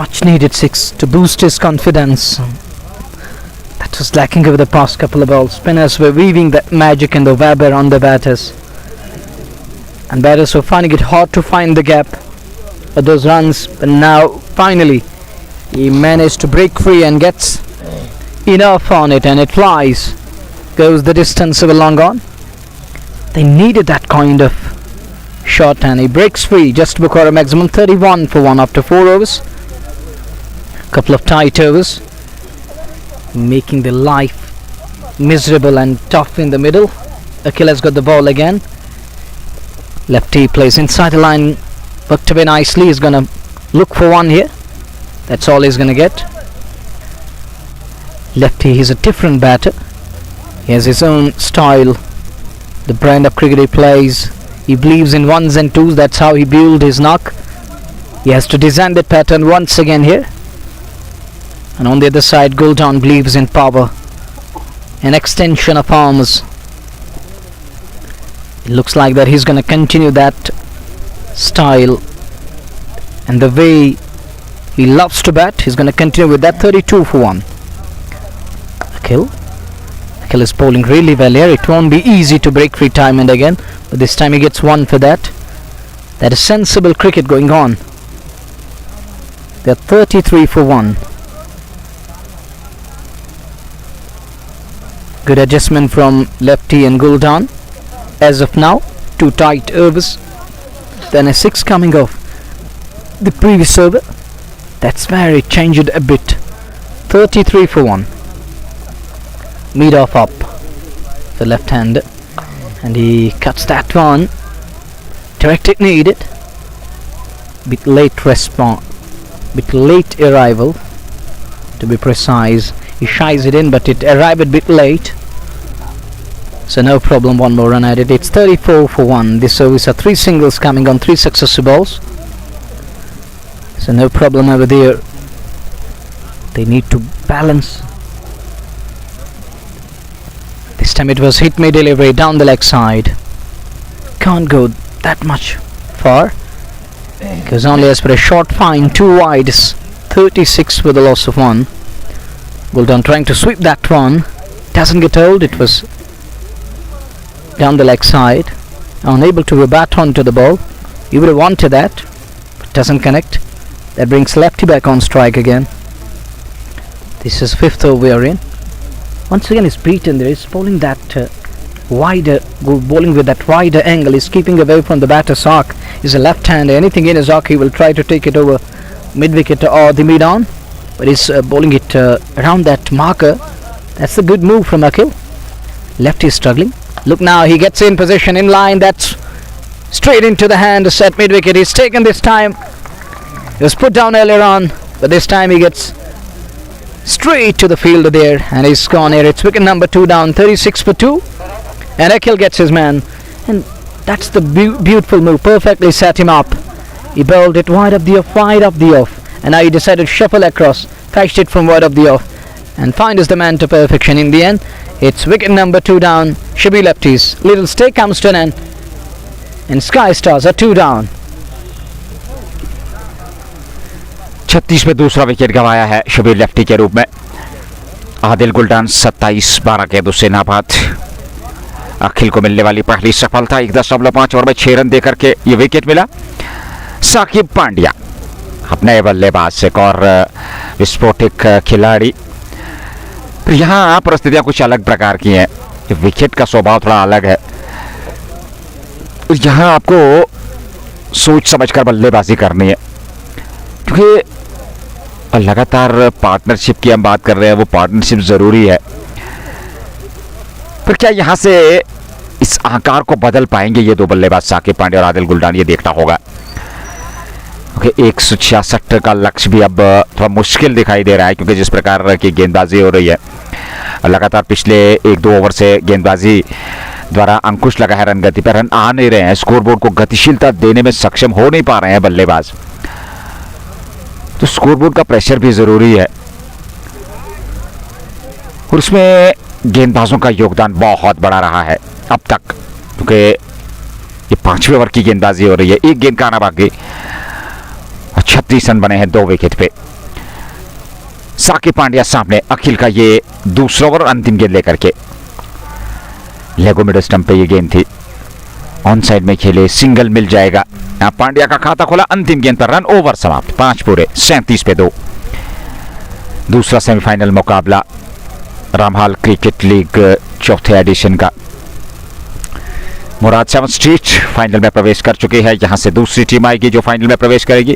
Much needed 6 to boost his confidence. That was lacking over the past couple of balls. Spinners were weaving that magic in the web around the batters, and batters were finding it hard to find the gap for those runs. But now, finally, he managed to break free and gets enough on it, and it flies. Goes the distance of a long on. They needed that kind of shot, and he breaks free just before a maximum 31 for 1 after 4 overs. Couple of tight overs, making the life miserable and tough in the middle. Akhil has got the ball again. Lefty plays inside the line, worked away nicely. He's gonna look for one here. That's all he's gonna get. Lefty, he's a different batter. He has his own style, the brand of cricket he plays. He believes in ones and twos. That's how he built his knock. He has to design that pattern once again here. And on the other side, Guldan believes in power, an extension of arms. It looks like that he's going to continue that style, and the way he loves to bat, he's going to continue with that. 32 for 1. Akhil is bowling really well here. It won't be easy to break free time and again, but this time he gets 1 for that. That is sensible cricket going on. They're 33 for 1. Good adjustment from lefty and Guldan. As of now, 2 tight overs, then a 6 coming off the previous over. That's where it changed a bit. 33 for 1. Mid off up, the left hand, and he cuts that one. Direct it needed. Bit late response, bit late arrival, to be precise. He shies it in, but it arrived a bit late. So no problem, 1 more run at it. It's 34 for 1. This service are 3 singles coming on 3 successive balls. So no problem over there. They need to balance. This time it was hit me delivery down the leg side. Can't go that much far, because only as per a short fine, 2 wides, 36 with a loss of 1. Guldan trying to sweep that one, doesn't get hold. It was down the leg side, unable to bat onto the ball. You would have wanted that, but doesn't connect. That brings lefty back on strike again. This is 5th over we are in. Once again he's beaten there. He's bowling that wider, bowling with that wider angle. He's keeping away from the batter's arc. He's a left hander. Anything in his arc he will try to take it over mid wicket or the mid on, but he's bowling it around that marker. That's a good move from Akhil. Lefty is struggling. Look now, he gets in position in line. That's straight into the hand at mid wicket. He's taken this time. He was put down earlier on, but this time he gets straight to the field there, and he's gone here. It's wicket number 2 down, 36 for 2, and Akhil gets his man. And that's the beautiful move. Perfectly set him up. He bowled it wide up the off, and now he decided to shuffle across, fetched it from wide up the off, and finds the man to perfection. In the end, it's wicket number 2 down. Should be lefties. Little stay comes to an end, and Sky Stars are 2 down. 36 में दूसरा wicket गंवाया है Shabir lefty के रूप में। आदिल गुलडान 27-12 के दूसरे नाबाद। अखिल को मिलने वाली पहली सफलता 1.5 ओवर में 6 रन देकर के ये विकेट मिला। साकिब पांड्या अपने बल्लेबाज एक और विस्फोटक खिलाड़ी। पर यहाँ परिस्थितियां कुछ अलग प्रकार की हैं। विकेट का स्वभाव थोड़ा अलग है। यहाँ आपको सोच समझकर बल्लेबाजी करनी है, क्योंकि लगातार पार्टनरशिप की हम बात कर रहे हैं। वो पार्टनरशिप ज़रूरी है, पर पर क्या यहां से इस आकार को बदल पाएंगे ये दो बल्लेबाज साकिब पांड्या और आदिल गुलडान, ये देखना होगा। ओके, 166 का लक्ष्य भी अब थोड़ा मुश्किल दिखाई दे रहा है, क्योंकि जिस प्रकार की गेंदबाजी हो रही है लगातार पिछले 1-2 ओवर से गेंदबाजी द्वारा अंकुश लगा है रन गति पर, रन आ नहीं रहे हैं, स्कोरबोर्ड को गतिशीलता देने में सक्षम हो नहीं पा रहे हैं बल्लेबाज। तो स्कोरबोर्ड का प्रेशर भी जरूरी है और उसमें गेंदबाजों का योगदान बहुत बड़ा रहा है अब तक, क्योंकि ये 5वें ओवर की गेंदबाजी हो रही है। एक गेंद का आना बाकी, 36 रन बने हैं 2 विकेट पे। साकिब पांड्या सामने, अखिल का ये दूसरा ओवर, अंतिम गेंद लेकर के लेगो मिड स्टंप पे ये गेंद थी, ऑन साइड में खेले, सिंगल मिल जाएगा। यहां पांड्या का खाता खोला, अंतिम गेंद पर रन, ओवर समाप्त, 5 पूरे, 37 पे 2। दूसरा सेमीफाइनल मुकाबला रामहाल क्रिकेट लीग चौथे एडिशन का। मुराद 7 स्ट्रीट फाइनल में प्रवेश कर चुकी है, यहां से दूसरी टीम आएगी जो फाइनल में प्रवेश करेगी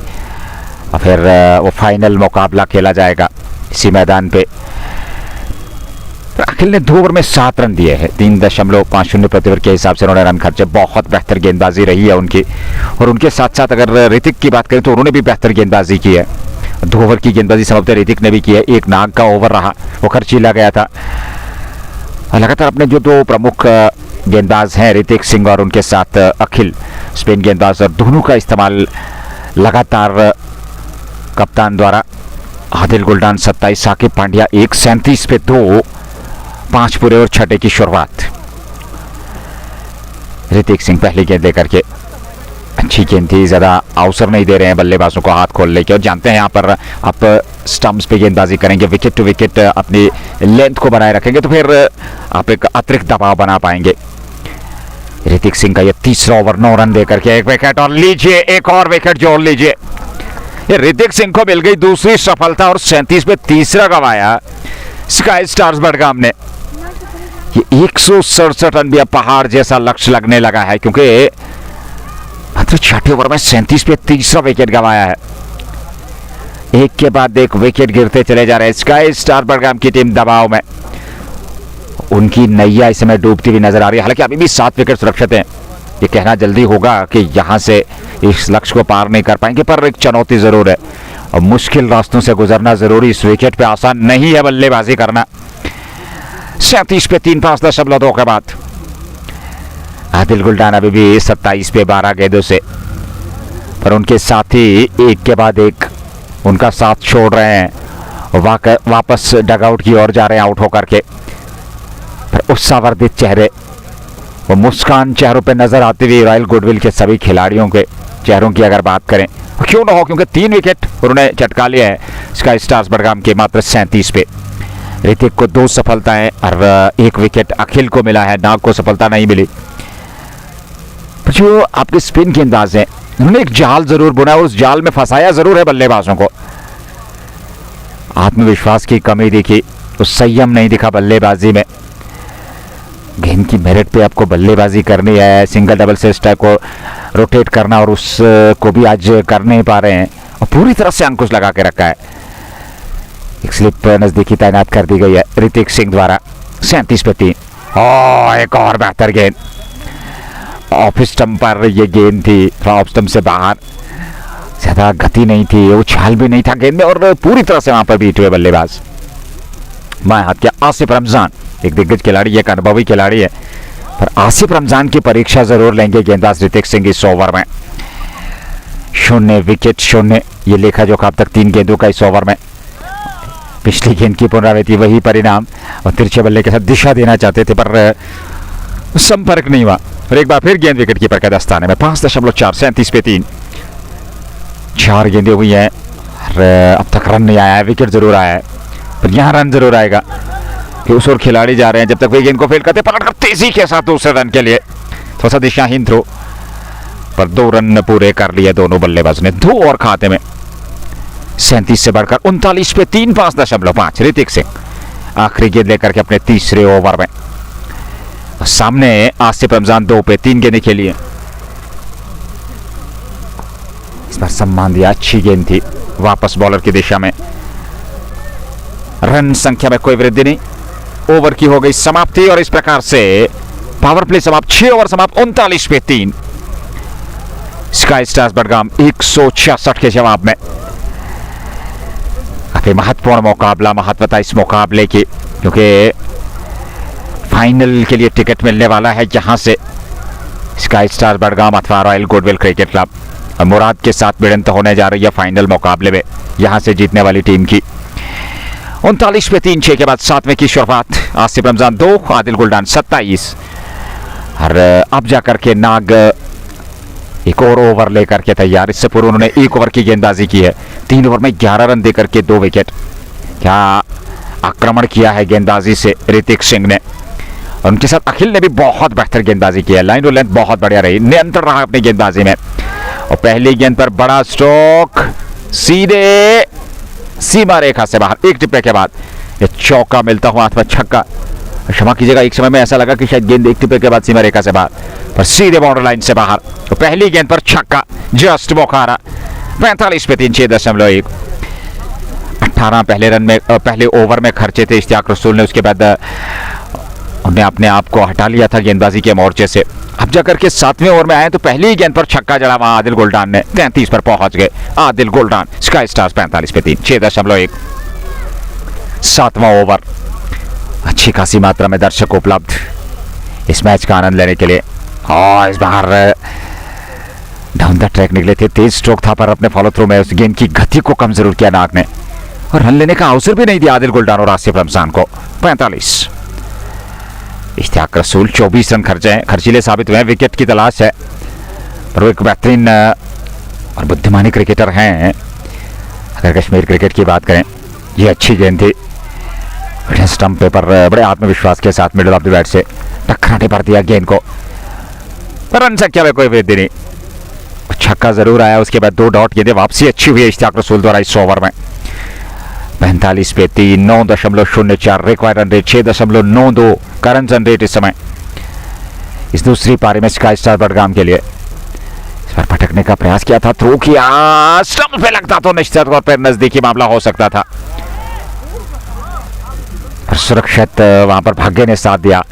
और फिर वो फाइनल मुकाबला खेला जाएगा इसी मैदान पे। अखिल ने 2 ओवर में 7 रन दिए हैं, 3.50 प्रति ओवर के हिसाब से उन्होंने रन खर्चे। बहुत बेहतर गेंदबाजी रही है उनकी, और उनके साथ साथ अगर ऋतिक की बात करें तो उन्होंने भी बेहतर गेंदबाजी की है। 2 ओवर की गेंदबाजी समाप्त ऋतिक ने भी की है, एक नाग का ओवर रहा, वो खर्चीला गया था। लगातार अपने जो 2 प्रमुख गेंदबाज हैं ऋतिक सिंह और उनके साथ अखिल स्पिन गेंदबाज, और दोनों का इस्तेमाल लगातार कप्तान द्वारा। आदिल गुलडान 27, साकिब पांड्या 1.37 पे 2, 5 पूरे और 6 की शुरुआत। ऋतिक सिंह पहली गेंद लेकर के, अच्छी गेंद थी, ज्यादा अवसर नहीं दे रहे हैं बल्लेबाजों को हाथ खोलने के, और जानते हैं यहाँ पर आप स्टंप्स पे गेंदबाजी करेंगे, विकेट टू विकेट अपनी लेंथ को बनाए रखेंगे तो फिर आप एक अतिरिक्त दबाव बना पाएंगे। ऋतिक सिंह का ये तीसरा ओवर, 9 रन देकर के 1 विकेट, और लीजिए एक और विकेट जोड़ लीजिए। ये ऋतिक सिंह को मिल गई दूसरी सफलता और 37 पे तीसरा गंवाया स्काई स्टार्स बडगाम ने। ये 167 रन भी अब पहाड़ जैसा लक्ष्य लगने लगा है, क्योंकि मात्र 6 ओवर में 37 पे तीसरा विकेट गंवाया है। एक के बाद एक विकेट गिरते चले जा रहे हैं। स्काई स्टार बडगाम की टीम दबाव में, उनकी नैया इस समय डूबती हुई नजर आ रही है। हालांकि अभी भी 7 विकेट सुरक्षित हैं, ये कहना जल्दी होगा कि यहां से इस लक्ष्य को पार नहीं कर पाएंगे, पर एक चुनौती जरूर है और मुश्किल रास्तों से गुजरना जरूरी। इस विकेट पे आसान नहीं है बल्लेबाजी करना। 37 पे 3, 5.2 के बाद आदिल गुलडान अभी भी 27 पे 12 गेंदों से, पर उनके साथी एक के बाद एक उनका साथ छोड़ रहे हैं, वापस डगआउट की ओर जा रहे हैं आउट होकर के। पर उत्साहवर्धित चेहरे, वो मुस्कान चेहरों पे नजर आती हुई रॉयल गुडविल के सभी खिलाड़ियों के चेहरों की अगर बात करें, क्यों ना हो, क्योंकि 3 विकेट उन्होंने चटका लिया है स्काई स्टार्स बडगाम के मात्र 37 पे। ऋतिक को 2 सफलताएं और 1 विकेट अखिल को मिला है, नाग को सफलता नहीं मिली। जो आपके स्पिन गेंदबाज हैं, उन्होंने एक जाल जरूर बुना, उस जाल में फंसाया जरूर है बल्लेबाजों को। आत्मविश्वास की कमी दिखी, उस संयम नहीं दिखा बल्लेबाजी में। गेंद की मेरिट पे आपको बल्लेबाजी करनी है, सिंगल डबल से स्ट्राइक को रोटेट करना, और उसको भी आज कर नहीं पा रहे हैं और पूरी तरह से अंकुश लगा के रखा है। एक स्लिप नजदीकी तैनात कर दी गई है ऋतिक सिंह द्वारा। 37 पे 3, एक और बेहतर गेंद ऑफ स्टंप पर ये गेंद थी, ऑफ स्टंप से बाहर, ज्यादा गति नहीं थी, उछाल भी नहीं था गेंद में, और पूरी तरह से वहां पर बीट हुए बल्लेबाज। बाएं हाथ के आसिफ रमजान, एक दिग्गज खिलाड़ी है, एक अनुभवी खिलाड़ी है, पर आसिफ रमजान की परीक्षा जरूर लेंगे गेंदबाज ऋतिक सिंह इस ओवर में। 0 विकेट 0, ये लेखा जोखा अब तक 3 गेंदों का इस ओवर में। पिछली गेंद की पुनरावृत्ति, वही परिणाम, और तिरछे बल्ले के साथ दिशा देना चाहते थे पर संपर्क नहीं हुआ, और एक बार फिर गेंद विकेट कीपर के दस्ताने में। 5.4, 37 पे 3, 4 गेंदें हुई हैं और अब तक रन नहीं आया है। विकेट जरूर आया है, पर यहाँ रन जरूर आएगा। उस ओर खिलाड़ी जा रहे हैं, जब तक वे गेंद को फेल करते, पकड़कर तेजी के साथ दूसरे रन के लिए, थोड़ा सा दिशाहीन थ्रो, पर 2 रन पूरे कर लिए दोनों बल्लेबाज ने। 2 और खाते में, 37 से बढ़कर 39 पे 3, 5.5। ऋतिक सिंह आखिरी गेंद लेकर के अपने तीसरे ओवर में। सामने आसिफ रमजान 2 पे 3 गेंदें खेली है। इस बार सम्मान दिया, अच्छी गेंद थी, वापस बॉलर की दिशा में। रन संख्या में कोई वृद्धि नहीं, ओवर की हो गई समाप्ति और इस प्रकार से पावर प्ले समाप्त, 6 ओवर समाप्त, 39 पे 3। स्काई स्टार्स बडगाम 166 के जवाब में। काफी महत्वपूर्ण मुकाबला, महत्वता इस मुकाबले की, क्योंकि फाइनल के लिए टिकट मिलने वाला है यहां से स्काई स्टार्स बडगाम अथवा रॉयल गुडविल क्रिकेट क्लब। और मुराद के साथ भिड़ंत होने जा रही है फाइनल मुकाबले में यहां से जीतने वाली टीम की। 39 पे 3, 6 के बाद 7वें की शुरुआत। आसिफ रमजान 2, आदिल गुलडान 27। और अब जाकर के नाग एक और ओवर लेकर के तैयार। इससे पूर्व उन्होंने 1 ओवर की गेंदबाजी की है। 3 ओवर में 11 रन देकर के 2 विकेट। क्या आक्रमण किया है गेंदबाजी से ऋतिक सिंह ने। और उनके साथ अखिल ने भी बहुत बेहतर गेंदबाजी की है। लाइन और लेंथ बहुत बढ़िया रही, नियंत्रण रहा अपनी गेंदबाजी में। और पहली गेंद पर बड़ा स्ट्रोक सीधे सीमा रेखा से बाहर। एक टिप्पे के बाद ये चौका मिलता हुआ अथवा छक्का, क्षमा कीजिएगा, एक समय में ऐसा लगा कि शायद गेंद एक टिप्पे के बाद सीमा रेखा से बाहर, पर सीधे बाउंड्री लाइन से बाहर। तो पहली गेंद पर छक्का, जस्ट बोखारा। 45 पे 3, 6.1। 18 पहले रन में पहले ओवर में खर्चे थे इश्तियाक रसूल ने। उसके बाद उन्हें अपने आप को हटा लिया था गेंदबाजी के मोर्चे से। अब जाकर के 7वें ओवर में आए तो पहली गेंद पर छक्का जड़ा वहां आदिल गुलडान ने। 33 पर पहुंच गए आदिल गुलडान। स्काई स्टार्स 45 पे 3, 6.1। 7वां ओवर। अच्छी खासी मात्रा में दर्शक उपलब्ध इस मैच का आनंद लेने के लिए। और इस बार डाउन द ट्रैक निकले थे, तेज स्ट्रोक था, पर अपने फॉलो थ्रू में उस गेंद की गति को कम जरूर किया नाग ने और रन लेने का अवसर भी नहीं दिया आदिल गुलडान और आसिफ रमजान को। 45। इश्तियाक रसूल 24 रन खर्चीले साबित हुए हैं। विकेट की तलाश है, पर वो एक बेहतरीन और बुद्धिमानी क्रिकेटर हैं। अगर कश्मीर क्रिकेट की बात करें, ये अच्छी गेंद थी, बढ़िया स्टंप पे, पर बड़े आत्मविश्वास के साथ मिडिल ऑफ द बैट से टकराने पर दिया गेंद को, पर रन संख्या में कोई वृद्धि नहीं। छक्का जरूर आया, उसके बाद 2 डॉट गेंदें। वापसी अच्छी हुई है इश्तियाक रसूल द्वारा इस ओवर में। 45 पे 3, 9.04 required run rate, 6.92 current run rate इस समय इस दूसरी पारी में स्काई स्टार बडगाम के लिए। इस बार पटकने का प्रयास किया था, थ्रो किया, स्टंप पे लगता तो निश्चित तौर पर नजदीकी मामला हो सकता था, पर सुरक्षित वहां पर भाग्य ने साथ दिया।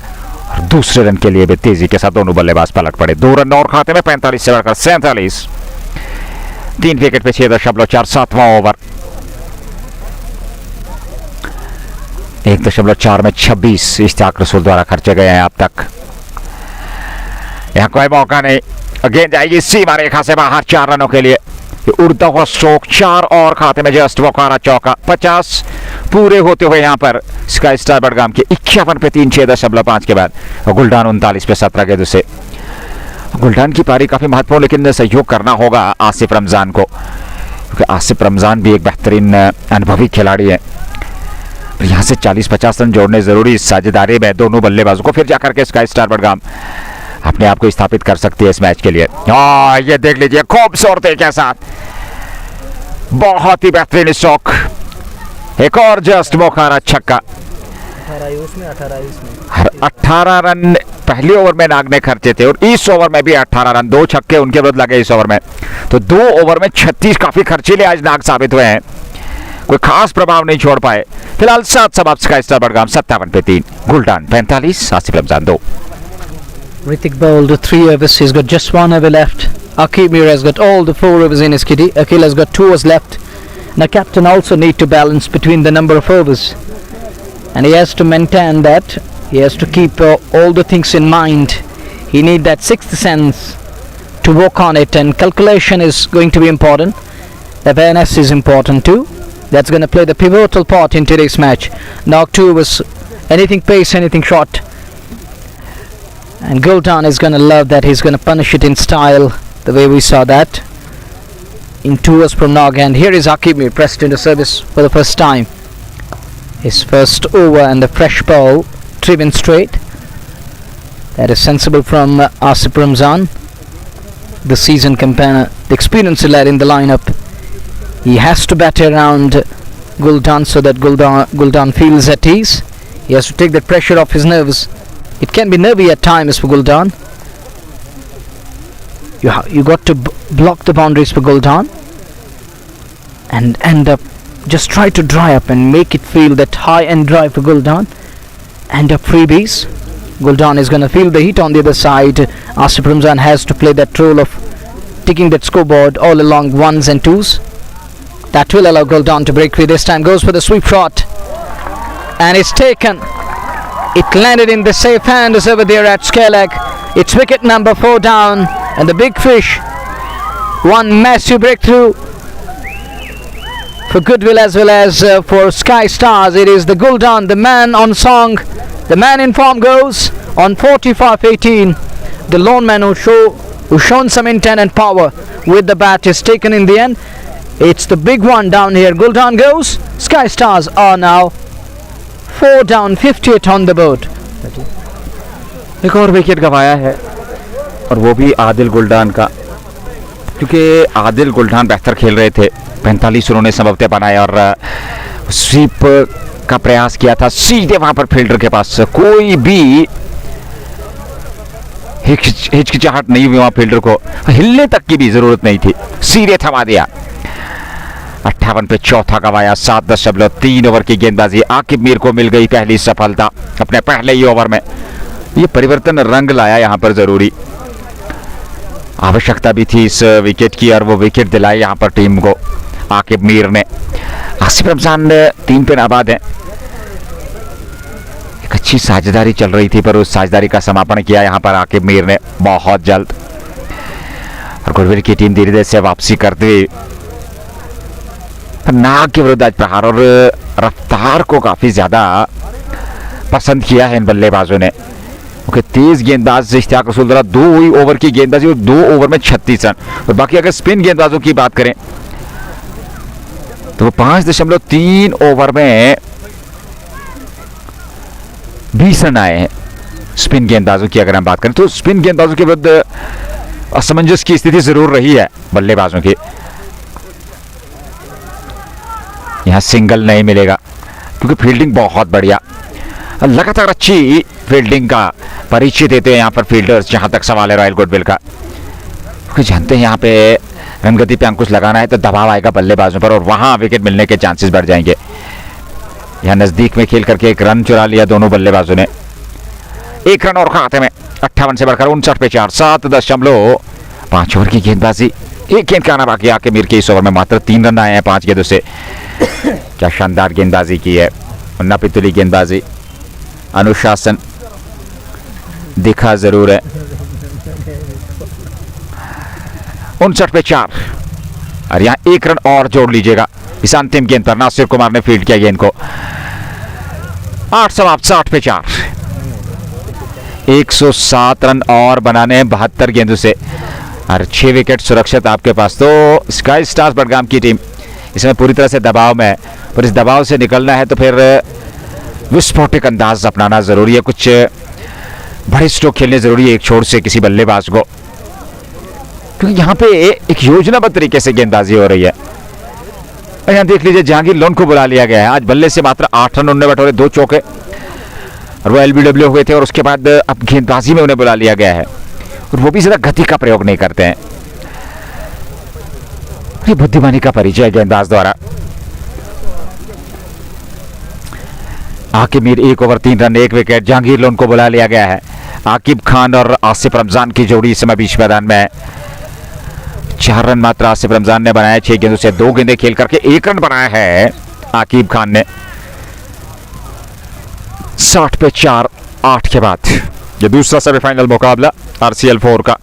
और दूसरे रन के लिए भी तेजी के साथ दोनों बल्लेबाज पलट पड़े। 2 रन और खाते में 45 से बढ़कर 47। 3 विकेट पे 6.4। 7वां ओवर। 1.4 में 26 इश्तियाक रसूल द्वारा खर्चे गए हैं अब तक। यहाँ कोई मौका नहीं, गेंद जाएगी सीमा रेखा से बाहर 4 रनों के लिए। उड़ता हुआ स्ट्रोक, 4 और खाते में जस्ट बोखारा चौका। 50 पूरे होते हुए यहाँ पर स्काई स्टार बडगाम के 51 पे 3, 6.5 के बाद। और गुलडान 39 पे 17 गेंदों से। गुलडान की पारी काफी महत्वपूर्ण, लेकिन सहयोग करना होगा आसिफ रमजान को, क्योंकि आसिफ रमजान भी एक बेहतरीन अनुभवी खिलाड़ी है। यहाँ से 40-50 रन जोड़ने जरूरी इस साझेदारी में दोनों बल्लेबाजों को, फिर जाकर के स्काई स्टार बडगाम अपने आप को स्थापित कर सकती है इस मैच के लिए। ये देख लीजिए खूबसूरती के साथ बहुत ही बेहतरीन स्ट्रोक, एक और जस्ट बोखारा छक्का। 18 रन पहले ओवर में नाग ने खर्चे थे और इस ओवर में भी 18 रन, 2 छक्के उनके विरुद्ध लगे इस ओवर में। तो 2 ओवर में 36 काफी खर्चीले आज नाग साबित हुए हैं, कोई खास प्रभाव नहीं छोड़ पाए। फिलहाल 7 समाप्त स्काई स्टार बडगाम 57 पे 3, गुलडान 45, Asif Ramzan 2। Ritik bowled 3 overs. He's got just 1 over left. Akib Mir has got all the 4 overs in his kitty. Akil has got 2 overs left. Now captain also need to balance between the number of overs, and he has to maintain that. He has to keep all the things in mind. He need that 6th sense to work on it, and calculation is going to be important. Awareness is important too. That's going to play the pivotal part in today's match. Knock 2 was anything pace, anything short. And Guldan is going to love that. He's going to punish it in style, the way we saw that in 2 overs from Nog. And here is Akib Mir pressed into service for the first time. His first over and the fresh ball, driven straight. That is sensible from Asif Ramzan, the seasoned campaigner, the experienced lad in the lineup. He has to bat around Guldan so that Guldan feels at ease. He has to take that pressure off his nerves. It can be nervy at times for Guldan. You got to block the boundaries for Guldan and end up just try to dry up and make it feel that high and dry for Guldan. and a freebies. Guldan is going to feel the heat on the other side. Asif Ramzan has to play that role of taking that scoreboard all along ones and twos. That will allow Guldan to break free. This time goes for the sweep shot, and it's taken. It landed in the safe hands over there at Skellig. It's wicket number 4 down, and the big fish. One massive breakthrough for Goodwill as well as for Sky Stars. It is the Guldan, the man on song, the man in form, goes on 45-18. The lone man who shown some intent and power with the bat is taken in the end. It's the big one down here. Guldan goes. Sky Stars are now 4 down, 58 on the board. एक और wicket गंवाया है, और वो भी आदिल गुलडान का, क्योंकि आदिल गुलडान बेहतर खेल रहे थे। 45 उन्होंने संभवतः बनाए और स्वीप का प्रयास किया था सीधे वहां पर फील्डर के पास। कोई भी हिचकिचाहट नहीं हुई, वहां फील्डर को हिलने तक की भी जरूरत नहीं थी, सीधे थमा दिया। 58 पे चौथा गंवाया। 7.3 ओवर की गेंदबाजी। आकिब मीर को मिल गई पहली सफलता अपने पहले ही ओवर में। ये परिवर्तन रंग लाया यहाँ पर, जरूरी आवश्यकता भी थी इस विकेट की, और वो विकेट दिलाई यहाँ पर टीम को आकिब मीर ने। आसिफ रमजान 3 पे नाबाद हैं। एक अच्छी साझेदारी चल रही थी, पर उस साझेदारी का समापन किया यहाँ पर आकिब मीर ने बहुत जल्द। और गुडविल की टीम धीरे धीरे से वापसी करते हुए नाक के विरुद्ध आज प्रहार और रफ्तार को काफी ज्यादा पसंद किया है इन बल्लेबाजों ने, क्योंकि तेज गेंदबाज इश्तियाक रसूल द्वारा 2 ओवर की गेंदबाजी और 2 ओवर में 36 रन। और बाकी अगर स्पिन गेंदबाजों की बात करें तो वो 5.3 ओवर में 20 रन आए हैं। स्पिन गेंदबाजों की अगर हम बात करें तो स्पिन गेंदबाजों के विरुद्ध असमंजस की स्थिति जरूर रही है बल्लेबाजों की। यहां सिंगल नहीं मिलेगा क्योंकि फील्डिंग बहुत बढ़िया, लगातार अच्छी फील्डिंग का परिचय देते हैं यहाँ पर फील्डर्स, जहां तक सवाल है रॉयल गुडविल का, क्योंकि जानते हैं यहाँ पे रनगति पे अंकुश लगाना है तो दबाव आएगा बल्लेबाजों पर और वहां विकेट मिलने के चांसेस बढ़ जाएंगे। यहाँ नजदीक में खेल करके एक रन चुरा लिया दोनों बल्लेबाजों ने। 1 रन और खाते में। 58 से बढ़कर 59 पे 4। 7.5 ओवर की गेंदबाजी। एक गेंद का आना बाकी। आके मीर के इस ओवर में मात्र 3 रन आए हैं 5 गेंदों से। क्या शानदार गेंदबाजी की है, मुन्ना पितुली गेंदबाजी, अनुशासन दिखा जरूर है। 59 पे 4 और यहाँ 1 रन और जोड़ लीजिएगा इस अंतिम गेंद पर। नासिर कुमार ने फील्ड किया गेंद को। 8 समाप्त। 60 पे 4। 107 रन और बनाने 72 गेंदों से और 6 विकेट सुरक्षित आपके पास। तो स्काई स्टार्स बडगाम की टीम इसमें पूरी तरह से दबाव में है, पर इस दबाव से निकलना है तो फिर विस्फोटक अंदाज अपनाना जरूरी है। कुछ बड़े स्ट्रोक खेलने जरूरी है एक छोर से किसी बल्लेबाज को, क्योंकि यहाँ पे एक योजनाबद्ध तरीके से गेंदबाजी हो रही है। यहाँ देख लीजिए जहांगीर लोन को बुला लिया गया है। आज बल्ले से मात्र 8 रन उन्होंने बटोरे, 2 चौके और वो LBW हुए थे, और उसके बाद अब गेंदबाजी में उन्हें बुला लिया गया है और वो भी ज्यादा गति का प्रयोग नहीं करते हैं। ये बुद्धिमानी का परिचय गेंदबाज द्वारा। Aqib Mir 1 over 3 run 1 wicket. Jahangir loan को बुला लिया गया है। आकिब खान और आसिफ रमजान की जोड़ी इस समय बीच मैदान में है। 4 रन मात्र आसिफ रमजान ने बनाया 6 गेंदों से। 2 गेंदें खेल करके 1 रन बनाया है आकिब खान ने। 60 पे 4 8 के बाद ये दूसरा सेमीफाइनल मुकाबला RCL 4 का।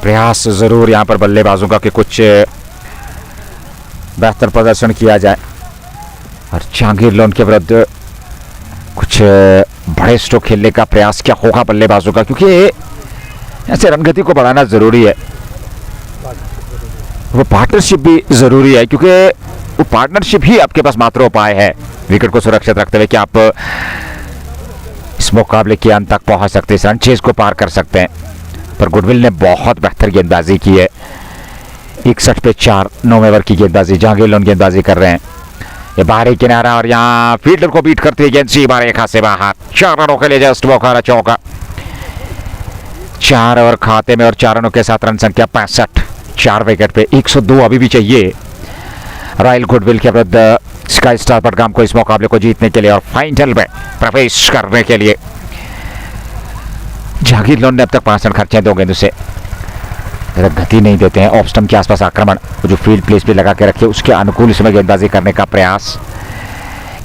प्रयास जरूर यहां पर बल्लेबाजों का कि कुछ बेहतर प्रदर्शन किया जाए और जहांगीर लोन के विरुद्ध कुछ बड़े स्ट्रोक खेलने का प्रयास क्या होगा बल्लेबाजों का, क्योंकि ऐसे रनगति को बढ़ाना जरूरी है। वो पार्टनरशिप भी जरूरी है, क्योंकि वो पार्टनरशिप ही आपके पास मात्र उपाय है विकेट को सुरक्षित रखते हुए कि आप इस मुकाबले के अंत तक पहुंच सकते हैं, इस रन चेज को पार कर सकते हैं। पर गुडविल ने बहुत बेहतर गेंदबाजी की है। 61 पे 4 9 ओवर की गेंदबाजी। जहांगीर लोन गेंदबाजी कर रहे हैं। ये बाहरी किनारा और यहाँ फील्डर को बीट करती है गेंद सीमा रेखा से बाहर। 4 रनों के लिए जस्ट बोखारा चौका। 4 ओवर खाते में और 4 रनों के साथ रन संख्या 65। 4 विकेट पे 102 अभी भी चाहिए रॉयल गुडविल के विरुद्ध स्काई स्टार बडगाम को इस मुकाबले को जीतने के लिए और फाइनल में प्रवेश करने के लिए जहांगीर लोन ने अब तक 5 रन खर्चे 2 गेंदों से। गति नहीं देते हैं। ऑफ स्टंप के आसपास आक्रमण, जो फील्ड प्लेस पे लगा के रखे उसके अनुकूल इसमें गेंदबाजी करने का प्रयास।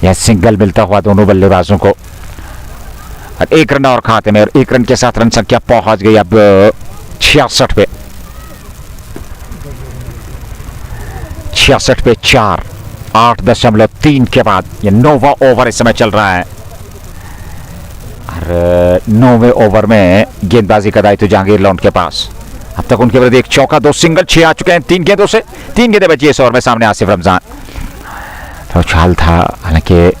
यह सिंगल मिलता हुआ दोनों बल्लेबाजों को। और 1 रन और खाते में, और 1 रन के साथ रन संख्या पहुंच गई अब 66 पे। 66 पे 4, 8.3 के बाद ये 9वां ओवर इस समय चल रहा है। और 9वें ओवर में गेंदबाजी का दायित्व जहांगीर लोन के पास। अब तक उनके विरुद्ध 1 चौका 2 सिंगल, 6 आ चुके हैं 3 गेंदों से। 3 गेंदें बची इस ओवर में। सामने आसिफ रमजान, तो चाल था, हालांकि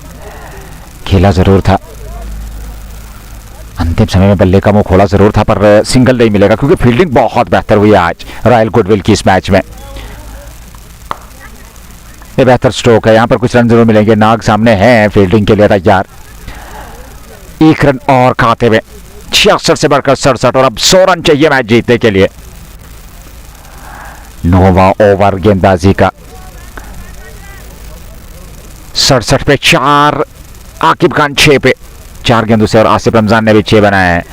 खेला जरूर था। अंतिम समय में बल्ले का मुंह खोला जरूर था, पर सिंगल नहीं मिलेगा क्योंकि फील्डिंग बहुत बेहतर हुई आज रॉयल गुडविल की इस मैच में। ये बेहतर स्ट्रोक है, यहां पर कुछ रन जरूर मिलेंगे। नाग सामने हैं फील्डिंग के लिए तैयार। 1 रन और खाते में 66 से बढ़कर 67, और अब 100 रन चाहिए मैच जीतने के लिए। 9वां ओवर गेंदबाजी का। 67 पे 4, आकिब खान 6 पे 4 गेंदों से, और आसिफ रमजान ने भी 6 बनाए हैं।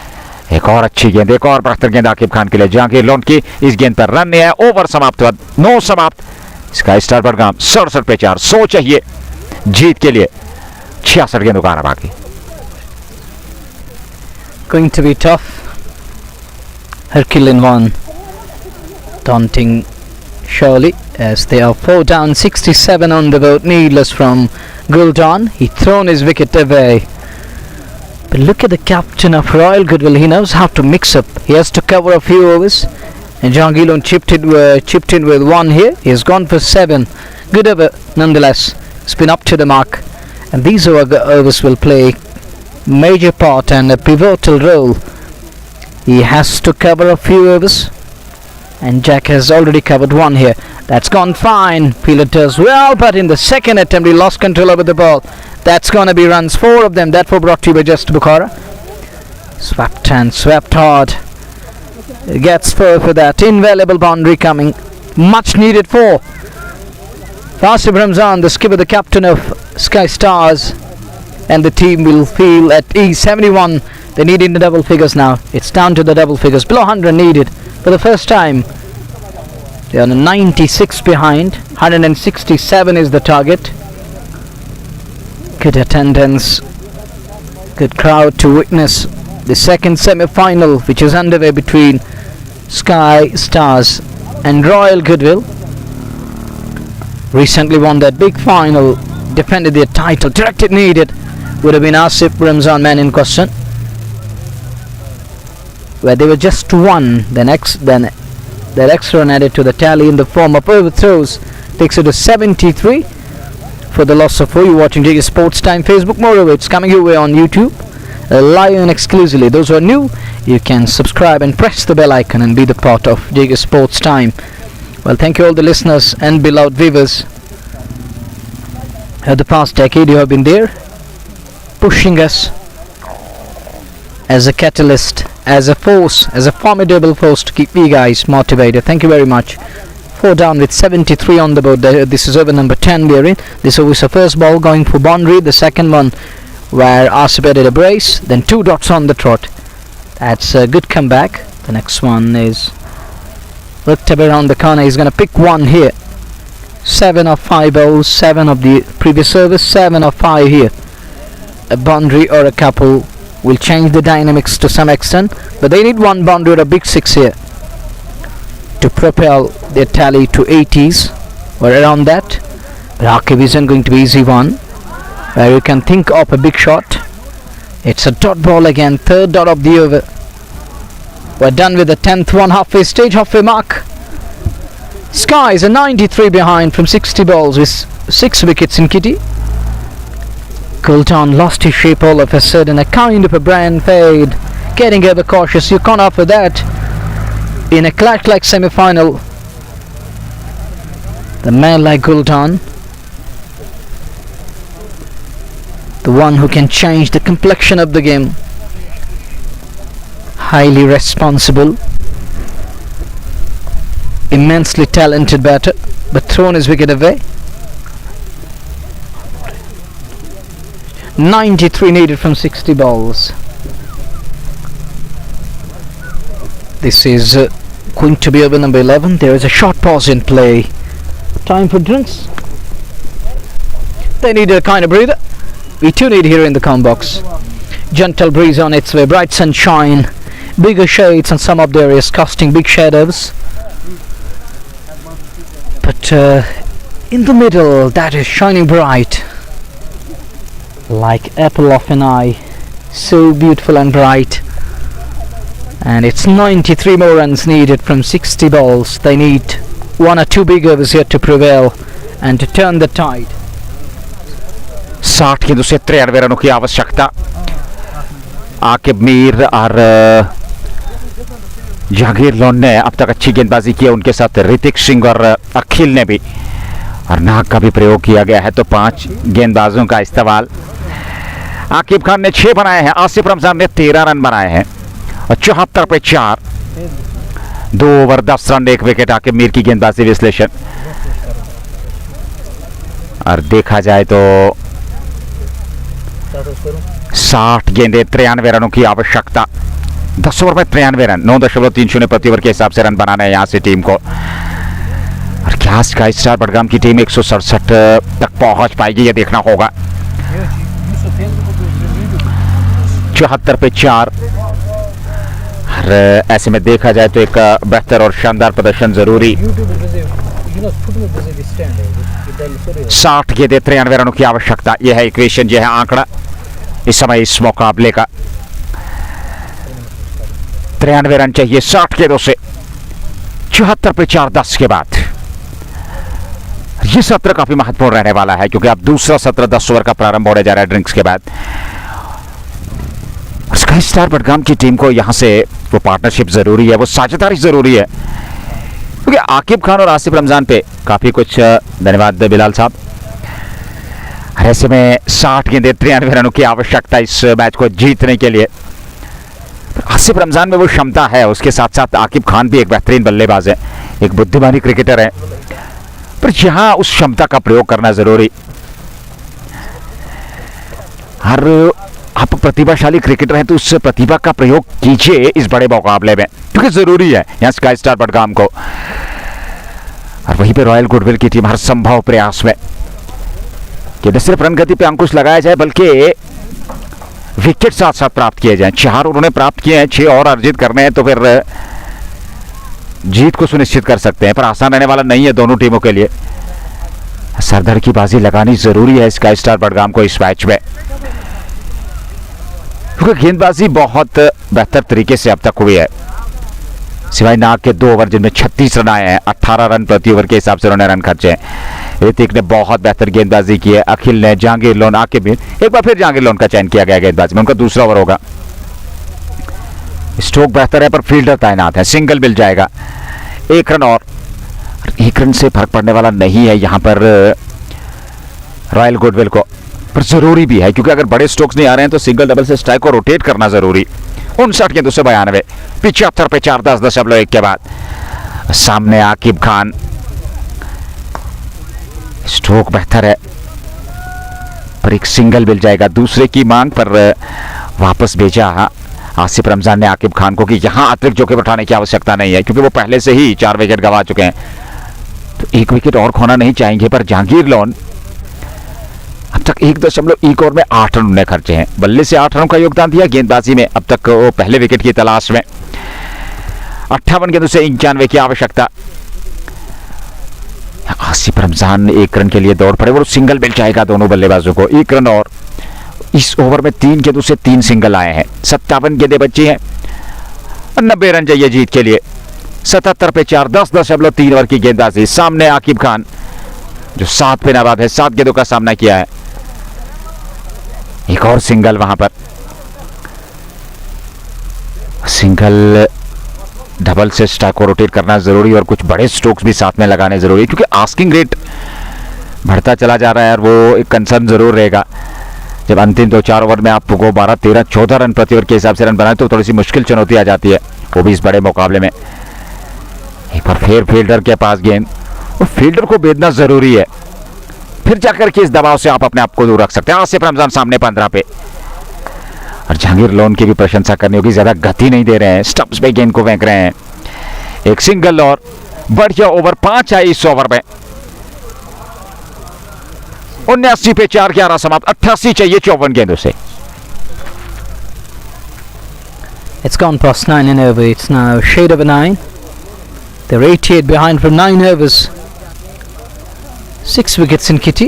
एक और अच्छी गेंद, एक और बेहतर गेंद आकिब खान के लिए। जहांगीर लोन की इस गेंद पर रन नहीं है। ओवर समाप्त हुआ, 9 समाप्त। स्काई स्टार बडगाम 67 पे 4, 100 चाहिए जीत के लिए। 66 गेंदों का आना बाकी। Going to be tough. Herculean one. Daunting surely, as they are 4 down, 67 on the board, needless from Guldan. He thrown his wicket away. But look at the captain of Royal Goodwill. He knows how to mix up. He has to cover a few overs. And Jahangir Loan chipped in with 1 here. He has gone for 7. Good over nonetheless. It's been up to the mark. And these overs will play major part and a pivotal role. He has to cover a few overs, and Jack has already covered 1 here. That's gone fine. Fielder does well, but in the second attempt he lost control over the ball. That's going to be runs, 4 of them. That were brought to you by Just Bukhara. Swept and swept hard. He gets 4 for that. Invaluable boundary coming. Much needed 4. Asif Ramzan, the skipper, the captain of Sky Stars, and the team will feel at ease. 71, they need in the double figures now. It's down to the double figures. Below 100 needed for the first time. They are 96 behind. 167 is the target. Good attendance, good crowd to witness the second semi-final, which is underway between Sky Stars and Royal Goodwill. Recently won that big final, defended their title. Directed needed would have been Asif Ramzan, man in question, where they were just 1. Then that extra run added to the tally in the form of overthrows takes it to 73 for the loss of 4. You're watching JK Sports Time Facebook. Moreover, it's coming your way on YouTube, live and exclusively. Those who are new, you can subscribe and press the bell icon and be the part of JK Sports Time. Well, thank you all the listeners and beloved viewers. For the past decade you have been there, pushing us as a catalyst, as a force, as a formidable force to keep you guys motivated. Thank you very much. 4 down with 73 on the board. This is over number 10 we are in. This was the first ball going for boundary. The second one where Asif did a brace. Then 2 dots on the trot. That's a good comeback. The next one is looked up around the corner. He's going to pick 1 here. 7 of 5 balls. 7 of the previous service. 7 of 5 here. A boundary or a couple will change the dynamics to some extent, but they need 1 boundary or a big 6 here to propel their tally to 80s or around that. But Akib isn't going to be easy one, where you can think of a big shot. It's a dot ball again, 3rd dot of the over. We're done with the 10th one, halfway stage, halfway mark. Skies are 93 behind from 60 balls with 6 wickets in kitty. Guldan lost his shape all of a sudden, a kind of a brand fade, getting ever cautious. You can't offer that in a clash like semi-final. The man like Guldan, the one who can change the complexion of the game, highly responsible, immensely talented batter, but thrown his wicket away. 93 needed from 60 balls. This is going to be over number 11. There is a short pause in play. Time for drinks. They need a kind of breather. We too need here in the com box. Gentle breeze on its way. Bright sunshine. Bigger shades on some of the areas, casting big shadows. But in the middle, that is shining bright. Like apple of an eye. So beautiful and bright. And it's 93 more runs needed from 60 balls. They need 1 or 2 big overs here to prevail and to turn the tide. 60 गेंदों से 93 रनों की आवश्यकता. आकिब मीर और Jahangir loan ने अब तक अच्छी गेंदबाजी की है. उनके साथ ऋतिक सिंह और अखिल ने भी, और नाग का भी प्रयोग किया गया है. तो 5 गेंदबाजों का इस्तेमाल. आकिब खान ने 6 बनाए हैं. आसिफ रमजान ने 13 रन बनाए हैं और 74 पे 4. 2 over 10 run 1 wicket. Aqib Mir की गेंदबाजी विश्लेषण. और देखा जाए तो 60 गेंदे 93 रनों की आवश्यकता. 10 ओवर में 93 रन. 9.30 प्रति ओवर के हिसाब से रन बनाना है यहाँ से टीम को. और क्या स्काई स्टार बडगाम की टीम 167 तक पहुंच पाएगी, ये देखना होगा. 74 पे 4. और ऐसे में देखा जाए तो एक बेहतर और शानदार प्रदर्शन जरूरी. 60 गेंदे 93 रनों की आवश्यकता. यह है इक्वेशन, यह है आंकड़ा इस समय इस मुकाबले का. 93 रन चाहिए 60 गेंदों से. 74 पे 4 10 के बाद. यह सत्र काफी महत्वपूर्ण रहने वाला है क्योंकि अब दूसरा सत्र 10 ओवर का प्रारंभ होने जा रहा है ड्रिंक्स के बाद. स्काई स्टार बडगाम की टीम को यहां से वो पार्टनरशिप जरूरी है, वो साझेदारी जरूरी है क्योंकि आकिब खान और आसिफ रमजान पे काफी कुछ. धन्यवाद बिलाल साहब. ऐसे में 60 गेंदे 93 रनों की आवश्यकता इस मैच को जीतने के लिए. आसिफ रमजान में वो क्षमता है, उसके साथ साथ आकिब खान भी एक बेहतरीन बल्लेबाज है, एक बुद्धिमानी क्रिकेटर है, पर यहां उस क्षमता का प्रयोग करना जरूरी. और आप प्रतिभाशाली क्रिकेटर हैं तो उस प्रतिभा का प्रयोग कीजिए इस बड़े मुकाबले में क्योंकि जरूरी है यहाँ स्काई स्टार बडगाम को. और वहीं पे रॉयल गुडविल की टीम हर संभव प्रयास में कि न सिर्फ रन गति पे अंकुश लगाया जाए बल्कि विकेट साथ साथ प्राप्त किए जाएं. 4 उन्होंने प्राप्त किए हैं, 6 और अर्जित करने हैं तो फिर जीत को सुनिश्चित कर सकते हैं. पर आसान रहने वाला नहीं है दोनों टीमों के लिए. सरदार की बाजी लगानी जरूरी है स्काई स्टार बडगाम को इस मैच में क्योंकि गेंदबाजी बहुत बेहतर तरीके से अब तक हुई है. सिवाय नाग के 2 ओवर जिनमें 36 रन आए हैं, 18 रन प्रति ओवर के हिसाब से उन्होंने रन खर्चे हैं. ऋतिक ने बहुत बेहतर गेंदबाजी की है. अखिल ने, जहांगीर लोन, आकिब भी. एक बार फिर जहांगीर लोन का चयन किया गया गेंदबाजी में, उनका दूसरा ओवर होगा. स्ट्रोक बेहतर है पर फील्डर तैनात है. सिंगल मिल जाएगा. 1 रन और 1 रन से फर्क पड़ने वाला नहीं है यहाँ पर रॉयल गुडविल को, पर जरूरी भी है क्योंकि अगर बड़े स्ट्रोक्स नहीं आ रहे हैं तो सिंगल डबल से स्ट्राइक को रोटेट करना जरूरी. 59 गेंदों से 92. 75 पे 4 10.1 के बाद. सामने आकिब खान. स्ट्रोक बेहतर है पर एक सिंगल मिल जाएगा. दूसरे की मांग पर वापस भेजा आसिफ रमजान ने आकिब खान को कि यहां अतिरिक्त जोखिम उठाने की आवश्यकता नहीं है क्योंकि वो पहले से ही 4 विकेट गंवा चुके हैं तो 1 विकेट और खोना नहीं चाहेंगे. पर जहांगीर लोन अब तक 1.1 ओवर में 8 रन उन्हें खर्चे हैं. बल्ले से 8 रनों का योगदान दिया. गेंदबाजी में अब तक वो पहले विकेट की तलाश में. 58 गेंदों से 91 की आवश्यकता. आसिफ रमजान 1 रन के लिए दौड़ पड़े. वो सिंगल मिल जाएगा दोनों बल्लेबाजों को. 1 रन और. इस ओवर में 3 गेंदों से 3 सिंगल आए हैं. 57 गेंदें बची हैं. 90 रन चाहिए जीत के लिए. 77 पे 4 10.3 ओवर की गेंदबाजी. सामने आकिब खान जो 7 पे नाबाद है. 7 गेंदों का सामना किया है. एक और सिंगल वहां पर. सिंगल डबल से स्ट्राइक को रोटेट करना जरूरी और कुछ बड़े स्ट्रोक्स भी साथ में लगाने जरूरी क्योंकि आस्किंग रेट बढ़ता चला जा रहा है और वो एक कंसर्न जरूर रहेगा. जब अंतिम 2-4 ओवर में आपको 12 13 14 रन प्रति ओवर के हिसाब से रन बनाए तो थोड़ी सी मुश्किल चुनौती आ जाती है, वो भी इस बड़े मुकाबले में. एक बार फिर फील्डर के पास गेंद और फील्डर को भेजना जरूरी है फिर जाकर के इस दबाव से आप अपने आप को दूर रख सकते हैं। आसिफ रमजान सामने 15 पे, और जहांगीर लोन की भी प्रशंसा करनी होगी, ज्यादा गति नहीं दे रहे हैं, स्टंप्स पे गेंद को फेंक रहे हैं। एक सिंगल और बढ़िया ओवर 5 आई इस ओवर में। 79 पे 4, 11 समाप्त, 88 चाहिए 54 गेंदों से। It's gone past 9 and over. It's now shade over 9. They're 88 behind from 9 overs. 6 wickets in kitty.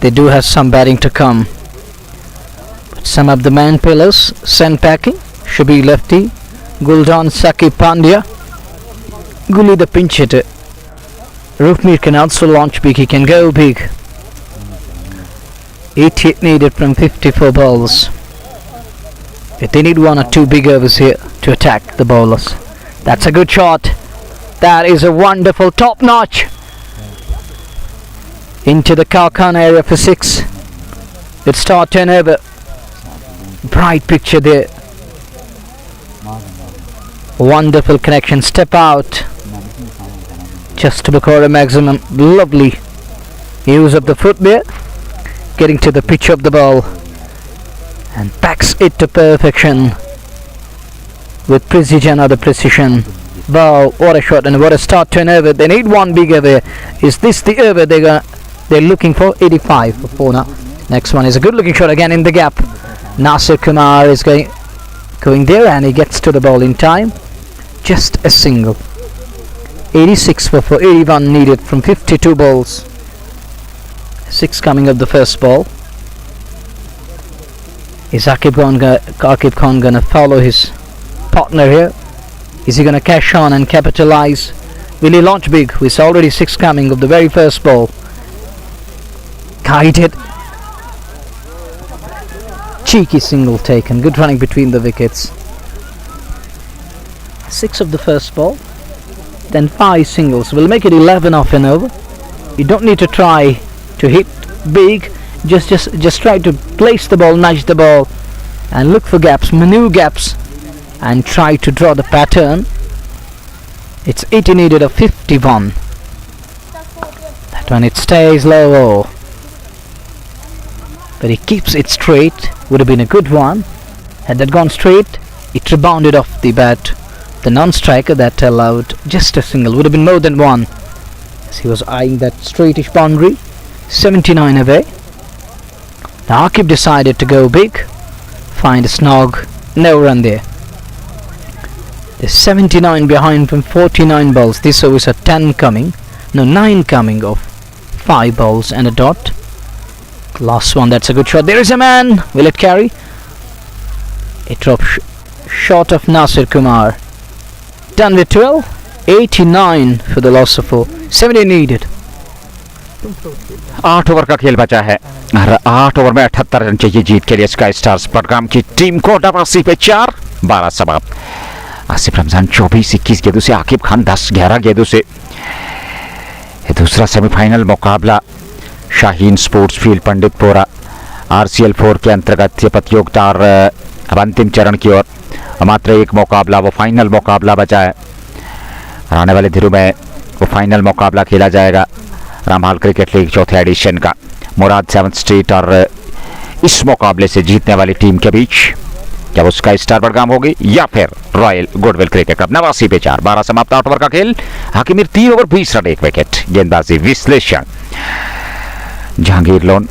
They do have some batting to come. But some of the man pillars sent packing. Shabir lefty, Guldan, Saki, Pandya, Gully the pinch hitter. Rukmir can also launch big. He can go big. 88 needed from 54 balls. They need 1 or 2 big overs here to attack the bowlers. That's a good shot. That is a wonderful top notch. Into the Kalkan area for 6. It's start turnover. Bright picture there. Wonderful connection. Step out. Just to record a maximum. Lovely use of the foot there. Getting to the pitch of the ball. And packs it to perfection with precision or the precision. Wow, what a shot and what a start turnover. They need 1 big over. Is this the over they're looking for? 85 for 4 now. Next one is a good looking shot again in the gap. Nasir Kumar is going there and he gets to the ball in time. Just a single. 86 for 4, 81 needed from 52 balls. 6 coming of the first ball. Is Akib Khan gonna follow his partner here? Is he gonna cash on and capitalize? Will he launch big? With already 6 coming of the very first ball. Guided. Cheeky single taken. Good running between the wickets. 6 of the first ball. Then 5 singles. We'll make it 11 off and over. You don't need to try to hit big. Just try to place the ball, nudge the ball and look for gaps, maneuver gaps and try to draw the pattern. It's 80 needed of 51. That one it stays low. But he keeps it straight. Would have been a good one. Had that gone straight, it rebounded off the bat. The non-striker that allowed just a single. Would have been more than 1. As he was eyeing that straightish boundary. 79 away. Now Akib decided to go big, find a snog, no run there. There's 79 behind from 49 balls. This over is a 10 coming, no 9 coming of 5 balls and a dot. Last one, that's a good shot. There is a man. Will it carry? It dropped short of Nasir Kumar. Done with 12. 89 for the loss of 4. 70 needed. 8 over का खेल बचा है और 8 over में 78 run चाहिए जीत के लिए sky stars Budgam की टीम को। 89 पे 4, 12 समाप्त। आसिफ रमजान 24, 21 गेंदों से, आकिब खान 10, 11 गेंदों से। ये दूसरा सेमीफाइनल मुकाबला Shaheen sports field Panditpura RCL 4 के अंतर्गत ये प्रतियोगिता और अब अंतिम चरण की ओर मात्र एक मुकाबला, वो फाइनल मुकाबला बचा है। आने वाले दिनों में वो फाइनल मुकाबला खेला जाएगा रामहाल क्रिकेट लीग चौथे एडिशन का मुराद 7th स्ट्रीट और इस मुकाबले से जीतने वाली टीम के बीच क्या वो स्काई स्टार बडगाम होगी या फिर रॉयल गुडविल क्रिकेट क्लब। 89 पे 4, 12 समाप्त। 8 ओवर का खेल। हाकिमीर 3 ओवर 20 रन 1 विकेट। गेंदबाजी विश्लेषण जहांगीर लोन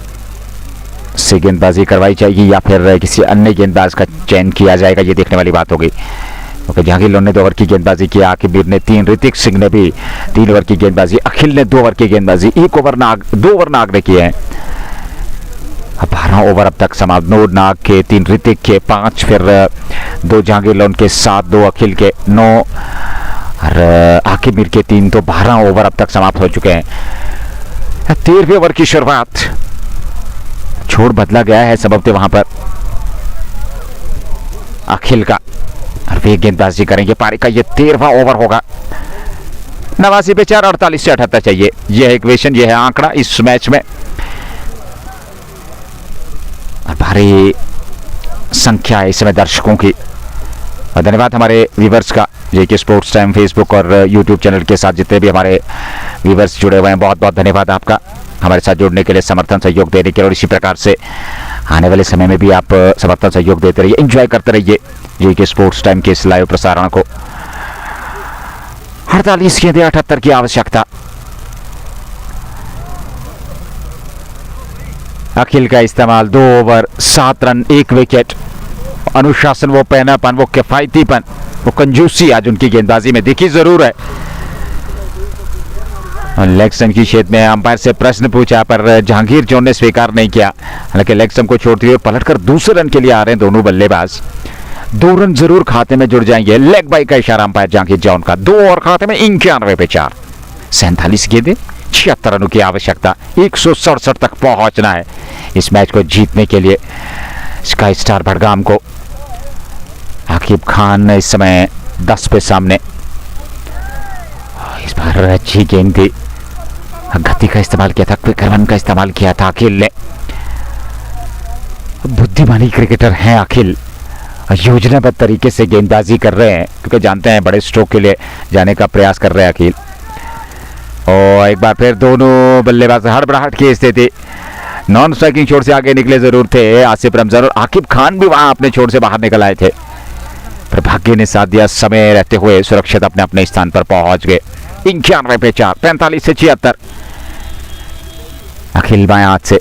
से गेंदबाजी करवाई जाएगी या फिर किसी अन्य गेंदबाज का चयन किया जाएगा, ये देखने वाली बात होगी। क्योंकि जहांगीर लोन ने 2 ओवर की गेंदबाजी की, आकिबीर ने 3, ऋतिक सिंह ने भी 3 ओवर की गेंदबाजी, अखिल ने 2 ओवर की गेंदबाजी, 2 ओवर नाग ने किए हैं। 12 ओवर अब तक समाप्त। 9 नाग के, 3 ऋतिक के, 5 फिर 2 जहांगीर लोन के, 7 2 अखिल के, 9 और आकिबीर के 3, तो 12 ओवर अब तक समाप्त हो चुके हैं। 13वें ओवर की शुरुआत, छोड़ बदला गया है सबब वहां पर अखिल का और वे गेंदबाजी करेंगे। पारी का ये 13वां ओवर होगा। 89 पे 4, 48 से 78 चाहिए। यह है इक्वेशन, यह है आंकड़ा इस मैच में। भारी संख्या है इसमें दर्शकों की। और धन्यवाद हमारे व्यूवर्स का जेके स्पोर्ट्स टाइम फेसबुक और यूट्यूब चैनल के साथ जितने भी हमारे व्यूवर्स जुड़े हुए हैं, बहुत बहुत धन्यवाद आपका हमारे साथ जुड़ने के लिए, समर्थन सहयोग देने के लिए। और इसी प्रकार से आने वाले समय में भी आप समर्थन सहयोग देते रहिए, एंजॉय करते रहिए जेके स्पोर्ट्स टाइम के इस लाइव प्रसारण को। 48 गेंदें 78 की आवश्यकता। अखिल का इस्तेमाल, 2 ओवर 7 रन 1 विकेट। अनुशासन, वो पहनापन, वो किफायतीपन, वो कंजूसी आज उनकी गेंदबाजी में दिखी जरूर है। लेग स्टंप की छेद में अंपायर से प्रश्न पूछा पर जहांगीर जोन ने स्वीकार नहीं किया। हालांकि लेग स्टंप को छोड़ते हुए पलटकर दूसरे रन के लिए आ रहे हैं दोनों बल्लेबाज। 2 रन जरूर खाते में जुड़ जाएंगे। लेग बाई का इशारा अंपायर जहांगीर जॉन का। 2 और खाते में 91 पे 4। 47 गेंदें 76 रनों की आवश्यकता। 167 तक पहुंचना है इस मैच को जीतने के लिए स्काई स्टार बडगाम को। आकिब खान इस समय 10 पे सामने। इस बार अच्छी गेंद थी, गति का इस्तेमाल किया था, क्विक रन का इस्तेमाल किया था अखिल ने। बुद्धिमानी क्रिकेटर हैं अखिल, योजनाबद्ध तरीके से गेंदबाजी कर रहे हैं क्योंकि जानते हैं बड़े स्ट्रोक के लिए जाने का प्रयास कर रहे हैं अखिल। और एक बार फिर दोनों बल्लेबाज हड़बड़ाहट की स्थिति। नॉन स्ट्राइकिंग छोर से आगे निकले जरूर थे आसिफ रमजान, और आकिब खान भी वहां अपने छोर से बाहर निकल आए थे, पर भाग्य ने साथ दिया। समय रहते हुए सुरक्षित अपने अपने स्थान पर पहुंच गए। 91 पे 4। 45 से 76। अखिल बाएं हाथ से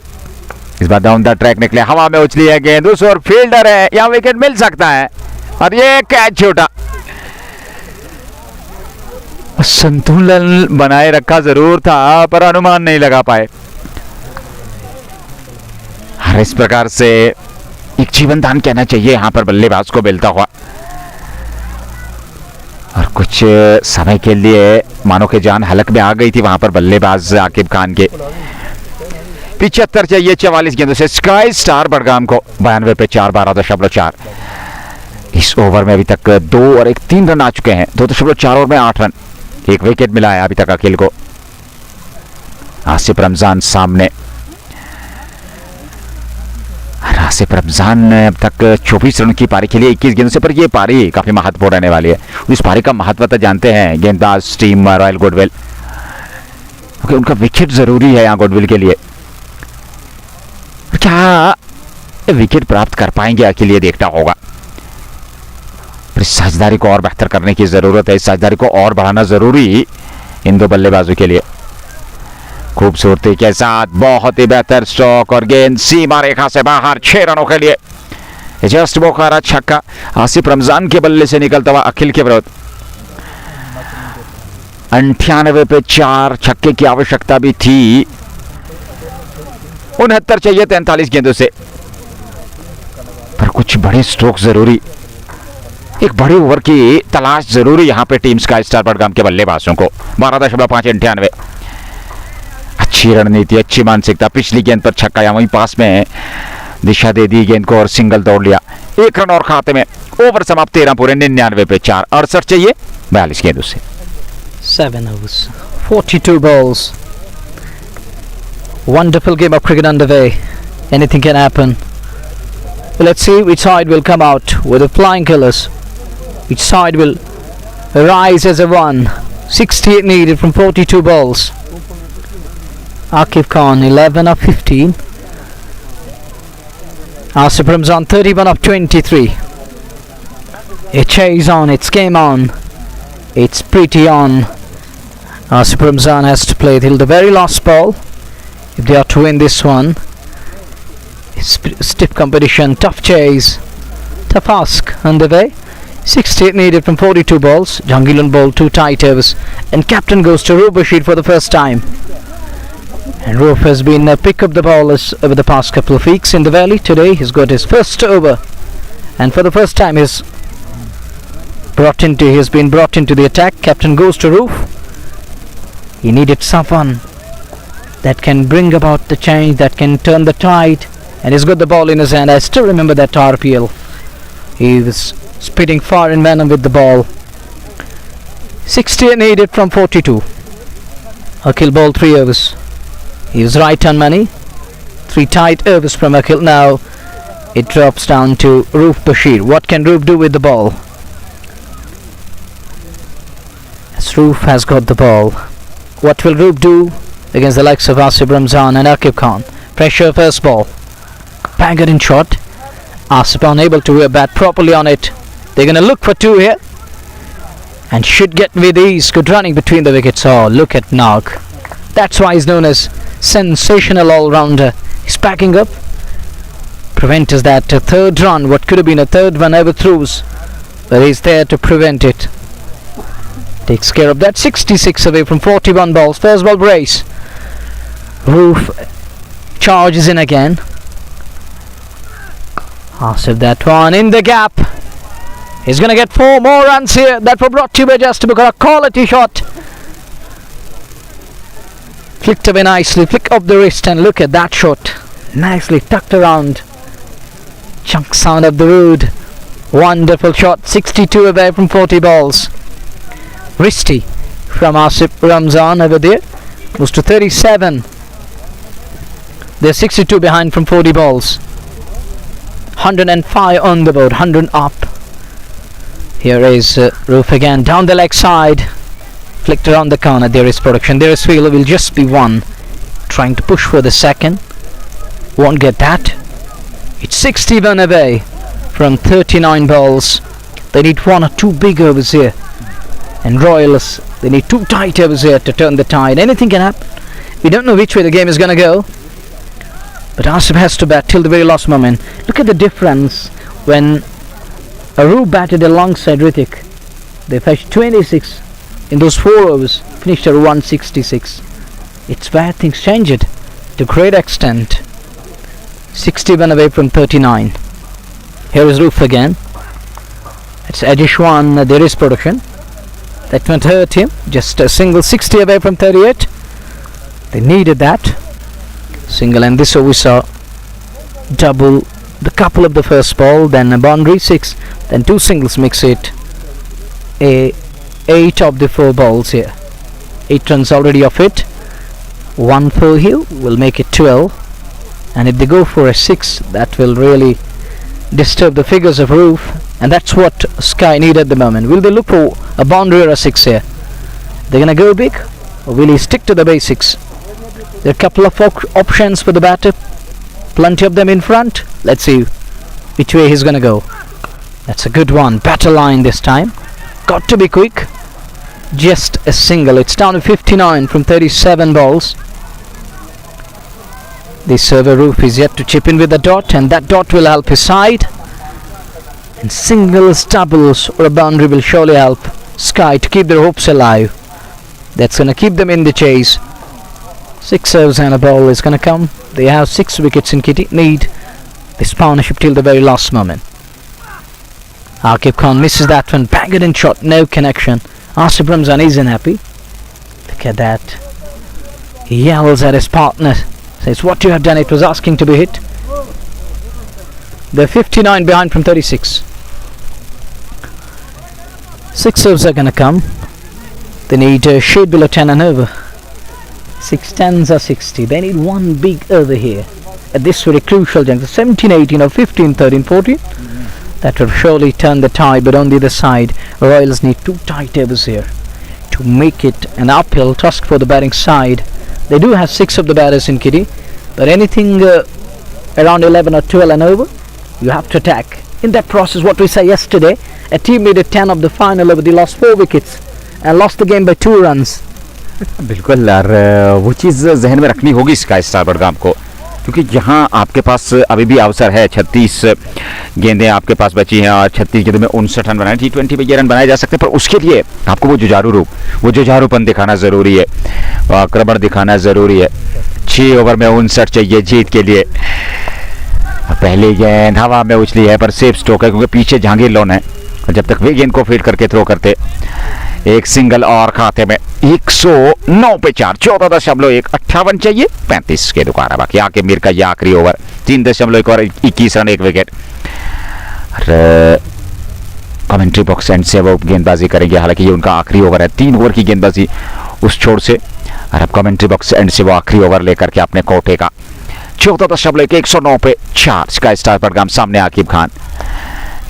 इस बार डाउन द ट्रैक निकले, हवा में उछली है गेंद, उस और फील्डर है, यहां विकेट मिल सकता है और ये कैच छोटा। संतुलन बनाए रखा जरूर था पर अनुमान नहीं लगा पाए। हर इस प्रकार से एक जीवन दान कहना चाहिए यहां पर बल्लेबाज को मिलता हुआ। और कुछ समय के लिए मानो के जान हलक में आ गई थी वहां पर बल्लेबाज आकिब खान के। 75 चाहिए 44 गेंदों से स्काई स्टार बडगाम को। 92 पे 4। 12.4। इस ओवर में अभी तक 2 और 1 3 रन आ चुके हैं। 2.4 ओवर में 8 रन, 1 विकेट मिला है अभी तक अखिल को। आसिफ रमजान सामने। आसिफ रमजान ने अब तक 24 रन की पारी खेली 21 गेंदों से, पर यह पारी काफी महत्वपूर्ण रहने वाली है। इस पारी का महत्व तो जानते हैं गेंदबाज टीम रॉयल गुडविल, क्योंकि उनका विकेट जरूरी है यहाँ गुडविल के लिए। क्या विकेट प्राप्त कर पाएंगे अखिल, ये देखना होगा। इस साझेदारी को और बेहतर करने की जरूरत है, इस साझेदारी को और बढ़ाना जरूरी इन दो बल्लेबाजों के लिए। खूबसूरती के साथ बहुत ही बेहतर स्ट्रोक और गेंद सीमा रेखा से बाहर। 6 रनों के लिए जस्ट बोखारा छक्का आसिफ रमजान के बल्ले से निकलता हुआ अखिल के विरुद्ध। 98 पे 4 छक्के की आवश्यकता भी थी। 69 चाहिए 43 गेंदों से, पर कुछ बड़े स्ट्रोक जरूरी, एक बड़े ओवर की तलाश जरूरी यहां पे टीम स्काई स्टार बडगाम के बल्लेबाजों को। 12.5 98। अच्छी रणनीति, अच्छी मानसिकता। पिछली गेंद पर छक्का, या वहीं पास में दिशा दे दी गेंद को और सिंगल दौड़ लिया। 1 रन और खाते में। ओवर समाप्त 13 पूरे। 99 पे 4। 68 चाहिए 42 गेंदों से। 7 overs, 42 balls. Wonderful game of cricket underway. Anything can happen. Well, let's see which side will come out with the flying colours. Which side will rise as a one. 68 needed from 42 balls. Akif Khan 11 of 15. Asif Ramzan 31 of 23. A chase on, it's game on. It's pretty on. Asif Ramzan has to play till the very last ball if they are to win this one. Stiff competition, tough chase, tough ask underway. 68 needed from 42 balls. Jangilan bowled 2 tight overs, and captain goes to Roof Bashir for the first time. And Roof has been pick up the bowlers over the past couple of weeks in the valley. Today he's got his first over, and for the first time he has been brought into the attack. Captain goes to Roof. He needed someone that can bring about the change, that can turn the tide, and he's got the ball in his hand. I still remember that RPL. He was spitting far and venom with the ball. 68 needed from 42. Akhil bowled 3 overs. He was right on money. 3 tight overs from Akhil. Now it drops down to Roof Bashir. What can Roof do with the ball? As Roof has got the ball. What will Roof do against the likes of Asif Ramzan and Akib Khan? Pressure first ball. Banged in shot. Asif unable to bat properly on it. They're going to look for two here. And should get with ease. Good running between the wickets. Oh, look at Nag. That's why he's known as sensational all-rounder. He's packing up. Prevent is that third run. What could have been a third one overthrows. But he's there to prevent it. Takes care of that. 66 away from 41 balls. First ball brace. Roof charges in again. Asif that one in the gap. He's going to get 4 more runs here. That were brought to you by Just because a quality shot. Flicked away nicely. Flick up the wrist and look at that shot. Nicely tucked around. Chunk sound of the wood. Wonderful shot. 62 away from 40 balls. Wristy from Asif Ramzan over there. Moves to 37. They're 62 behind from 40 balls. 105 on the board. 100 up. Here is Roof again. Down the leg side. Flicked around the corner. There is production. There is Wheeler. Will just be one. Trying to push for the second. Won't get that. It's 61 away from 39 balls. They need 1 or 2 big overs here. And Royals, they need 2 tight overs here to turn the tide. Anything can happen. We don't know which way the game is going to go. But Asif has to bat till the very last moment. Look at the difference when Aru batted alongside Ritik. They fetched 26 in those 4 overs. Finished at 166. It's where things changed to great extent. 61 away from 39. Here is Roof again. It's Ajishwan. There is production. That won't hurt him. Just a single. 60 away from 38. They needed that. Single, and this over saw double the couple of the first ball, then a boundary 6, then 2 singles makes it a 8 of the 4 balls here. 8 runs already off it. 1 for Hill will make it 12. And if they go for a 6, that will really disturb the figures of Roof. And that's what Sky need at the moment. Will they look for a boundary or a 6 here? They're going to go big, or will he stick to the basics? There are a couple of options for the batter. Plenty of them in front. Let's see which way he's going to go. That's a good one. Batter line this time. Got to be quick. Just a single. It's down to 59 from 37 balls. The server Roof is yet to chip in with a dot, and that dot will help his side. And singles, doubles or a boundary will surely help Sky to keep their hopes alive. That's going to keep them in the chase. 6 overs and a ball is going to come. They have 6 wickets in kitty. Need this partnership till the very last moment. Akib Khan misses that one. Banged in shot. No connection. Asif Ramzan isn't happy. Look at that. He yells at his partner. Says, what you have done, it was asking to be hit. They're 59 behind from 36. 6 overs are going to come. They need a shade below 10 and over. 6 tens are 60. They need 1 big over here. At this very crucial juncture. 17, 18 or 15, 13, 14. That will surely turn the tide, but on the other side, Royals need 2 tight overs here to make it an uphill task for the batting side. They do have 6 of the batters in kitty, but anything around 11 or 12 and over, you have to attack. In that process, what we said yesterday, a team made a 10 of the final over. They lost 4 wickets and lost the game by 2 runs. बिल्कुल यार वो चीज़ जहन में रखनी होगी sky Star Budgam को, क्योंकि यहाँ आपके पास अभी भी अवसर है। 36 गेंदें आपके पास बची हैं और 36 गेंदों में 59 रन बनाए। T20 में ये रन बनाए जा सकते हैं, पर उसके लिए आपको वो जुझारू रूप, वो जुझारूपन दिखाना ज़रूरी है, आक्रमण दिखाना ज़रूरी है। 6 ओवर में 59 चाहिए जीत के लिए। पहली गेंद हवा में उछली है, पर सेफ स्ट्रोक है क्योंकि पीछे जहांगीर लोन है, और जब तक वे गेंद को फीड करके थ्रो करते, एक सिंगल और खाते में 109 पे 4, 14.1, 58 चाहिए, 35 के दुकारा बाकी। आके मीर का ये आखिरी ओवर, 3.1 और 21 run 1 wicket. Commentary box and से वो गेंदबाजी करेंगे, हालांकि ये उनका आखिरी ओवर है। 3 ओवर की गेंदबाजी उस छोर से, और अब कमेंट्री बॉक्स एंड से वो आखिरी ओवर लेकर के अपने कोटे का 14.1, 109 पे 4। स्काई स्टार बडगाम सामने आकिब खान।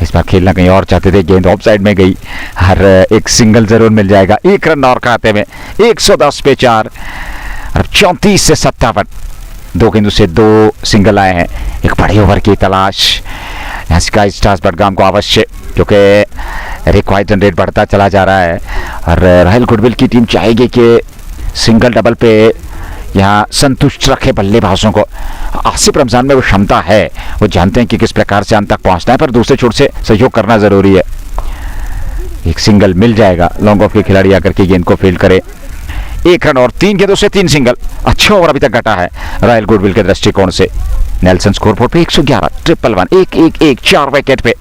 इस बार खेलना कहीं और चाहते थे, गेंद ऑफ साइड में गई और एक सिंगल जरूर मिल जाएगा। एक रन और खाते में 110 पे 4 और 34 से 57, 2 गेंदों से 2 सिंगल आए हैं। एक बड़े ओवर की तलाश यहाँ स्काई स्टार्स बडगाम को अवश्य, क्योंकि रिक्वायर्ड रन रेट बढ़ता चला जा रहा है और रॉयल गुडविल की टीम चाहेगी कि सिंगल डबल पे यहाँ संतुष्ट रखे बल्लेबाजों को। आसिफ रमजान में वो क्षमता है, वो जानते हैं कि किस प्रकार से अंत तक पहुंचना है, पर दूसरे छोर से सहयोग करना जरूरी है। एक सिंगल मिल जाएगा, लॉन्ग ऑफ के खिलाड़ी आकर के गेंद को फील्ड करे। 1 रन और 3 गेंदों से 3 सिंगल। अच्छा ओवर अभी तक घटा है रॉयल गुडविल के दृष्टिकोण से। नेल्सन स्कोरबोर्ड पे 111, 111, 1-1-1, 4 विकेट पे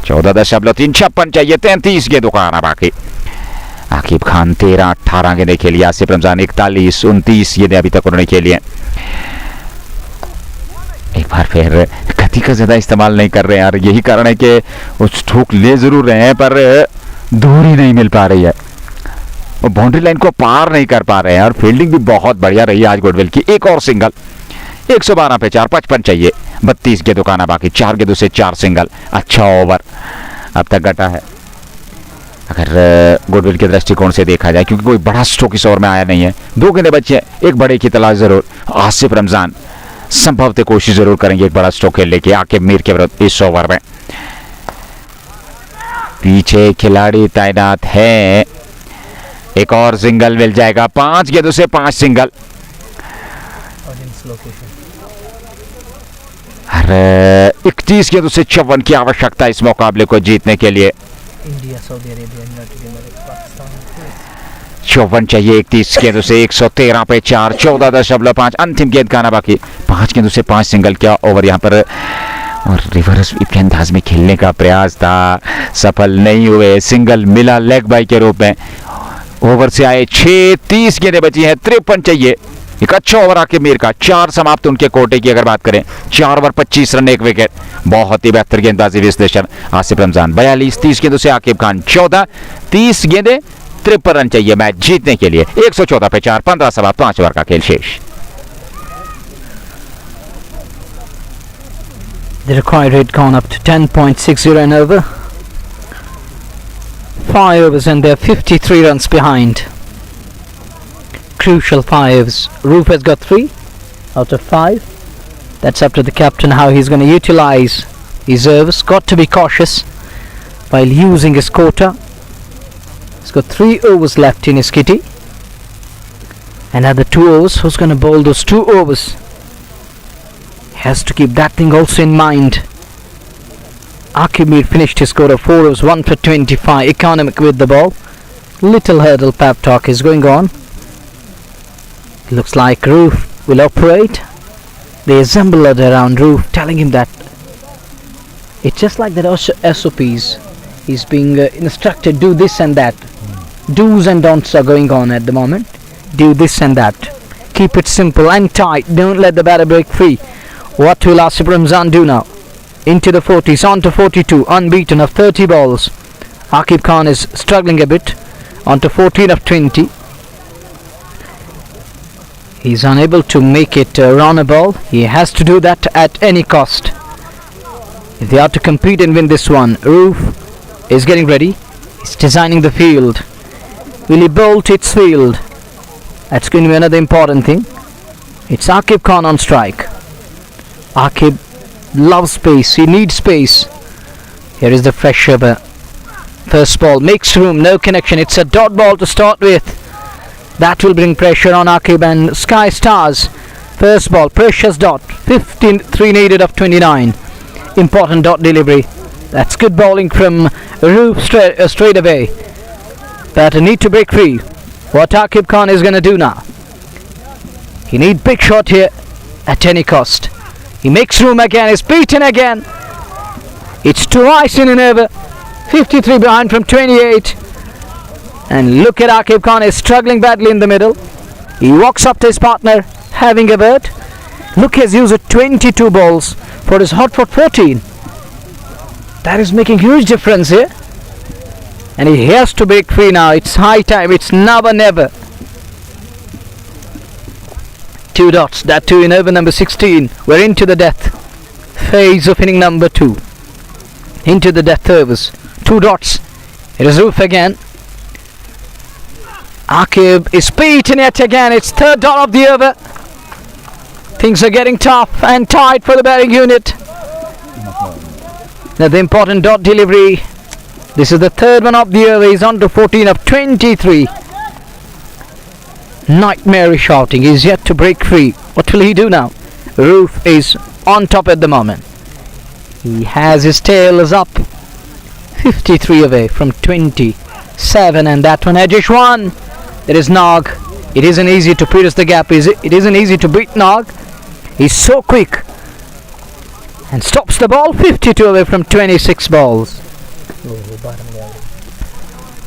14.3 56 चाहिए। 33 गेंदों का आना बाकी। आकिब खान 13, 18 गेंदें खेली। आसिफ रमजान 41, 29 गेंदें अभी तक उन्होंने खेली हैं। एक बार फिर गति का ज्यादा इस्तेमाल नहीं कर रहे हैं और यही कारण है कि वो स्ट्रोक ले जरूर रहे हैं पर दूरी नहीं मिल पा रही है, वो बाउंड्री लाइन को पार नहीं कर पा रहे हैं। और फील्डिंग भी बहुत बढ़िया रही है आज गुडविल की। एक और सिंगल। 112 पे 4, 55 चाहिए। 32 गेंदों का आना बाकी। 4 गेंदों से 4 सिंगल। अच्छा ओवर अब तक घटा है अगर गुडविल के दृष्टिकोण से देखा जाए, क्योंकि कोई बड़ा स्ट्रोक इस ओवर में आया नहीं है। 2 गेंदे बचे हैं, एक बड़े की तलाश जरूर। आसिफ रमजान संभवतः कोशिश जरूर करेंगे एक बड़ा स्ट्रोक खेलने की आकिब मीर के विरुद्ध इस ओवर में। पीछे खिलाड़ी तैनात है। एक और सिंगल मिल जाएगा। 5 गेंदों से 5 सिंगल। अरे 31 गेंदों से 54 की आवश्यकता इस मुकाबले को जीतने के लिए। India, Saudi Arabia, United America, Pakistan. 54 चाहिए। 31 गेंदों से 113 पे 4, 14.5 अंतिम गेंद का आना बाकी। 5 गेंदों से 5 सिंगल। क्या ओवर यहाँ पर और रिवर्स स्वीप के अंदाज में खेलने का प्रयास था, सफल नहीं हुए। सिंगल मिला लेग बाई के रूप में। ओवर से आए 6, 30 गेंदें बची हैं। 53 चाहिए। एक अच्छा ओवर आकिब मीर का। 4 समाप्त उनके कोटे की अगर बात करें। 4 ओवर 25 रन 1 विकेट। बहुत ही बेहतर गेंदबाजी विश्लेषण आसिफ रमजान। 42, 30 गेंदों से आकिब खान 14, 30 गेंदें 53 रन चाहिए मैच जीतने के लिए। 114 पे 4, 15 समाप्त, 5 ओवर का खेल शेष। The required rate gone up to 10.60 and over. 5 overs and they're 53 runs behind. Crucial 5 overs. Roof has got 3 out of 5. That's up to the captain how he's going to utilize his overs. Got to be cautious while using his quota. He's got 3 overs left in his kitty. Another 2 overs. Who's going to bowl those 2 overs? Has to keep that thing also in mind. Akib Mir finished his score of 4 overs, 1 for 25, economic with the ball. Little hurdle pep talk is going on. Looks like Roof will operate. They assemble around Roof, telling him that it's just like that SOPs. He's being instructed, do this and that. Do's and don'ts are going on at the moment. Do this and that. Keep it simple and tight. Don't let the batter break free. What will Asif Ramzan do now? Into the 40s, on to 42, unbeaten of 30 balls. Akib Khan is struggling a bit, on to 14 of 20. He's unable to make it run a ball. He has to do that at any cost. If they are to compete and win this one, Roof is getting ready. He's designing the field. Will he bolt its field? That's going to be another important thing. It's Akib Khan on strike. Akib loves space. He needs space. Here is the fresh over. First ball makes room. No connection. It's a dot ball to start with. That will bring pressure on Akib and Sky Stars. First ball, precious dot. 3 needed of 29. Important dot delivery. That's good bowling from Roof straight away. Batter need to break free. What Akib Khan is going to do now? He needs big shot here at any cost. He makes room again. Is beaten again. It's twice in an over. 53 behind from 28. And look at Akib Khan is struggling badly in the middle. He walks up to his partner, having a word. Look, he has used 22 balls for his hot for 14. That is making huge difference here. And he has to break free now. It's high time. It's now or never. 2 dots. That too in over number 16. We're into the death phase of inning number 2. into the death overs. 2 dots. It is Roof again. Akib is beaten yet again. It's 3rd dot of the over. Things are getting tough and tight for the batting unit. Now the important dot delivery. This is the 3rd one of the over. He's on to 14 of 23. Nightmarish outing. He's yet to break free. What will he do now? Roof is on top at the moment. He has his tail is up. 53 away from 27, and that one edgish one. There is Nog. It isn't easy to pierce the gap, is it? It isn't easy to beat Nog. He's so quick and stops the ball. 52 away from 26 balls.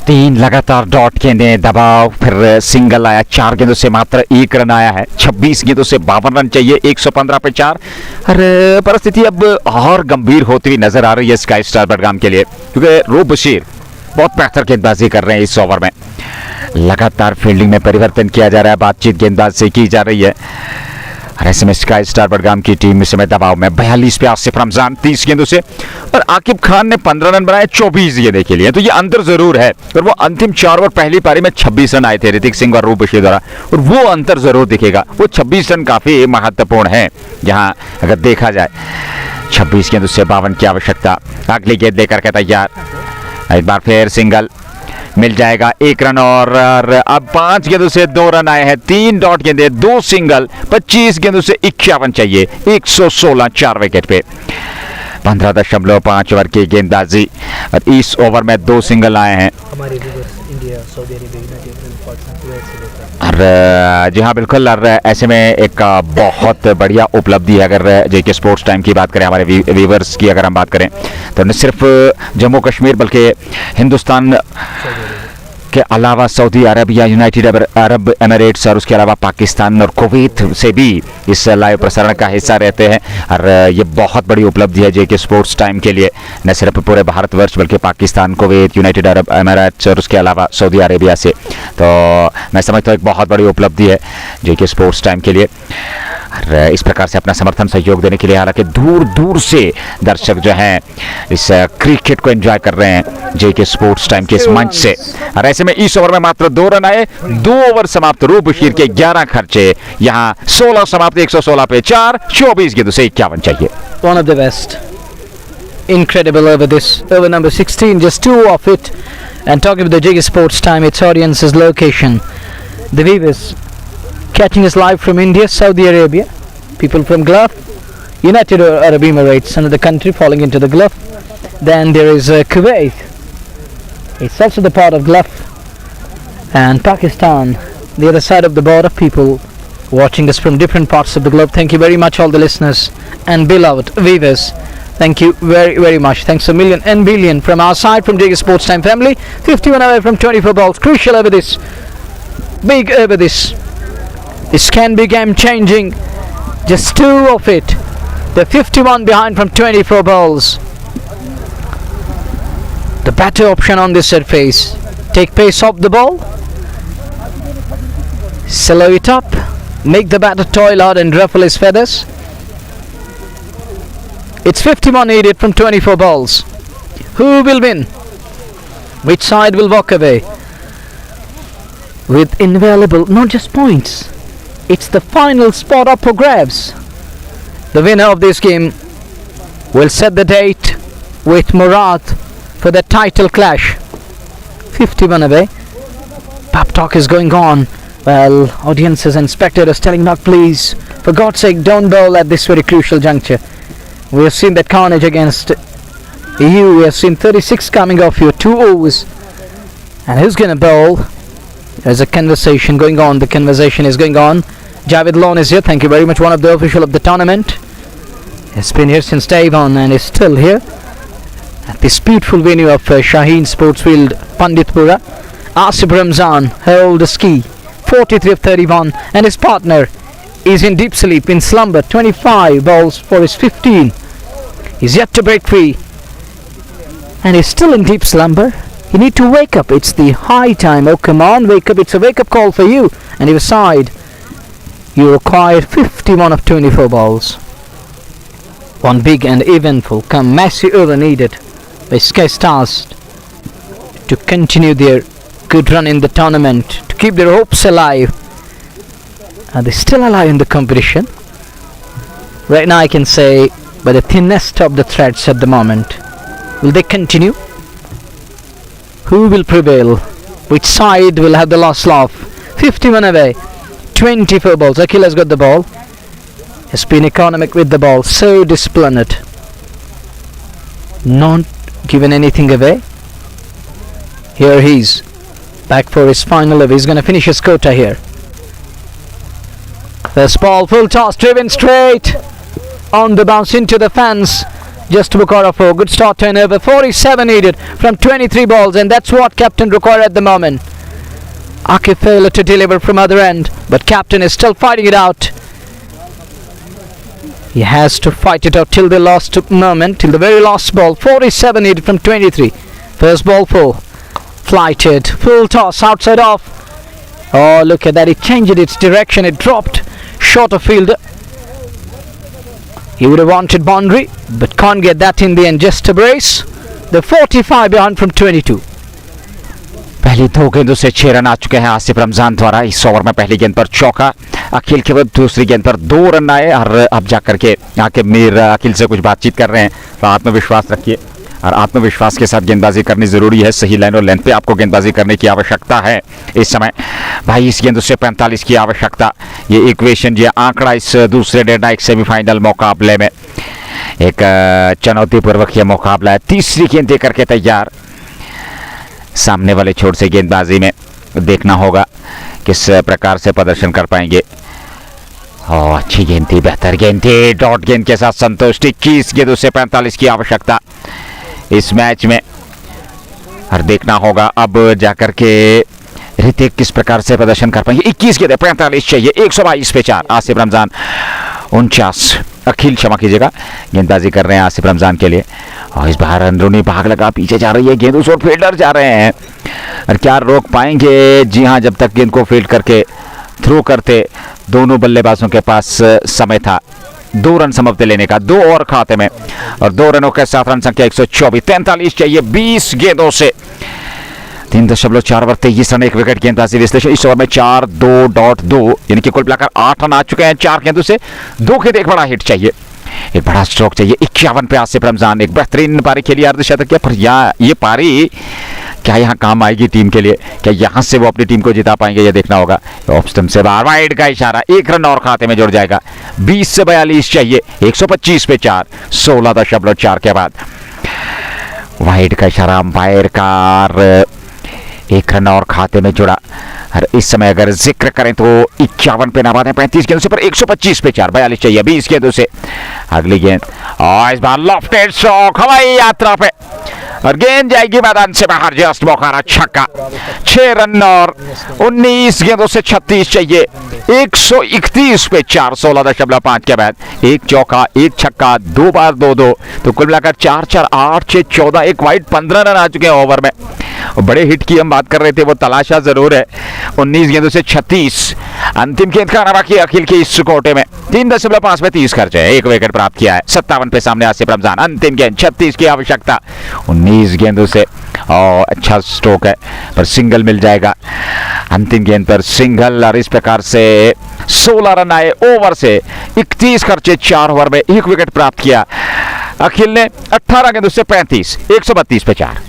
3 लगातार dot गेंदे दबाव, फिर single आया, 4 गेंदों से मात्र 1 run आया है, 26 गेंदों से 52 रन चाहिए, 115 पे 4। और परिस्थिति अब और गंभीर होती हुई नजर आ रही है स्काई स्टार बडगाम के लिए, क्योंकि रूप बशीर बहुत बेहतर गेंदबाजी कर रहे हैं इस ओवर में। लगातार फील्डिंग में परिवर्तन किया जा रहा है, बातचीत गेंदबाज से की जा रही है। और ऐसे में स्काई स्टार बडगाम की टीम इस समय दबाव में। 42 पे आसिफ रमजान 30 गेंदों से, और आकिब खान ने 15 रन बनाए 24 गेंदे के लिए, तो ये अंतर जरूर है। और वो अंतिम 4 ओवर पहली पारी में 26 रन आए थे ऋतिक सिंह और रूप बशीर द्वारा, और वो अंतर जरूर दिखेगा। वो 26 रन काफी महत्वपूर्ण है यहाँ अगर देखा जाए। 26 गेंदों से 52 की आवश्यकता। अगली गेंद लेकर के तैयार, एक बार फिर सिंगल मिल जाएगा, 1 रन। और अब 5 गेंदों से 2 रन आए हैं, 3 डॉट गेंदे, 2 सिंगल, 25 गेंदों से 51 चाहिए, 116 4 विकेट पे। 15.5 ओवर की गेंदबाजी, और इस ओवर में 2 सिंगल आए हैं। और जी हाँ बिल्कुल, और ऐसे में एक बहुत बढ़िया उपलब्धि है। अगर जेके स्पोर्ट्स टाइम की बात करें, हमारे व्यूवर्स की अगर हम बात करें, तो न सिर्फ जम्मू कश्मीर बल्कि हिंदुस्तान के अलावा Saudi Arabia, United Arab Emirates और उसके अलावा पाकिस्तान और कुवैत से भी इस लाइव प्रसारण का हिस्सा रहते हैं। और ये बहुत बड़ी उपलब्धि है जेके स्पोर्ट्स टाइम के लिए, न सिर्फ पूरे भारतवर्ष बल्कि Pakistan, Kuwait, United Arab Emirates और उसके अलावा सऊदी अरेबिया से। तो मैं समझता हूँ एक बहुत बड़ी उपलब्धि है जेके स्पोर्ट्स टाइम के लिए। और इस प्रकार से अपना समर्थन सहयोग देने के लिए हालांकि दूर दूर से दर्शक जो हैं इस क्रिकेट को एंजॉय कर रहे हैं जेके स्पोर्ट्स टाइम के इस मंच से। और ऐसे में इस ओवर में मात्र 2 रन आए, 2 ओवर समाप्त, रूप बशीर के 11 खर्चे, यहाँ 16 समाप्त, 116 पे 4, 24 गेंदों से 51 चाहिए। One of the best. Incredible over this. Over number 16, just 2 off it. And talking with the JK Sports Time, its audience's location. The viewers catching us live from India, Saudi Arabia, people from Gulf, United Arab Emirates, another country falling into the Gulf. Then there is Kuwait. It's also the part of Gulf. And Pakistan, the other side of the border, people watching us from different parts of the globe. Thank you very much, all the listeners and beloved viewers. Thank you very, very much. Thanks a million and billion from our side, from JK Sports Time family. 51 away from 24 balls. Crucial over this. Big over this. This can be game changing. Just 2 of it. The 51 behind from 24 balls. The better option on this surface. Take pace off the ball. Slow it up. Make the batter toil out and ruffle his feathers. It's 51 needed from 24 balls. Who will win? Which side will walk away with invaluable, not just points, it's the final spot up for grabs. The winner of this game will set the date with Murad for the title clash. 51 away. Pep talk is going on. Well, audiences and spectators telling Knock, please, for God's sake, don't bowl at this very crucial juncture. We have seen that carnage against you. We have seen 36 coming off your 2 overs. And who's going to bowl? There's a conversation going on. The conversation is going on. Javed Lon is here. Thank you very much. One of the official of the tournament. He's been here since day one and is still here at this beautiful venue of Shaheen Sportsfield, Panditpura. Asif Ramzan held a ski. 43 of 31, and his partner is in deep sleep, in slumber. 25 balls for his 15. He's yet to break free, and he's still in deep slumber. You need to wake up. It's the high time. Oh, come on, wake up. It's a wake-up call for you. And your side, you required 51 of 24 balls. One big and eventful, come massive over needed by Sky Stars to continue their good run in the tournament, to keep their hopes alive. Are they still alive in the competition? Right now I can say by the thinnest of the threads at the moment. Will they continue? Who will prevail? Which side will have the last laugh? 51 away, 24 balls. Akhil has got the ball. Has been economic with the ball, so disciplined. Not given anything away. Here he's back for his final over. He's going to finish his quota here. First ball, full toss, driven straight on the bounce into the fence. Just to Bukhara for good start, turnover 47 needed from 23 balls, and that's what captain required at the moment. Akif failed to deliver from other end, but captain is still fighting it out. He has to fight it out till the last moment, till the very last ball. 47 needed from 23. First ball full, flighted, full toss outside off. Oh, look at that, it changed its direction, it dropped short of fielder. He would have wanted boundary, but can't get that in the end. Just a brace. The 45 behind from 22. पहली 2 गेंदों से 6 run आ चुके हैं आसिफ रमजान द्वारा। इस over में पहली गेंद पर चौका, अखिल के बाद दूसरी गेंद पर 2 रन आए और अब जाकर के आके मीर अखिल से कुछ बातचीत कर रहे हैं। तो आत्मविश्वास रखिए और आत्मविश्वास के साथ गेंदबाजी करनी ज़रूरी है। सही लाइन और लेंथ पे आपको गेंदबाजी करने की आवश्यकता है। इस समय 22 गेंदों से 45 की आवश्यकता, ये इक्वेशन, ये आंकड़ा इस दूसरे डे नाइट सेमीफाइनल मुकाबले में एक चुनौतीपूर्वक यह मुकाबला है। तीसरी गेंद देकर के तैयार, सामने वाले छोर से गेंदबाजी में देखना होगा किस प्रकार से प्रदर्शन कर पाएंगे। अच्छी गेंद थी, बेहतर गेंद थी, डॉट गेंद के साथ संतुष्ट। 21 गेंदों से 45 की आवश्यकता इस मैच में, और देखना होगा अब जाकर के ऋतिक किस प्रकार से प्रदर्शन कर पाएंगे। 21 गेंदें 45 चाहिए, 122 पे 4। आसिफ रमजान 49, अखिल क्षमा कीजिएगा, गेंदबाजी कर रहे हैं आसिफ रमजान के लिए। और इस बार अंदरूनी भाग लगा, पीछे जा रही है गेंद, उस ओर फील्डर जा रहे हैं और क्या रोक पाएंगे? जी हाँ, जब तक गेंद को फील्ड करके थ्रो करते दोनों बल्लेबाजों के पास समय था 2 रन समझते लेने का, 2 और खाते में, और 2 रनों के साथ रन संख्या 124। 43 चाहिए 20 गेंदों से, 3.4 ओवर 23 रन, 1 विकेट। गेंदबाजी विश्लेषण इस ओवर में 4-2.2 यानी कि कुल मिलाकर 8 रन आ चुके हैं 4 गेंदों से। 2 गेंद, एक बड़ा हिट चाहिए, एक बड़ा स्ट्रोक चाहिए। 51 पे आसिफ रमजान, एक बेहतरीन पारी खेली, अर्धशतक किया, पर ये पारी क्या यहाँ काम आएगी टीम के लिए? क्या यहाँ से वो अपनी टीम को जिता पाएंगे? ये देखना होगा। ऑफ स्टंप से बाहर, वाइड का इशारा, 1 रन और खाते में जुड़ जाएगा। 20 से 42 चाहिए, 125 पे 4, 16.4 के बाद वाइड का इशारा अंपायर का, 1 रन और खाते में जुड़ा। और इस समय अगर जिक्र करें तो 51 पे नाबाद है 35 गेंदों से, पर 125 पे 4, 42 चाहिए 20 गेंदों से। अगली गेंद, और इस बार लॉफ्टेड स्ट्रोक हवाई यात्रा पे, और गेंद जाएगी मैदान से बाहर। जस्ट मौका, छक्का, 6 रन और 19 गेंदों से 36 चाहिए, 131 पे 4, 16.5 के बाद। 1 चौका, 1 छक्का, 2 बार 2-2, तो कुल मिलाकर 4-4, 8-6, 14, 1 वाइड, 15 रन आ चुके हैं ओवर में। बड़े हिट की हम बात कर रहे थे, वो तलाशा जरूर है। 19 गेंदों से 36, अंतिम गेंद का आना बाकी अखिल के इस कोटे में। 3.5 पे 30 खर्च है, 1 विकेट प्राप्त किया है। 57 पे सामने आसिफ रमजान, अंतिम गेंद 36 की आवश्यकता, 19 गेंदों से। और अच्छा स्ट्रोक है, पर सिंगल मिल जाएगा अंतिम गेंद पर, सिंगल। और इस प्रकार से 16 रन आए ओवर से, 31 खर्चे 4 ओवर में, 1 विकेट प्राप्त किया अखिल ने। 18 गेंदों से 35, 132 पे 4।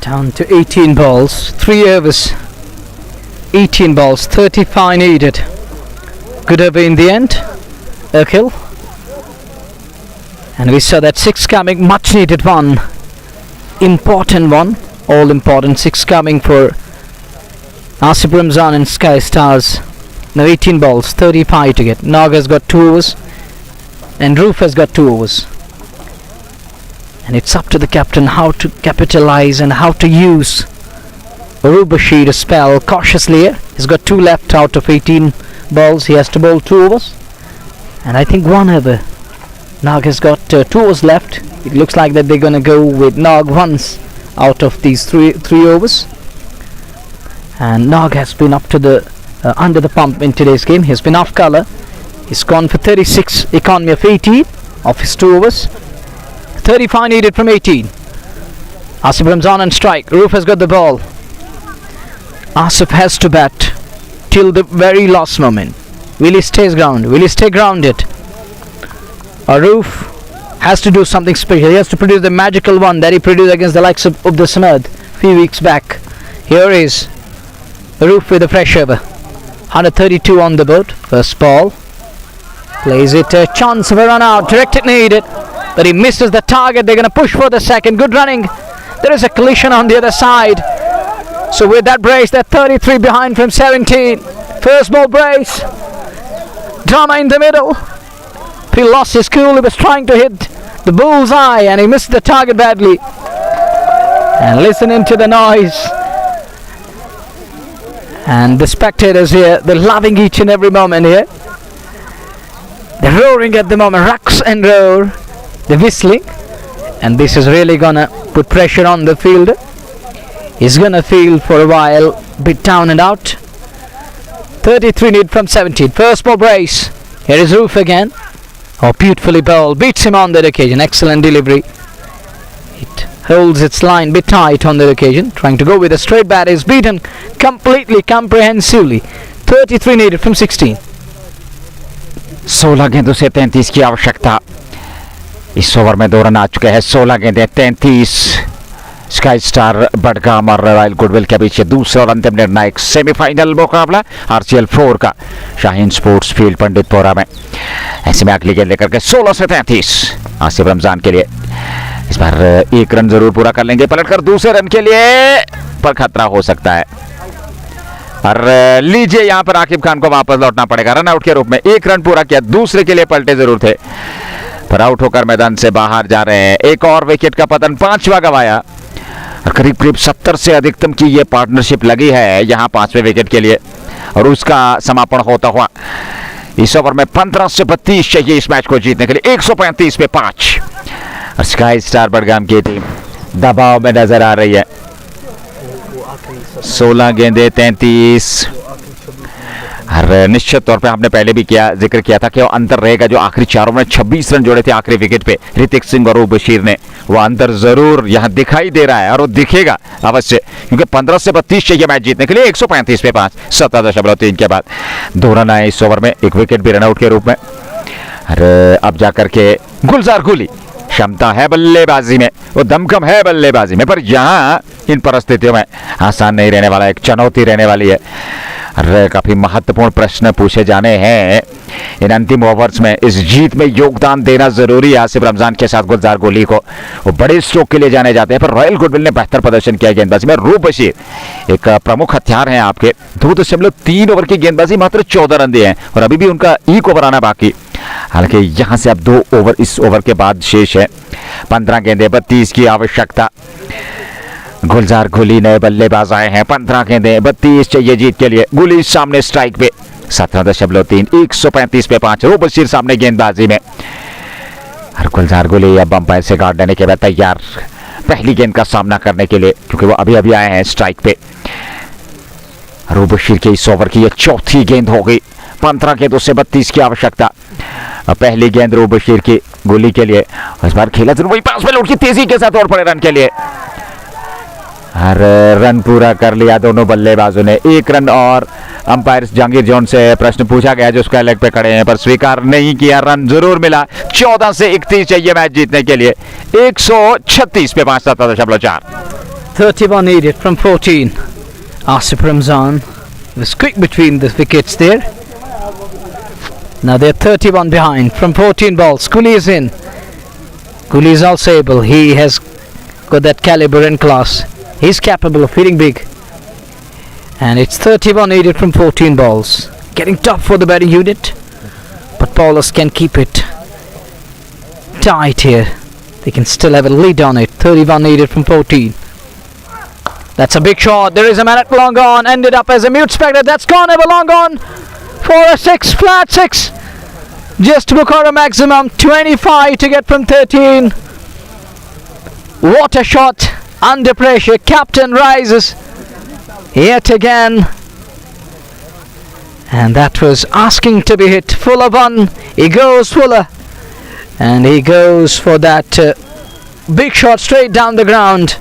Down to 18 balls, 3 overs, 18 balls, 35 needed. Good over in the end, Akhil. And we saw that 6 coming, much needed one, important one, all important 6 coming for Asif Ramzan and Sky Stars. Now 18 balls, 35 to get. Nag has got 2 overs and Roof has got 2 overs. And it's up to the captain how to capitalize and how to use Urubashi to spell cautiously. He's got 2 left out of 18 balls. He has to bowl 2 overs. And I think 1 over. Nag has got 2 overs left. It looks like that they're going to go with Nag once out of these 3 overs. And Nag has been up to the under the pump in today's game. He's been off colour. He's gone for 36, economy of 18 of his 2 overs. 35 needed from 18. Asif Ramzan on strike. Roof has got the ball. Asif has to bat till the very last moment. Will he stay grounded? Will he stay grounded? Or Roof has to do something special. He has to produce the magical one that he produced against the likes of the Samad few weeks back. Here is Roof with a fresh over. 132 on the board. First ball. Plays it, a chance of a run out. Directed needed. But he misses the target. They're going to push for the second. Good running. There is a collision on the other side. So with that brace, they're 33 behind from 17. First ball brace. Drama in the middle. He lost his cool. He was trying to hit the bullseye and he missed the target badly. And listening to the noise. And the spectators here, they're loving each and every moment here. They're roaring at the moment. Rocks and roar. They're whistling. And this is really gonna put pressure on the fielder. He's gonna field for a while. Bit down and out. 33 need from 17. First ball brace. Here is Roof again. Oh, beautifully bowled. Beats him on that occasion. Excellent delivery. It holds its line bit tight on that occasion. Trying to go with a straight bat. Is beaten completely, comprehensively. 33 needed from 16. 16 गेंदों से 33 की आवश्यकता. इस over में 2 run आ चुके हैं. 16 गेंदें 33. Sky Star Budgam और रॉयल गुडविल के बीच दूसरा और अंतिम निर्णायक सेमीफाइनल मुकाबला आरसीएल 4 का शाहीन स्पोर्ट्स फील्ड पंडितपुरा में. ऐसे में अगली गेंद लेकर के 16 से 33 आसिफ रमजान के लिए. इस बार 1 रन जरूर पूरा कर लेंगे. पलटकर दूसरे रन के लिए पर खतरा हो सकता है. और लीजिए यहां पर आकिब खान को वापस लौटना पड़ेगा रन आउट के रूप में. 1 रन पूरा किया. दूसरे के लिए पलटे जरूर थे पर आउट होकर मैदान से बाहर जा रहे हैं. एक और विकेट का पतन. 5वां गंवाया. करीब करीब 70 से अधिकतम की ये पार्टनरशिप लगी है यहाँ 5वें विकेट के लिए. और उसका समापन होता हुआ इस ओवर में 15 से 32 चाहिए इस मैच को जीतने के लिए. 135 पे 5. और स्काई स्टार बडगाम की टीम दबाव में नजर आ रही है. 16 गेंदे 33. और निश्चित तौर पे हमने पहले भी जिक्र किया था कि वो अंतर रहेगा. जो आखिरी 4 ओवर में 26 रन जोड़े थे आखिरी विकेट पे ऋतिक सिंह और बशीर ने, वो अंतर जरूर यहाँ दिखाई दे रहा है और वो दिखेगा अवश्य. क्योंकि 15 से 32 चाहिए मैच जीतने के लिए. 135 पे 5. 17.3 के बाद 2 रन आए इस ओवर में. 1 विकेट भी रनआउट के रूप में. और अब जाकर के गुलजार गुली क्षमता है बल्लेबाजी में, वो दमखम है बल्लेबाजी में. पर यहाँ इन परिस्थितियों में आसान नहीं रहने वाला. एक चुनौती रहने वाली है. काफी महत्वपूर्ण प्रश्न पूछे जाने हैं इन अंतिम ओवर्स में. इस जीत में योगदान देना जरूरी है. आसिफ रमजान के साथ गुलजार गोली को वो बड़े स्ट्रोक के लिए जाने जाते हैं. पर रॉयल गुडविल ने बेहतर प्रदर्शन किया गेंदबाजी में. रूप बशीर एक प्रमुख हथियार हैं आपके. 2.3 ओवर की गेंदबाजी, मात्र 14 रन दिए हैं और अभी भी उनका 1 ओवर आना बाकी. हालांकि यहां से अब 2 ओवर इस ओवर के बाद शेष है. 15 गेंदे 32 की आवश्यकता. गुलजार गुली नए बल्लेबाज आए हैं. 15 गेंदे 32 चाहिए जीत के लिए. गुली सामने स्ट्राइक पे 17.3. 135 पे 5. रूप बशीर सामने गेंदबाजी में. और गुलजार गुली अब अंपायर से गार्ड लेने के बाद तैयार पहली गेंद का सामना करने के लिए, क्योंकि वो अभी अभी आए हैं स्ट्राइक पे. रूप बशीर के इस ओवर की यह 4थी गेंद हो गई. 15 गेंदों से 32 की आवश्यकता. पहली गेंद रूप बशीर की गोली के लिए. इस बार खेला जरूर वही पास में लौट की तेजी के साथ और पड़े रन के लिए. और रन पूरा कर लिया दोनों बल्लेबाजों ने. 1 रन और अंपायर जहांगीर जोन से प्रश्न पूछा गया जो उसका लेग पे खड़े हैं पर स्वीकार नहीं किया. रन जरूर मिला. 14 से 31 चाहिए मैच जीतने के लिए. 136 पे 5. 17.4. 31 needed from 14. Asif Ramzan was quick between the wickets there. Now they're 31 behind from 14 balls. Cooley is in. Cooley is also able. He has got that caliber and class. He's capable of hitting big. And it's 31 needed from 14 balls. Getting tough for the batting unit. But bowlers can keep it tight here. They can still have a lead on it. 31 needed from 14. That's a big shot. There is a man at long on. Ended up as a mute spectre. That's gone ever long on. For a 6. Flat 6. Just book out a maximum. 25 to get from 13. What a shot. Under pressure. Captain rises. Yet again. And that was asking to be hit. Fuller one. He goes Fuller. And he goes for that big shot straight down the ground.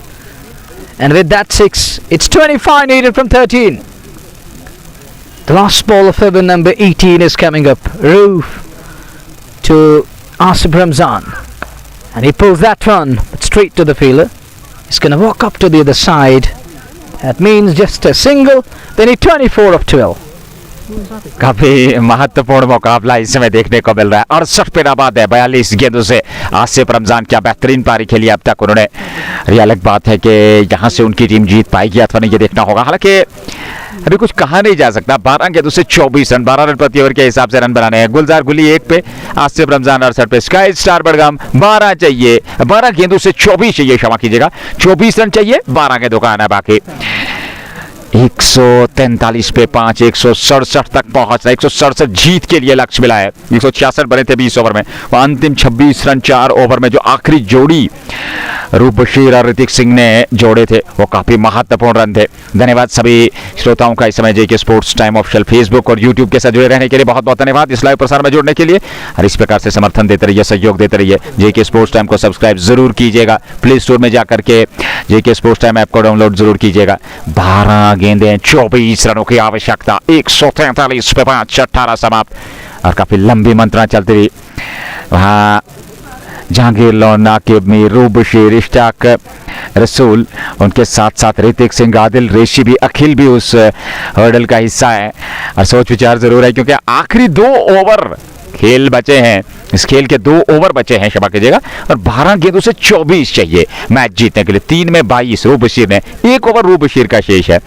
And with that 6, it's 25 needed from 13. The last ball of over number 18 is coming up. Roof to Asif Ramzan. And he pulls that one straight to the fielder. He's going to walk up to the other side. That means just a single. Then he 24 of 12. काफी महत्वपूर्ण मुकाबला इस समय देखने को मिल रहा है। 68 पे नाबाद है 42 गेंदों से। आसिफ रमजान क्या बेहतरीन पारी खेली अब तक उन्होंने। ये अलग बात है कि यहाँ से उनकी टीम जीत पाएगी अथवा नहीं, ये देखना होगा। हालांकि अभी कुछ कहा नहीं जा सकता। 12 गेंदों से 24 रन, 12 रन प्रति ओवर के हिसाब से रन बनाने हैं। गुलजार गुली 1 पे, आसिफ रमजान 68 पे। स्काई स्टार बडगाम 12 चाहिए, 12 गेंदों से 24 चाहिए, क्षमा कीजिएगा 24 रन चाहिए, 12 गेंदों का आना बाकी। 143 पे 5, 167 तक पहुंचना, 167 जीत के लिए लक्ष्य मिला है। 166 बने थे 20 ओवर में, वो अंतिम 26 रन 4 ओवर में जो आखिरी जोड़ी रूप बशीर और ऋतिक सिंह ने जोड़े थे वो काफी महत्वपूर्ण रन थे। धन्यवाद सभी श्रोताओं का इस समय जेके स्पोर्ट्स टाइम ऑफिशियल फेसबुक और यूट्यूब के साथ जुड़े रहने के लिए बहुत बहुत धन्यवाद। इस लाइव प्रसारण में जुड़ने के लिए और इस प्रकार से समर्थन देते रहिए, सहयोग देते रहिए। जेके स्पोर्ट्स टाइम को सब्सक्राइब जरूर कीजिएगा, प्ले स्टोर में जाकर के जेके स्पोर्ट्स टाइम ऐप को डाउनलोड जरूर कीजिएगा। 12 गेंदें 24 रनों की आवश्यकता, 143 पे 5, 18 समाप्त और काफी लंबी मंत्रणा चलती रही। वहाँ जहांगीर लोन, नाकिब मीर, रूप बशीर, इश्ताक रसूल, उनके साथ साथ ऋतिक सिंह, आदिल, रेशी भी, अखिल भी उस हर्डल का हिस्सा है। और सोच विचार जरूर है क्योंकि आखिरी 2 ओवर खेल बचे हैं, इस खेल के 2 ओवर बचे हैं, क्षमा कीजिएगा, और 12 गेंदों से 24 चाहिए मैच जीतने के लिए। 3 में 22 रूप बशीर ने, 1 ओवर रूप बशीर का शेष है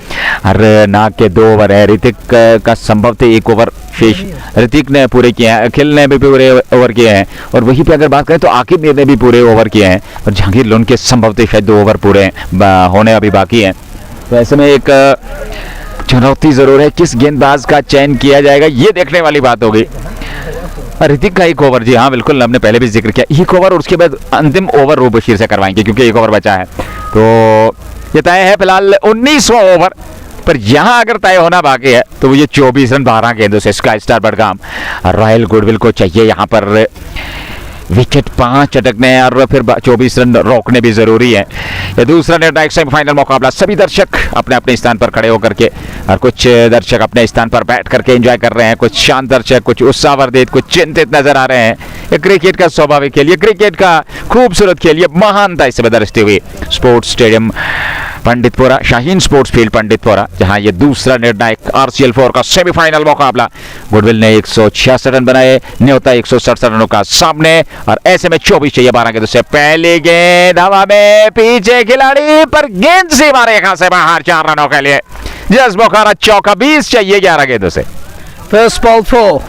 और नाग के 2 ओवर है। ऋतिक का संभव थे 1 ओवर शेष ऋतिक ने पूरे किए हैं, अखिल ने भी पूरे ओवर किए हैं और वहीं पे अगर बात करें तो आकिब मीर ने भी पूरे ओवर किए हैं और जहांगीर लोन के संभव थे शायद 2 ओवर पूरे होने अभी बाकी हैं। तो ऐसे में एक चुनौती जरूर है, किस गेंदबाज का चयन किया जाएगा ये देखने वाली बात होगी। ऋतिक का 1 ओवर, जी हाँ बिल्कुल, हमने पहले भी जिक्र किया, 1 ओवर और उसके बाद अंतिम ओवर रूप बशीर से करवाएंगे क्योंकि 1 ओवर बचा है। तो ये तय है फिलहाल 19वां ओवर, पर यहाँ अगर तय होना बाकी है तो ये 24 रन 12 गेंदों से sky Star Budgam royal goodwill को चाहिए। यहाँ पर विकेट 5 अटकने और फिर 24 रन रोकने भी जरूरी है। ये दूसरा निर्णायक सेमीफाइनल मुकाबला, सभी दर्शक अपने अपने स्थान पर खड़े होकर के और कुछ दर्शक अपने स्थान पर बैठ करके एंजॉय कर रहे हैं, कुछ शांत दर्शक, कुछ उत्साहवर्धित, कुछ चिंतित नजर आ रहे हैं। ये क्रिकेट का स्वाभाविक खेल, ये क्रिकेट का खूबसूरत खेल, ये महानता इस समय दर्शते हुए sports stadium Panditpura, Shaheen sports field Panditpura, जहां ये दूसरा निर्णायक RCL 4 का सेमीफाइनल मुकाबला। गुडविल ने 166 रन बनाए, न्योता 167 रनों का सामने और ऐसे में 24 चाहिए 12 गेंदों से। पहली गेंद हवा में, पीछे खिलाड़ी पर गेंद सीमा रेखा से बाहर, 4 रनों के लिए जस्ट बुखारा चौका, 20 चाहिए 11 गेंदों से। First ball 4,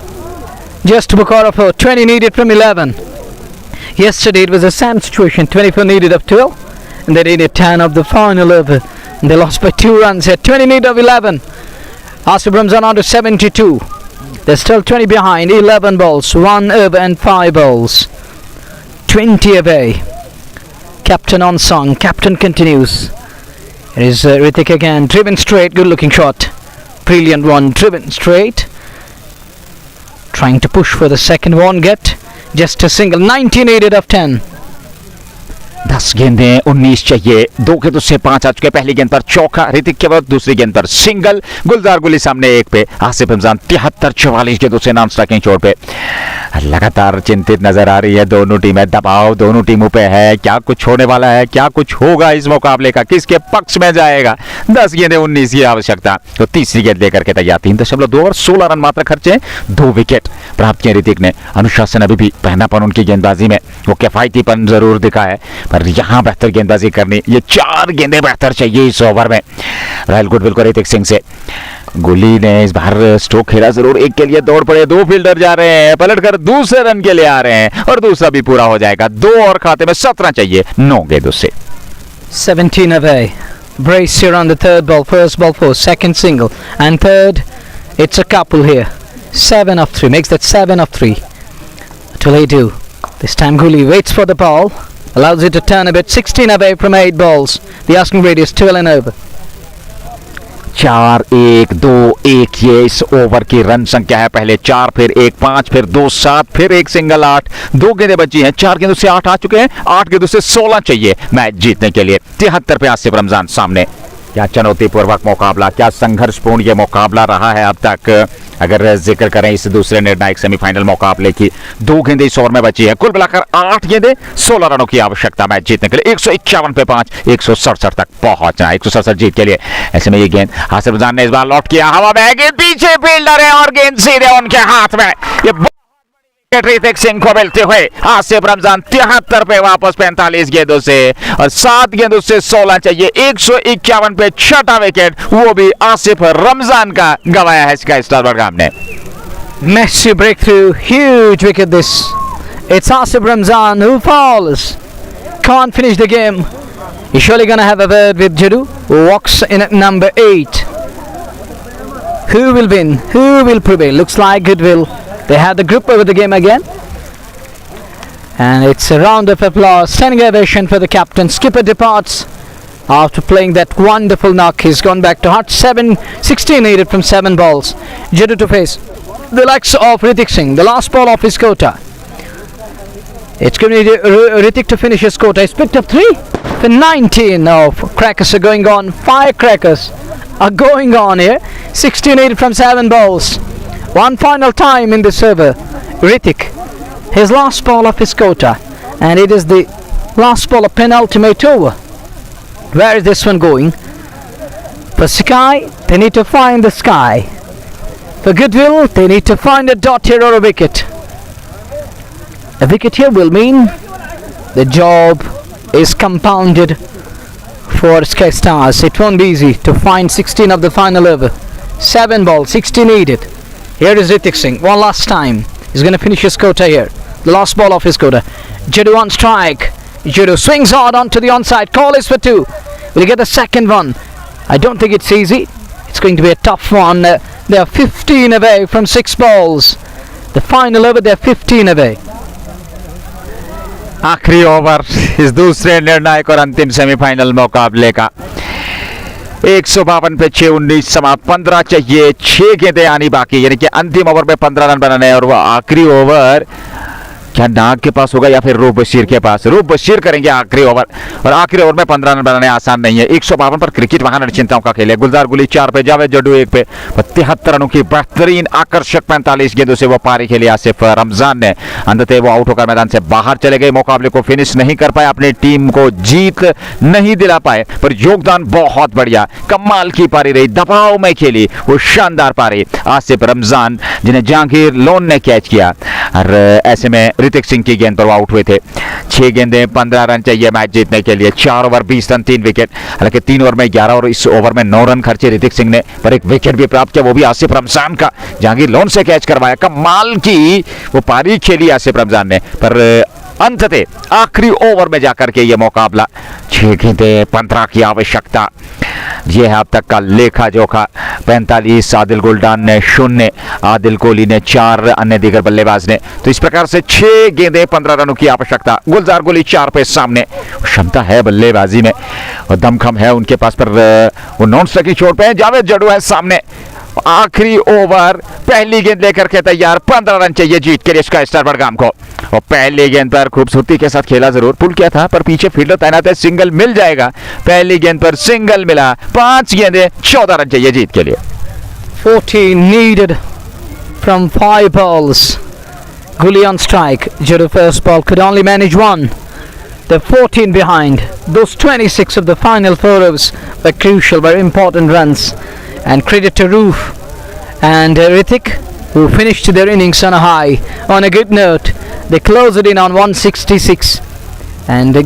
just Bukhara 4, 20 needed from 11. Yesterday it was a same situation, 24 needed of 12, and they needed 10 of the final over. And they lost by 2 runs here, 20 needed of 11. Asif Ramzan on to 72. They're still 20 behind, 11 balls, 1 over and 5 balls. 20 away. Captain on song, captain continues. It is Hrithik again, driven straight, good looking shot. Brilliant one, driven straight. Trying to push for the second one, get just a single, 19 needed of 10. 10 गेंदें 19 चाहिए, 2 गेंदों से 5 आ चुके। पहली गेंद पर चौका ऋतिक के बाद, दूसरी गेंद पर सिंगल, गुलजार गुली सामने 1 पे, आसिफ रमजान 73-44 गेंदों से नॉन स्ट्राइकिंग छोड़ पे। लगातार चिंतित नजर आ रही है दोनों टीमें, दबाव दोनों टीमों पे है, क्या कुछ होने वाला है, क्या कुछ होगा इस मुकाबले का, किसके पक्ष में जाएगा। 10 गेंदें 19 की आवश्यकता, तो तीसरी गेंद लेकर के तैयार। 3.2 ओवर 16 रन मात्र खर्चे, 2 विकेट प्राप्त किए ऋतिक ने। अनुशासन अभी भी पहनापन उनकी गेंदबाजी में, वो किफायतीपन जरूर दिखा है पर यहाँ बेहतर गेंदबाजी करनी, ये 4 गेंदें बेहतर चाहिए इस ओवर में रॉयल गुडविल को ऋतिक सिंह से। गुली ने इस बार स्ट्रोक खेला जरूर, 1 के लिए दौड़ पड़े, 2 फील्डर जा रहे हैं, पलटकर दूसरे रन के लिए आ रहे हैं और दूसरा भी पूरा हो जाएगा। 2 और खाते में 17 चाहिए 9 गेंदों से। 17 away. Brace here on the third ball, first ball 4, second single, and third it's a couple here. 7 of 3, makes that 7 of 3. What will he do? This time Guli waits for the ball, allows it to turn a bit, 16 away from 8 balls. The asking radius 12 and over. 4-1-2-1 ये इस over की run संख्या है। पहले 4, फिर 1 5, फिर 2 7, फिर एक सिंगल 8। 2 गेंदें बची हैं, 4 गेंदों से 8 आ चुके हैं, 8 गेंदों से 16 चाहिए मैच जीतने के लिए। 73 पे आसिफ रमजान सामने। क्या चुनौतीपूर्वक मुकाबला, क्या संघर्षपूर्ण ये मुकाबला रहा है अब तक। अगर जिक्र करें इस दूसरे निर्णायक सेमीफाइनल मुकाबले की, 2 गेंदें इस ओवर में बची है, कुल मिलाकर 8 गेंदें, 16 रनों की आवश्यकता मैच जीतने के लिए। 151 पे 5, 167 तक पहुंचना, 167 जीत के लिए। ऐसे में ये गेंद आसिफ रमजान ने इस बार लॉट किया हवा में, गेंद पीछे फील्डर है और गेंद सीधे उनके हाथ में। ये ऋतिक सिंह को मिलते हुए आसिफ रमजान 73 पे वापस 45 गेंदों से, और 7 गेंदों से 16 चाहिए। 151 पे 6ठा विकेट, वो भी आसिफ रमजान का गंवाया है स्काई स्टार बडगाम ने। Messi breakthrough, huge wicket this. It's Asif Ramzan who falls. Can't finish the game. He's surely gonna have a word with Jadu, who walks in at number 8. Who will win? Who will prevail? Looks like Goodwill. They have the grip over the game again. And it's a round of applause, standing ovation for the captain. Skipper departs after playing that wonderful knock. He's gone back to hut. 16 needed from 7 balls. Jadu to face the likes of Hrithik Singh, the last ball of his quota. It's going to be Hrithik to finish his quota. He's picked up 3 for 19. Oh, crackers are going on. 5 crackers are going on here. 16 needed from 7 balls. One final time in this over. Hrithik, his last ball of his quota, and it is the last ball of penultimate over. Where is this one going? For Sky, they need to find the sky. For Goodwill, they need to find a dot here or a wicket. A wicket here will mean the job is compounded for Sky Stars. It won't be easy to find 16 of the final over. 7 balls, 60 needed. Here is Hrithik Singh, one last time. He's going to finish his quota here. The last ball of his quota. Jadu on strike. Jadu swings hard onto the onside. Call is for 2. Will he get the second one? I don't think it's easy. It's going to be a tough one. They are 15 away from 6 balls. The final over, they're 15 away. आखिरी over इस दूसरे निर्णायक और अंतिम semifinal मुकाबले का। 152 पे 6 19 समाप्त, 15 चाहिए, 6 गेंदें आनी बाकी, यानी कि अंतिम ओवर में 15 रन बनाने हैं। और वह आखिरी ओवर क्या नाग के पास होगा या फिर रूप बशीर के पास? रूप बशीर करेंगे आखिरी ओवर, और आखिरी ओवर में 15 रन बनाने आसान नहीं है। 152 पर क्रिकेट वहां चिंताओं का खेल है। गुलजार गुली 4 पे, जावेद जड्डू 1 पे। 73 रनों की बेहतरीन आकर्षक 45 गेंदों से वो पारी खेली आसिफ रमजान ने। अंततः वो आउट होकर मैदान से बाहर चले गए। मुकाबले को फिनिश नहीं कर पाए, अपनी टीम को जीत नहीं दिला पाए, पर योगदान बहुत बढ़िया, कमाल की पारी रही, दबाव में खेली वो शानदार पारी आसिफ रमजान, जिन्हें जहांगीर लोन ने कैच किया। और ऐसे में ऋतिक सिंह की गेंद पर वो आउट हुए थे। 6 गेंदें, 15 रन चाहिए मैच जीतने के लिए। 4 ओवर 20 रन, 3 विकेट। हालांकि 3 ओवर में 11 और इस ओवर में 9 रन खर्चे ऋतिक सिंह ने, पर एक विकेट भी प्राप्त किया, वो भी आसिफ रमजान का, जहांगीर लोन से कैच करवाया। कमाल की वो पारी खेली आसिफ रमजान ने। पर अंततः आखिरी ओवर में जाकर के ये मुकाबला 6 गेंदें, 15 की आवश्यकता, ये है अब तक का लेखा जोखा। 45 आदिल गुलडान ने 0, आदिल कोहली ने 4, अन्य दीगर बल्लेबाज ने। तो इस प्रकार से 6 गेंदें, 15 रनों की आवश्यकता। गुलजार गुली 4 पे सामने, क्षमता है बल्लेबाजी में और दमखम है उनके पास, पर वो नॉन स्ट्राइक की चोट पे है। जावेद जड्डू है सामने। आखिरी ओवर, पहली गेंद लेकर के तैयार, 15 रन चाहिए जीत के लिए स्काई स्टार बडगाम को। और पहली गेंद पर खूबसूरती के साथ खेला, जरूर पुल किया था, पर पीछे फील्डर तैनात है, सिंगल मिल जाएगा। पहली गेंद पर सिंगल मिला। 5 गेंदें, 14 रन चाहिए जीत के लिए। 14 needed from 5 balls. Gully on strike. Jadu first ball could only manage 1. They're 14 behind. Those 26 of the final 4 overs were crucial, were important runs. And credit to Roof and Hrithik, who finished their innings on a high, on a good note. They closed it in on 166 and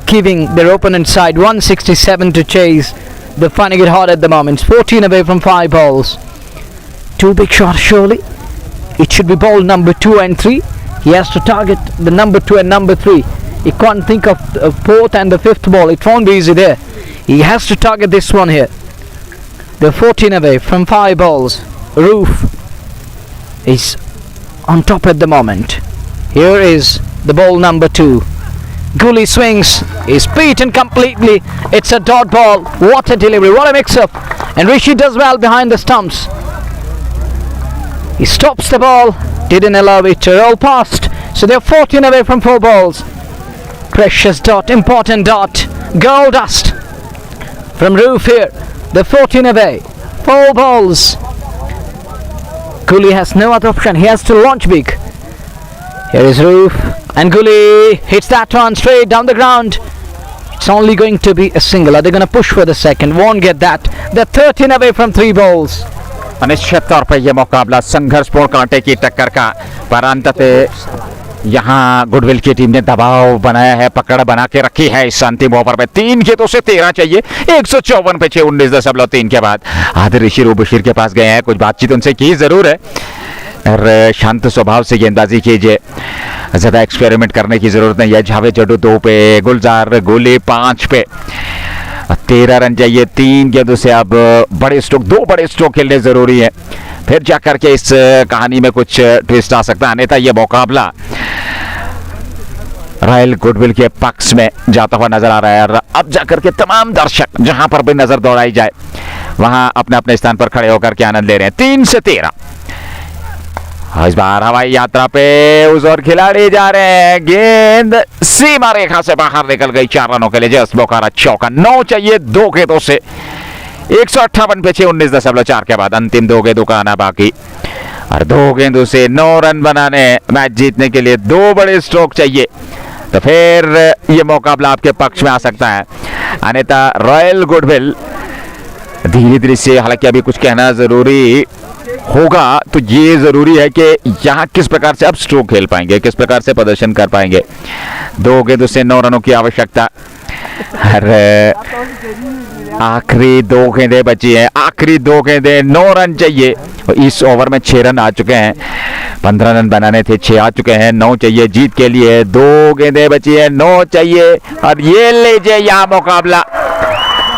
giving their opponent side 167 to chase. They're finding it hard at the moment. 14 away from 5 balls. 2 big shots surely. It should be ball number 2 and 3. He has to target the number 2 and number 3. He can't think of the 4th and the 5th ball. It won't be easy there. He has to target this one here. They're 14 away from 5 balls. Roof is on top at the moment. Here is the ball number 2. Gully swings. He's beaten completely. It's a dot ball. What a delivery. What a mix-up. And Rishi does well behind the stumps. He stops the ball. Didn't allow it to roll past. So they're 14 away from 4 balls. Precious dot. Important dot. Gold dust. From Roof here. They're 14 away. 4 balls. Gully has no other option. He has to launch big. Here is Roof. And Gully hits that one straight down the ground. It's only going to be a single. Are they going to push for the second? Won't get that. They're 13 away from 3 balls. निश्चित तौर पे ये मुकाबला संघर्षपूर्ण कांटे की टक्कर का, पर अंततः यहाँ गुडविल की टीम ने दबाव बनाया है, पकड़ बना के रखी है इस अंतिम ओवर में। 3 गेंदों से 13 चाहिए। 154 पे 19.3 के बाद आदिल ऋषि बशीर के पास गए हैं। कुछ बातचीत उनसे की जरूर है और शांत स्वभाव से गेंदबाजी कीजिए, ज्यादा एक्सपेरिमेंट करने की जरूरत नहीं है। जावेद जडू 2 पे, गुलजार गोली 5 पे, 13 रन चाहिए। 3 गेंदों से अब बड़े स्ट्रोक, 2 बड़े स्ट्रोक खेलने जरूरी है, फिर जाकर के इस कहानी में कुछ ट्विस्ट आ सकता है। अन्यथा यह मुकाबला रॉयल गुडविल के पक्ष में जाता हुआ नजर आ रहा है। अब जाकर के तमाम दर्शक जहां पर भी नजर दौड़ाई जाए वहां अपने अपने स्थान पर खड़े होकर के आनंद ले रहे हैं। 3 से 13 इस बार हवाई यात्रा पे उस और खिलाड़ी जा रहे हैं। गेंद सीमा रेखा से बाहर निकल गई। 4 रनों के लिए जस्ट बोकारा चौका। 9 चाहिए 2 गेंदों से। 158 पे 19.4 के बाद अंतिम 2 गेंदों का आना बाकी और 2 गेंदों से 9 रन बनाने, मैच जीतने के लिए 2 बड़े स्ट्रोक चाहिए, तो फिर ये मुकाबला आपके पक्ष में आ सकता है। अन्यथा रॉयल गुडविल धीरे धीरे से, हालांकि अभी कुछ कहना जरूरी होगा, तो ये जरूरी है कि यहाँ किस प्रकार से आप स्ट्रोक खेल पाएंगे, किस प्रकार से प्रदर्शन कर पाएंगे। 2 गेंदों से 9 रनों की आवश्यकता और आखिरी 2 गेंदें बची हैं। आखिरी 2 गेंदें, 9 रन चाहिए। इस ओवर में 6 रन आ चुके हैं। 15 रन बनाने थे, 6 आ चुके हैं। 9 चाहिए जीत के लिए। 2 गेंदें बची हैं, 9 चाहिए और ये लीजिए यहाँ मुकाबला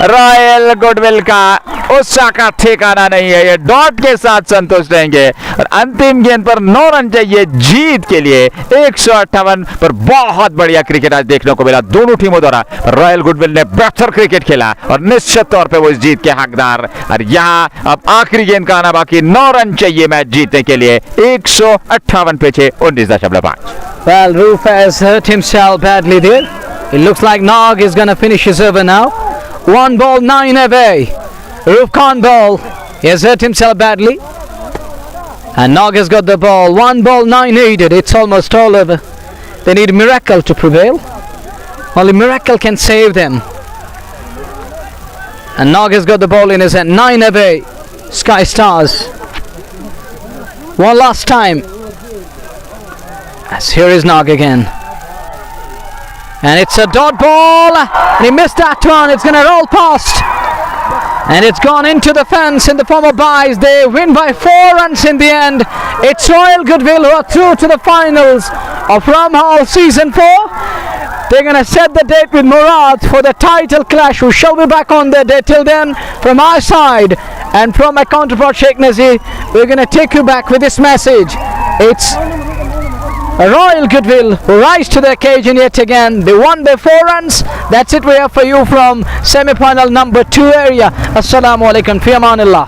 रॉयल गुडविल का उत्साह का ठिकाना नहीं है। ये डॉट के साथ संतुष्ट रहेंगे और अंतिम गेंद पर 9 रन चाहिए जीत के लिए। 158 पर बहुत बढ़िया क्रिकेट आज देखने को मिला दोनों टीमों द्वारा। रॉयल गुडविल ने बेहतर क्रिकेट खेला और निश्चित तौर पे वो इस जीत के हकदार। और यहाँ अब आखिरी गेंद का आना बाकी। 9 रन चाहिए मैच जीतने के लिए। 158 पे 19.5। Well, Roof has hurt himself badly there. It looks like Nog is going to finish his over now. 1 ball 9 away. Roof can't bowl. He has hurt himself badly. And Nog has got the ball. 1 ball 9 needed. It's almost all over. They need miracle to prevail. Only miracle can save them. And Nog has got the ball in his hand. 9 away. Sky Stars. One last time. As here is Nog again. And it's a dot ball. And he missed that one. It's going to roll past. And it's gone into the fence in the form of byes. They win by 4 runs in the end. It's Royal Goodwill who are through to the finals of Ramhall Season 4. They're going to set the date with Murad for the title clash. We shall be back on that day. Till then, from our side and from my counterpart Sheikh Nazir, we're going to take you back with this message. It's Royal Goodwill who rise to the occasion yet again. They won by 4 runs. That's it we have for you from semi-final number 2 area. Assalamu alaikum. Fi amanillah.